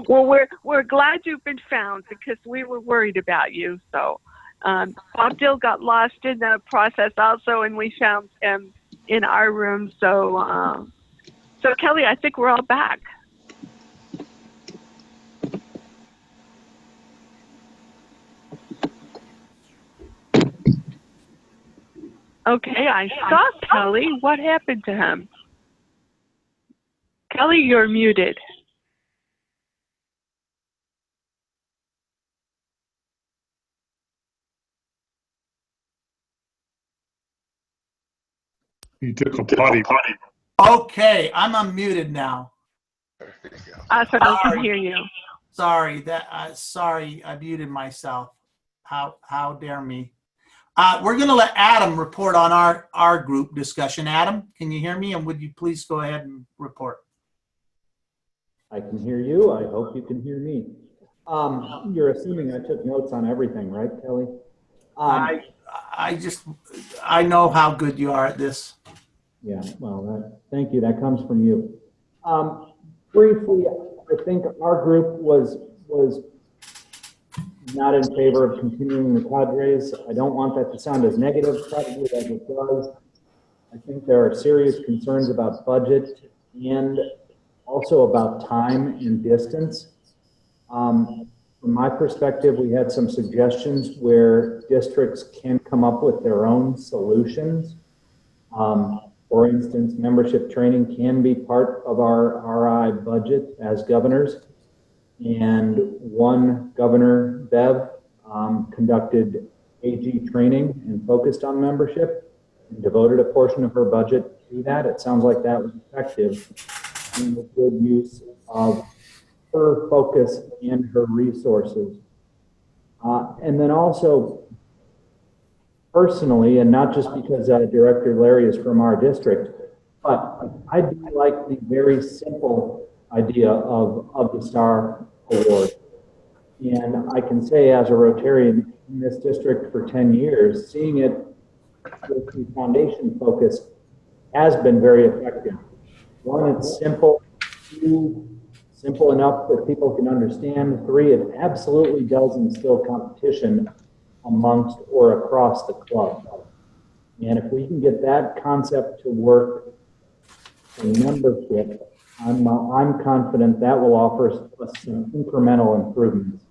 Well, we're glad you've been found because we were worried about you. So Bob Dill got lost in the process also, and we found him in our room. So Kelly, I think we're all back. Okay, I saw Kelly. What happened to him? Kelly, you're muted. He took a potty. Okay, I'm unmuted now. So I can hear you. Sorry I muted myself. How dare me? We're going to let Adam report on our group discussion. Adam, can you hear me? And would you please go ahead and report? I can hear you. I hope you can hear me. You're assuming I took notes on everything, right, Kelly? I know how good you are at this. Yeah, well, thank you. That comes from you. Briefly, I think our group was not in favor of continuing the cadres. I don't want that to sound as negative, probably as it does. I think there are serious concerns about budget and also about time and distance. From my perspective, we had some suggestions where districts can come up with their own solutions. For instance, membership training can be part of our RI budget as governors. And one governor, Bev, conducted AG training and focused on membership and devoted a portion of her budget to that. It sounds like that was effective and a good use of her focus and her resources. And then also, personally, and not just because Director Larry is from our district, but I do like the very simple idea of the STAR Award. And I can say as a Rotarian in this district for 10 years, seeing it with the foundation focus has been very effective. One, it's simple. Two, simple enough that people can understand. Three, it absolutely does instill competition amongst or across the club. And if we can get that concept to work in membership, I'm confident that will offer us some incremental improvements,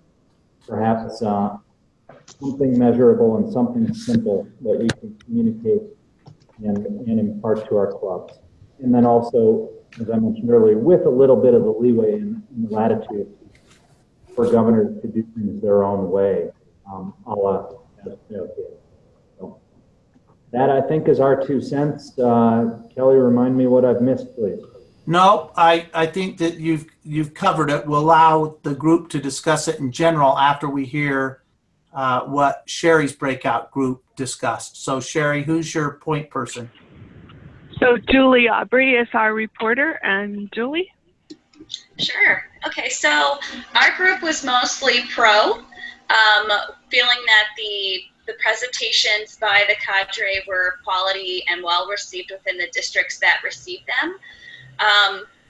perhaps something measurable and something simple that we can communicate and impart to our clubs. And then also, as I mentioned earlier, with a little bit of the leeway and latitude for governors to do things their own way. So that, I think, is our 2 cents. Kelly, remind me what I've missed, please. No, I think that you've covered it. We'll allow the group to discuss it in general after we hear what Sherry's breakout group discussed. So Sherry, who's your point person? So Julie Aubrey is our reporter, and Julie? Sure. Okay, so our group was mostly pro, feeling that the presentations by the cadre were quality and well received within the districts that received them.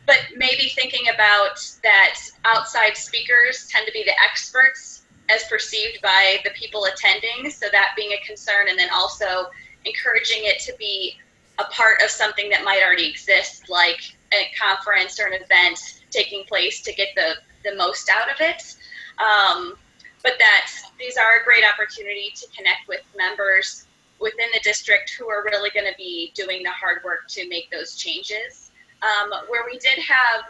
But maybe thinking about that outside speakers tend to be the experts as perceived by the people attending, so that being a concern, and then also encouraging it to be a part of something that might already exist, like a conference or an event taking place to get the most out of it. But that these are a great opportunity to connect with members within the district who are really going to be doing the hard work to make those changes. Where we did have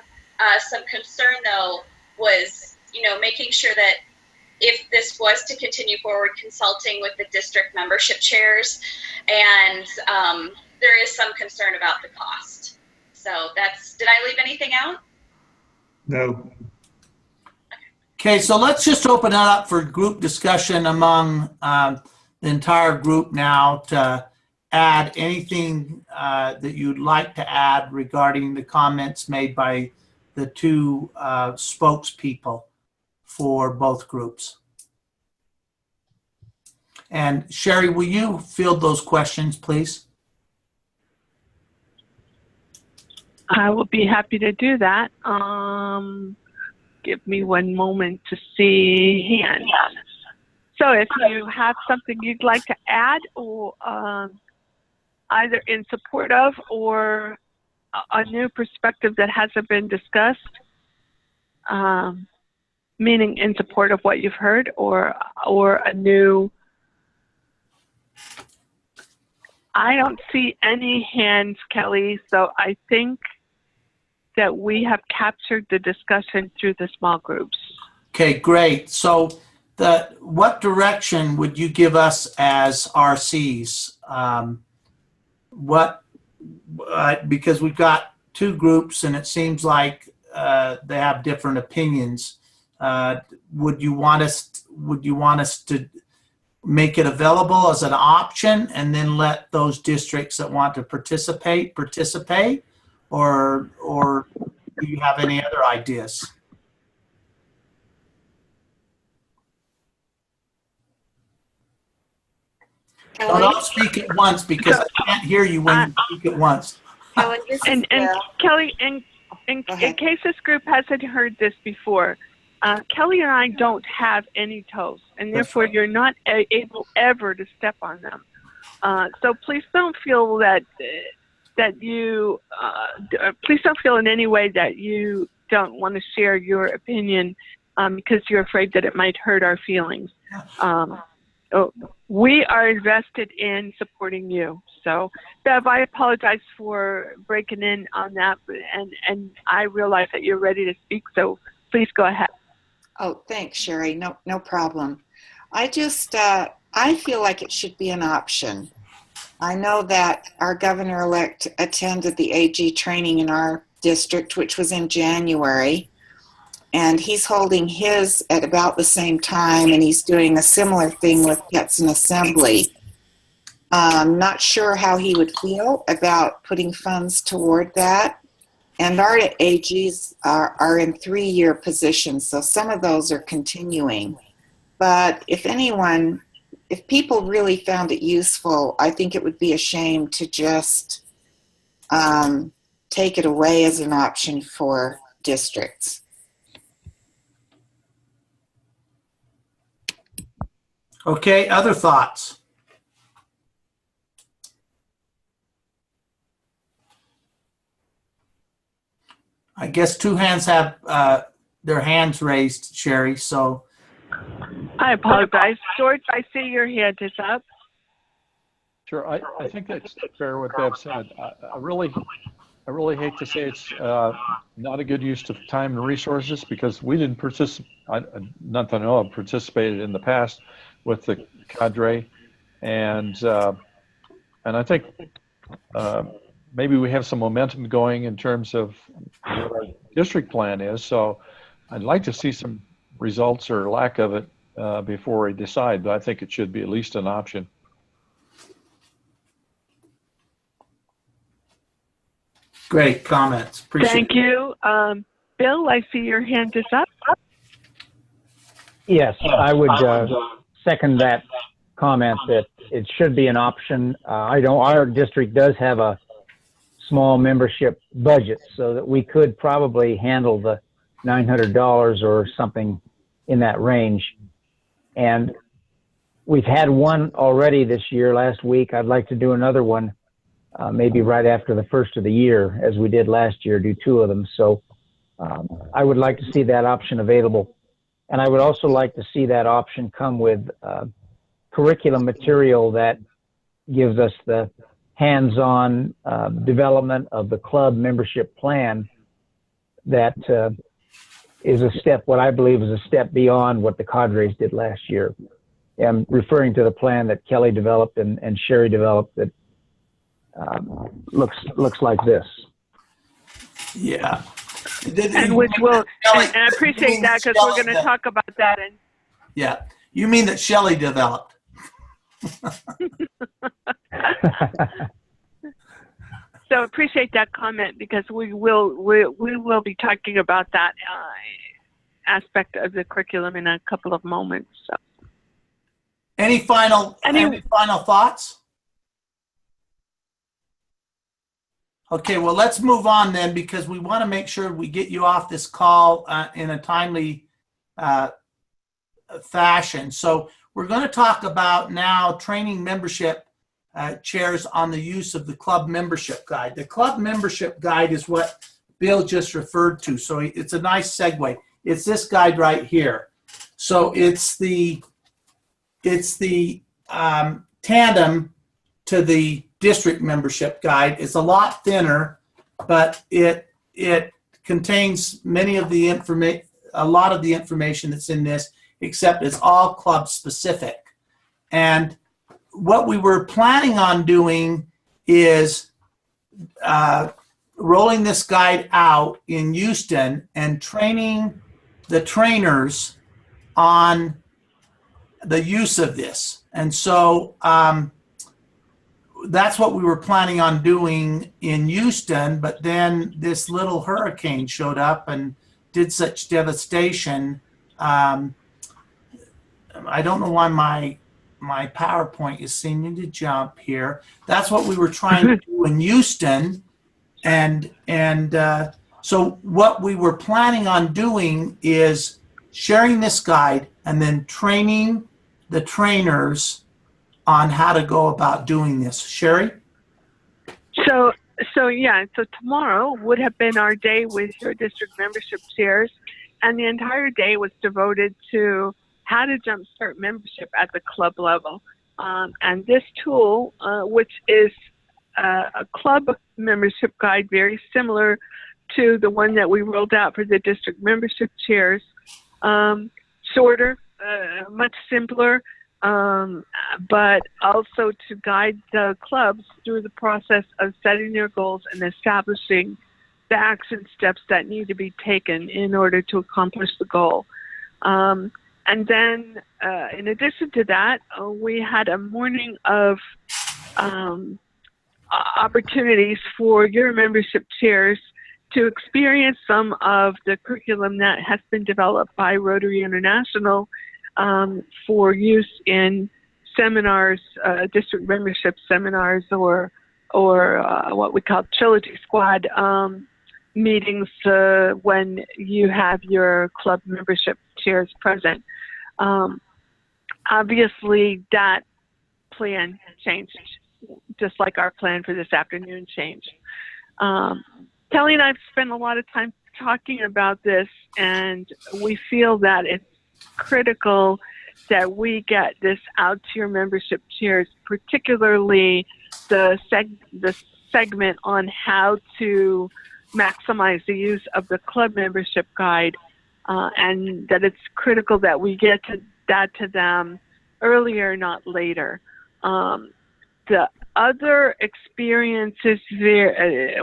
some concern, though, was making sure that if this was to continue forward, consulting with the district membership chairs, and there is some concern about the cost. So did I leave anything out? No. Okay, so let's just open it up for group discussion among the entire group now to add anything that you'd like to add regarding the comments made by the two spokespeople for both groups. And Sherry, will you field those questions, please? I will be happy to do that. Give me one moment to see hands. So if you have something you'd like to add, or either in support of or a new perspective that hasn't been discussed, meaning in support of what you've heard, or a new. I don't see any hands, Kelly, so I think that we have captured the discussion through the small groups. Okay, great. So what direction would you give us as RCs? Because we've got two groups and it seems like they have different opinions. Would you want us to make it available as an option and then let those districts that want to participate, or do you have any other ideas? Don't speak at once because I can't hear you when you speak at once. Kelly, Kelly, in case this group hasn't heard this before, Kelly and I don't have any toes, and therefore you're not able ever to step on them. So please don't feel please don't feel in any way that you don't want to share your opinion because you're afraid that it might hurt our feelings. We are invested in supporting you. So, Bev, I apologize for breaking in on that, and I realize that you're ready to speak, so please go ahead. Oh, thanks, Sherry. No problem. I feel like it should be an option. I know that our governor-elect attended the AG training in our district, which was in January, and he's holding his at about the same time, and he's doing a similar thing with Pets in Assembly. I'm not sure how he would feel about putting funds toward that. And our AGs are in 3-year positions, so some of those are continuing. But if people really found it useful, I think it would be a shame to just take it away as an option for districts. Okay, other thoughts? I guess two hands have their hands raised, Sherry, so. I apologize. George, I see your hand is up. Sure, I think that's fair what Bev said. I really hate to say it's not a good use of time and resources because we didn't participate, not that I know of, participated in the past with the cadre, and I think maybe we have some momentum going in terms of what our district plan is. So I'd like to see some results or lack of it before we decide, but I think it should be at least an option. Great comments. Appreciate Thank you. Bill, I see your hand is up. Yes, I would second that comment that it should be an option. I know our district does have a small membership budget, so that we could probably handle the $900 or something in that range. And we've had one already this year, last week. I'd like to do another one maybe right after the first of the year, as we did last year, do 2 of them. So I would like to see that option available. And I would also like to see that option come with curriculum material that gives us the hands-on development of the club membership plan that is a step, what I believe is a step beyond what the cadres did last year. I'm referring to the plan that Kelly developed and Sherry developed that looks like this. Yeah. And which will, and I appreciate that because we're going to talk about that. And yeah, you mean that Shelley developed? So appreciate that comment because we will be talking about that aspect of the curriculum in a couple of moments. So. Any final thoughts? Okay, well, let's move on then because we want to make sure we get you off this call in a timely fashion. So we're going to talk about now training membership chairs on the use of the club membership guide. The club membership guide is what Bill just referred to. So it's a nice segue. It's this guide right here. So it's the tandem to the district membership guide. It's a lot thinner, but it contains a lot of the information that's in this, except it's all club specific. And what we were planning on doing is rolling this guide out in Houston and training the trainers on the use of this. And so that's what we were planning on doing in Houston, but then this little hurricane showed up and did such devastation. I don't know why my PowerPoint is seeming to jump here. That's what we were trying to do in Houston. And so what we were planning on doing is sharing this guide and then training the trainers on how to go about doing this. Sherry? So tomorrow would have been our day with your district membership chairs, and the entire day was devoted to how to jumpstart membership at the club level. And this tool, which is a club membership guide, very similar to the one that we rolled out for the district membership chairs, shorter, much simpler, but also to guide the clubs through the process of setting their goals and establishing the action steps that need to be taken in order to accomplish the goal. And then, in addition to that, we had a morning of opportunities for your membership chairs to experience some of the curriculum that has been developed by Rotary International for use in seminars, district membership seminars, or what we call Trilogy Squad meetings when you have your club membership chairs present. Obviously, that plan changed, just like our plan for this afternoon changed. Kelly and I have spent a lot of time talking about this, and we feel that it's critical that we get this out to your membership chairs, particularly the segment on how to maximize the use of the club membership guide, and that it's critical that we get that to them earlier, not later. The other experiences there,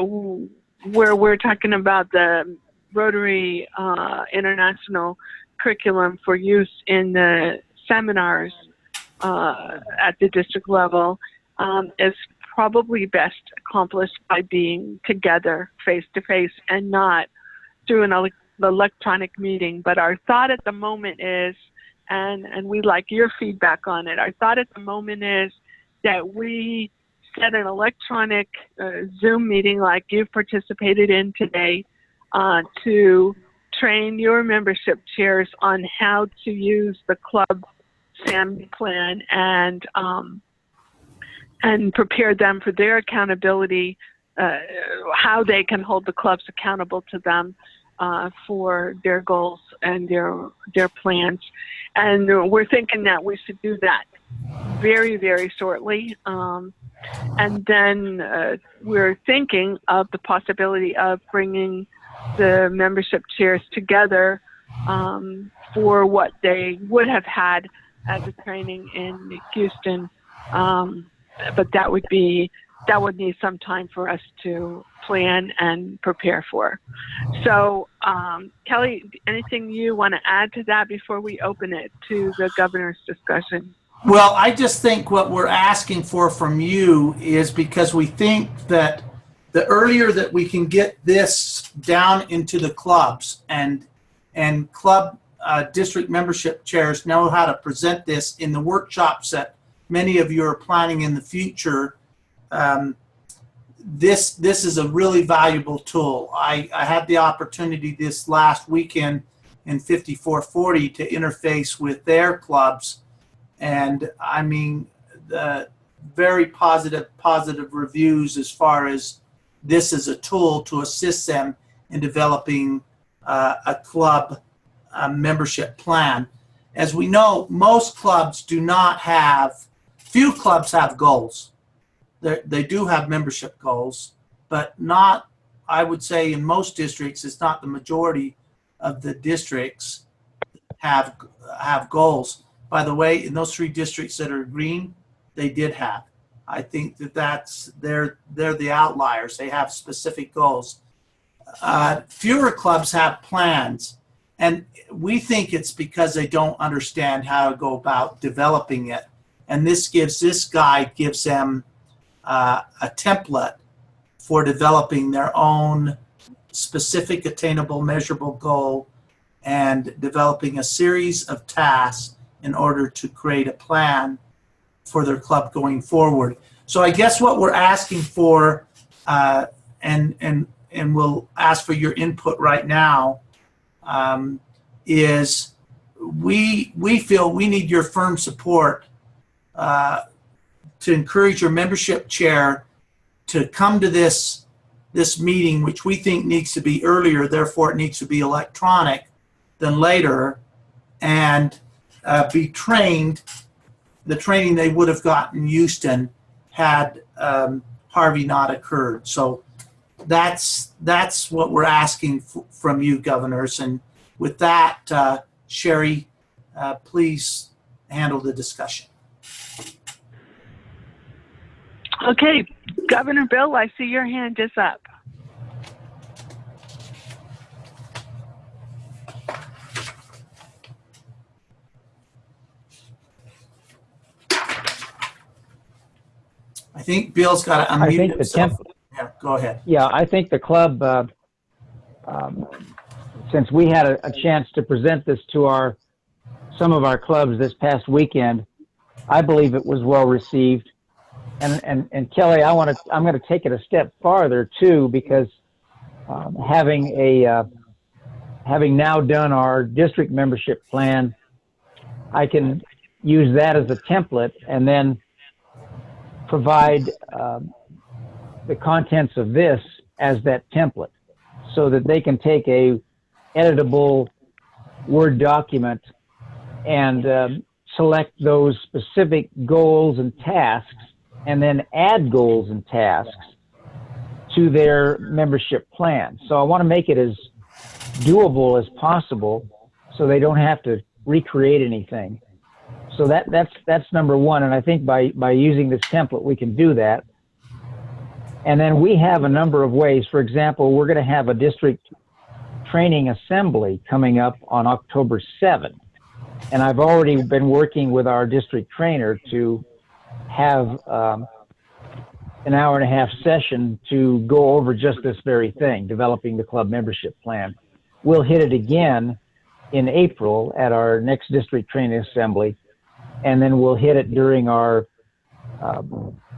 where we're talking about the Rotary International curriculum for use in the seminars at the district level, is probably best accomplished by being together face-to-face and not through an electronic meeting. But our thought at the moment is, and we like your feedback on it, our thought at the moment is that we set an electronic Zoom meeting like you've participated in today to train your membership chairs on how to use the club SAM plan and prepare them for their accountability, how they can hold the clubs accountable to them for their goals and their plans. And we're thinking that we should do that very, very shortly. And then we're thinking of the possibility of bringing the membership chairs together for what they would have had as a training in Houston. But that would need some time for us to plan and prepare for. So, Kelly, anything you want to add to that before we open it to the governor's discussion? Well, I just think what we're asking for from you is because we think that the earlier that we can get this down into the clubs and club district membership chairs know how to present this in the workshops that many of you are planning in the future, this is a really valuable tool. I had the opportunity this last weekend in 5440 to interface with their clubs, and I mean, the very positive reviews as far as this is a tool to assist them in developing a club membership plan. As we know, most clubs do not have, few clubs have goals. They do have membership goals, but not, I would say in most districts, it's not the majority of the districts have goals. By the way, in those 3 districts that are green, they did have. I think they're the outliers. They have specific goals. Fewer clubs have plans, and we think it's because they don't understand how to go about developing it. And this guide gives them a template for developing their own specific, attainable, measurable goal and developing a series of tasks in order to create a plan for their club going forward. So I guess what we're asking for, and we'll ask for your input right now, is we feel we need your firm support to encourage your membership chair to come to this meeting, which we think needs to be earlier, therefore it needs to be electronic than later, and be trained the training they would have gotten in Houston had Harvey not occurred. So that's what we're asking from you, governors. And with that, Sherry, please handle the discussion. Okay, Governor Bill, I see your hand is up. I think Bill's got to unmute I think himself. Yeah, go ahead. Yeah, I think the club, since we had a chance to present this to some of our clubs this past weekend, I believe it was well received. And Kelly, I'm going to take it a step farther too, because having now done our district membership plan, I can use that as a template and then provide the contents of this as that template, so that they can take a editable Word document and select those specific goals and tasks, and then add goals and tasks to their membership plan. So I want to make it as doable as possible so they don't have to recreate anything. So that's number one, and I think by using this template we can do that. And then we have a number of ways. For example, we're going to have a district training assembly coming up on October 7th. And I've already been working with our district trainer to have an hour-and-a-half session to go over just this very thing, developing the club membership plan. We'll hit it again in April at our next district training assembly, and then we'll hit it during our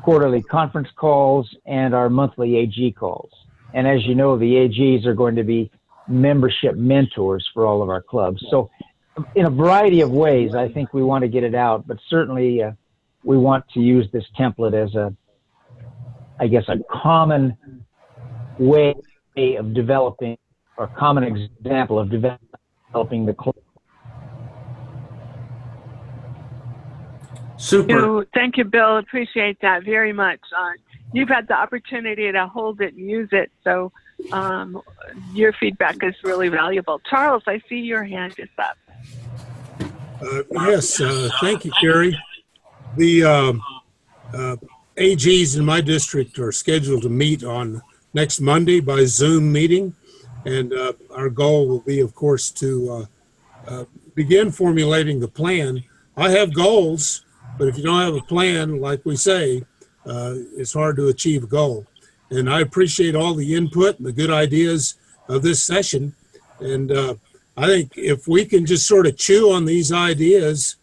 quarterly conference calls and our monthly AG calls. And as you know, the AGs are going to be membership mentors for all of our clubs. So in a variety of ways, I think we want to get it out, but certainly we want to use this template as a common way of developing, or common example of developing the club. Super. Thank you, Bill. Appreciate that very much. you've had the opportunity to hold it and use it. So your feedback is really valuable. Charles, I see your hand is up. Yes, thank you, Carrie. The AGs in my district are scheduled to meet on next Monday by Zoom meeting, and our goal will be, of course, to begin formulating the plan. I have goals, but if you don't have a plan, like we say, it's hard to achieve a goal. And I appreciate all the input and the good ideas of this session. And I think if we can just sort of chew on these ideas,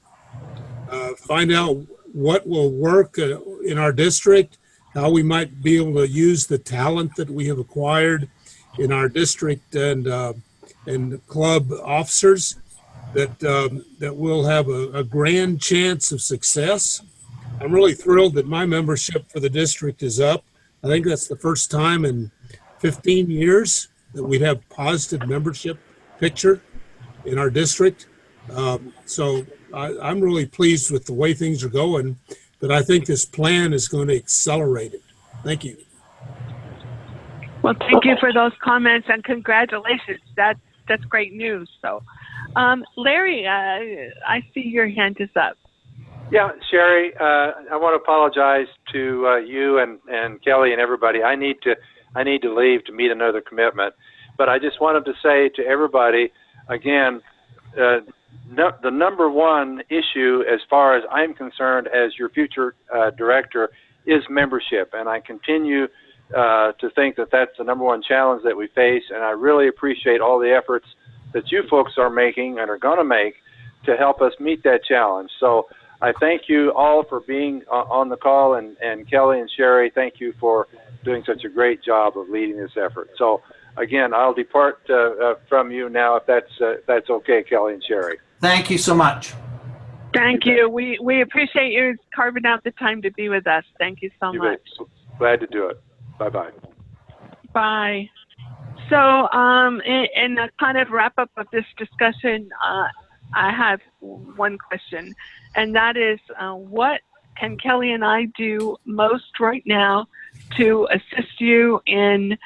find out what will work in our district, how we might be able to use the talent that we have acquired in our district and club officers, that we'll have a grand chance of success. I'm really thrilled that my membership for the district is up. I think that's the first time in 15 years that we'd have positive membership picture in our district. So I'm really pleased with the way things are going, but I think this plan is going to accelerate it. Thank you. Well, thank you for those comments and congratulations. That's great news. So, Larry, I see your hand is up. Yeah, Sherry, I want to apologize to you and Kelly and everybody. I need to leave to meet another commitment, but I just wanted to say to everybody again, the number one issue, as far as I'm concerned, as your future director, is membership, and I continue to think that that's the number one challenge that we face, and I really appreciate all the efforts that you folks are making and are going to make to help us meet that challenge. So I thank you all for being on the call, and Kelly and Sherry, thank you for doing such a great job of leading this effort. So again, I'll depart from you now, if that's okay, Kelly and Sherry. Thank you so much. Thank you. We appreciate you carving out the time to be with us. Thank you so much. Glad to do it. Bye-bye. Bye. So, in a kind of wrap up of this discussion, I have one question, and that is, what can Kelly and I do most right now to assist you in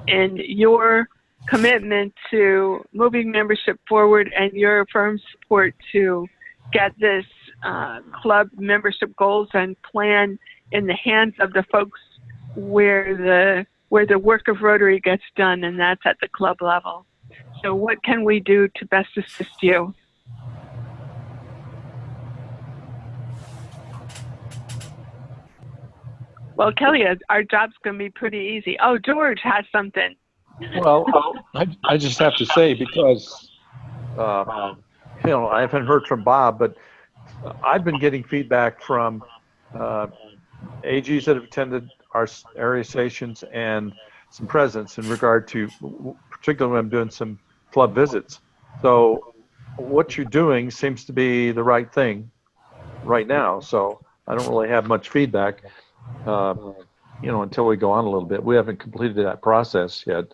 your commitment to moving membership forward and your firm's support to get this club membership goals and plan in the hands of the folks where the work of Rotary gets done, and that's at the club level. So what can we do to best assist you? Well, Kelly, our job's going to be pretty easy. Oh, George has something. Well, I just have to say, because I haven't heard from Bob, but I've been getting feedback from AGs that have attended our area stations and some presidents in regard to, particularly when I'm doing some club visits. So what you're doing seems to be the right thing right now. So I don't really have much feedback, until we go on a little bit. We haven't completed that process yet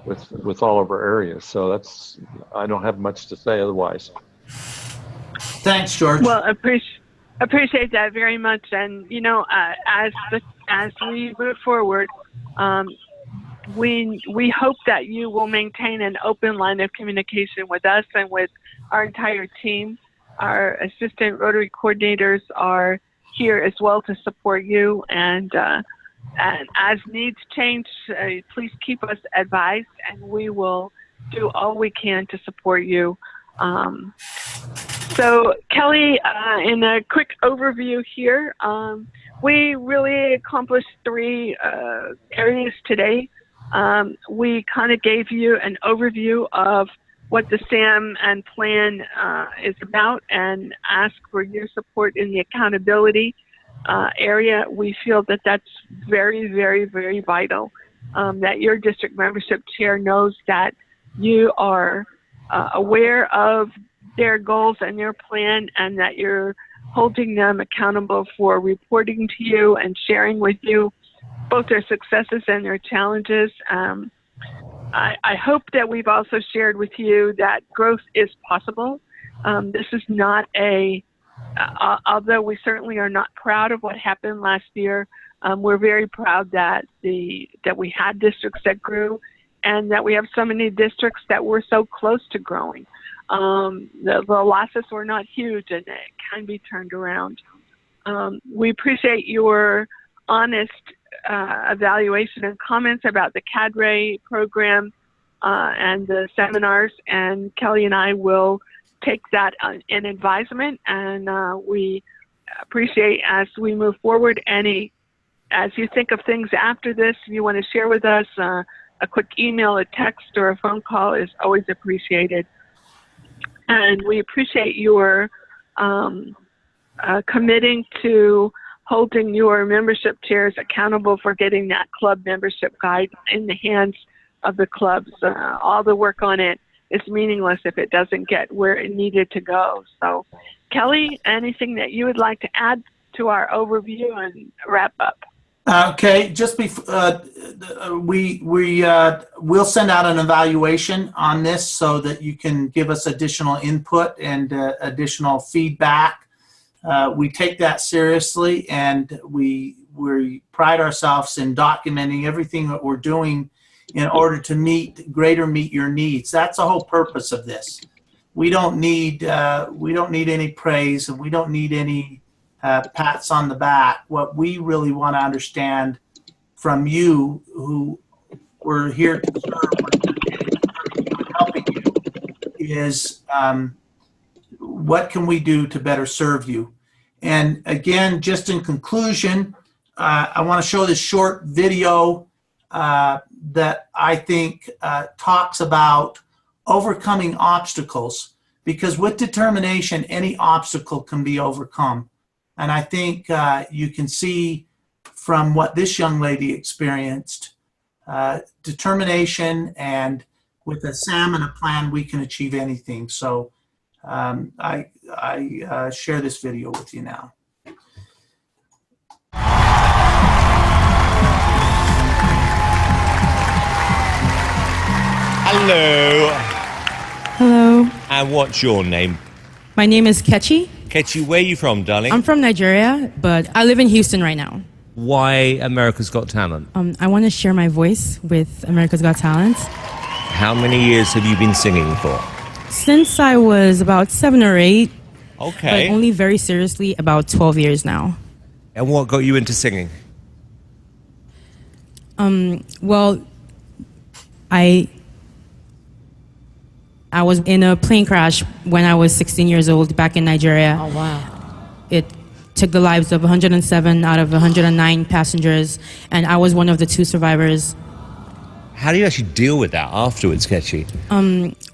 with all of our areas. So I don't have much to say otherwise. Thanks, George. Well, appreciate that very much. And as we move forward, we hope that you will maintain an open line of communication with us and with our entire team. Our assistant Rotary coordinators are here as well to support you, and as needs change, please keep us advised, and we will do all we can to support you. So Kelly, in a quick overview here, we really accomplished 3 areas today. We kind of gave you an overview of what the SAM and plan is about, and ask for your support in the accountability area. We feel that that's very, very, very vital, that your district membership chair knows that you are aware of their goals and your plan, and that you're holding them accountable for reporting to you and sharing with you both their successes and their challenges. I hope that we've also shared with you that growth is possible. This is not although we certainly are not proud of what happened last year, We're very proud that that we had districts that grew, and that we have so many districts that were so close to growing. The losses were not huge, and it can be turned around. We appreciate your honest evaluation and comments about the cadre program and the seminars, and Kelly and I will take that in advisement, and we appreciate as we move forward as you think of things after this, if you want to share with us, a quick email, a text, or a phone call is always appreciated. And we appreciate your committing to holding your membership chairs accountable for getting that club membership guide in the hands of the clubs. All the work on it is meaningless if it doesn't get where it needed to go. So, Kelly, anything that you would like to add to our overview and wrap up? Okay, just before we'll send out an evaluation on this so that you can give us additional input and additional feedback. We take that seriously, and we pride ourselves in documenting everything that we're doing in order to meet your needs. That's the whole purpose of this. We don't need any praise, and we don't need any pats on the back. What we really want to understand from you, who we're here to serve and helping you, is what can we do to better serve you? And again, just in conclusion, I want to show this short video that I think talks about overcoming obstacles, because with determination, any obstacle can be overcome. And I think you can see from what this young lady experienced, determination, and with a SAM and a plan, we can achieve anything. So I share this video with you now. Hello. Hello. And what's your name? My name is Kechi. Kechi, where are you from, darling? I'm from Nigeria, but I live in Houston right now. Why America's Got Talent? I want to share my voice with America's Got Talent. How many years have you been singing for? Since I was about 7 or 8. Okay. But only very seriously about 12 years now. And what got you into singing? Well, I was in a plane crash when I was 16 years old back in Nigeria. Oh, wow. It took the lives of 107 out of 109 passengers, and I was one of the 2 survivors. How do you actually deal with that afterwards, Kechi?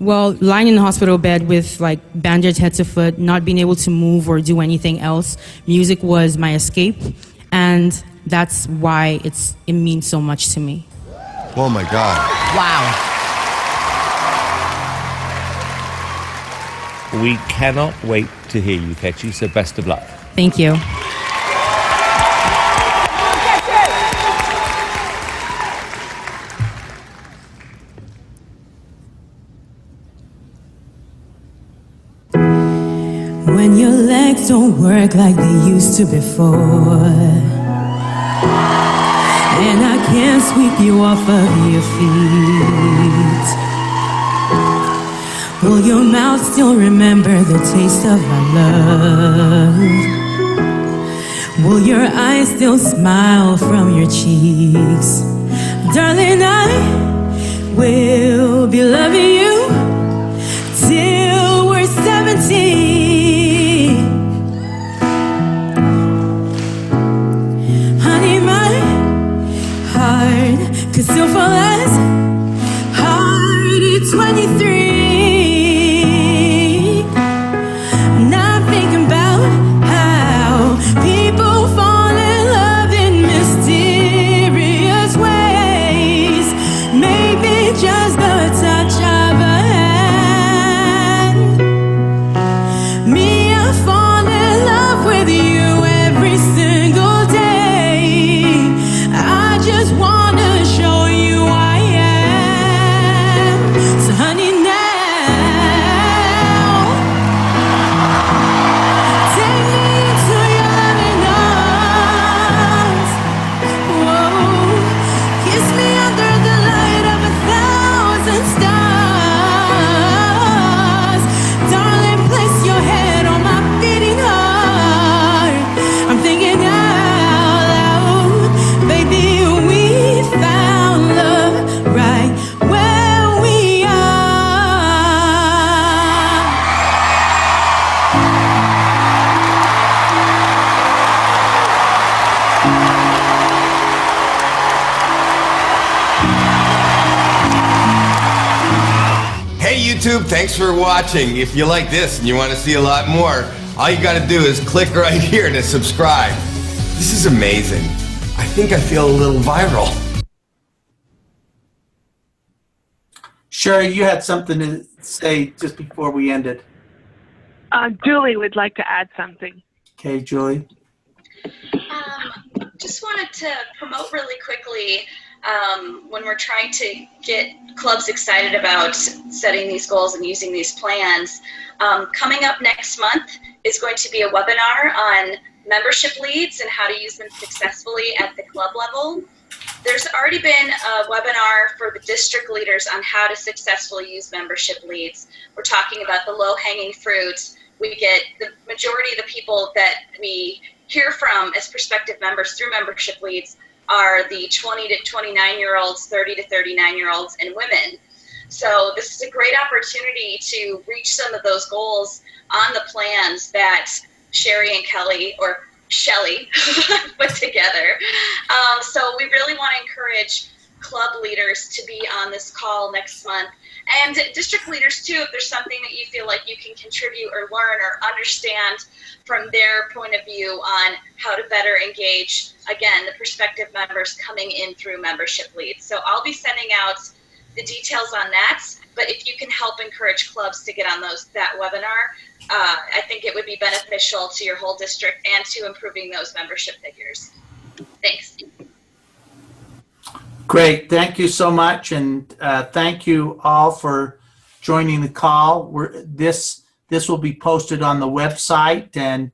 Well, lying in the hospital bed with like bandaged head to foot, not being able to move or do anything else, music was my escape, and that's why it means so much to me. Oh my God. Wow. We cannot wait to hear you, Kechi, so best of luck. Thank you. When your legs don't work like they used to before, and I can't sweep you off of your feet, will your mouth still remember the taste of my love? Will your eyes still smile from your cheeks? Darling, I will be loving you till we're 70. Honey, my heart could still fall as hard at 23. Honey, now YouTube, thanks for watching. If you like this and you want to see a lot more, all you got to do is click right here to subscribe. This is amazing. I think I feel a little viral. Sherry, you had something to say just before we ended. Julie would like to add something. Okay, Julie. Just wanted to promote really quickly when we're trying to get clubs excited about setting these goals and using these plans. Coming up next month is going to be a webinar on membership leads and how to use them successfully at the club level. There's already been a webinar for the district leaders on how to successfully use membership leads. We're talking about the low-hanging fruits. We get the majority of the people that we hear from as prospective members through membership leads are the 20 to 29-year-olds, 30 to 39-year-olds, and women. So this is a great opportunity to reach some of those goals on the plans that Sherry and Kelly, or Shelly, put together. So we really want to encourage club leaders to be on this call next month, and district leaders too, if there's something that you feel like you can contribute or learn or understand from their point of view on how to better engage, again, the prospective members coming in through membership leads. So I'll be sending out the details on that, but if you can help encourage clubs to get on that webinar, I think it would be beneficial to your whole district and to improving those membership figures. Thanks. Great. Thank you so much. And thank you all for joining the call. This will be posted on the website, and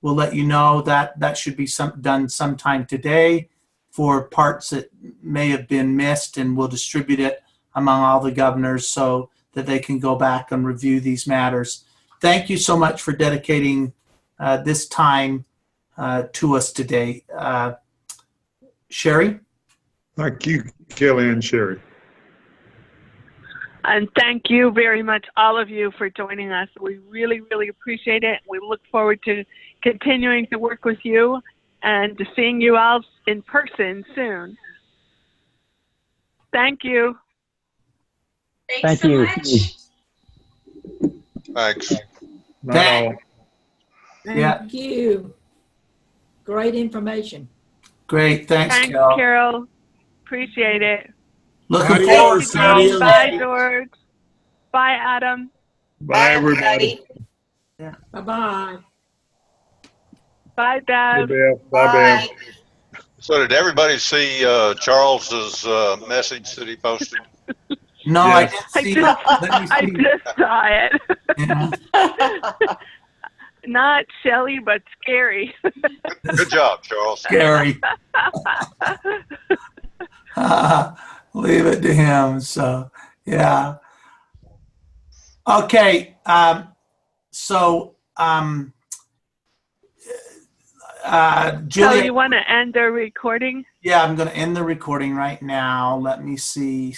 we'll let you know that that should be done sometime today for parts that may have been missed, and we'll distribute it among all the governors so that they can go back and review these matters. Thank you so much for dedicating this time to us today. Sherry? Thank you, Kelly and Sherry. And thank you very much, all of you, for joining us. We really, really appreciate it. We look forward to continuing to work with you and to seeing you all in person soon. Thank you. Thanks so much. Thanks. Thank you. Great information. Great. Thanks, Thanks, Carol. Carol. Appreciate it. Looking forward to it. Bye, George. Bye, Adam. Bye, everybody. Yeah. Bye-bye. Bye, Dad. Bye, Bev. So did everybody see Charles's message that he posted? No, Yes. I didn't see it. I just saw it. Yeah. Not Shelly, but scary. Good job, Charles. Scary. Leave it to him. So, yeah. Okay. Julia, So you want to end the recording? yeah, I'm going to end the recording right now. Let me see.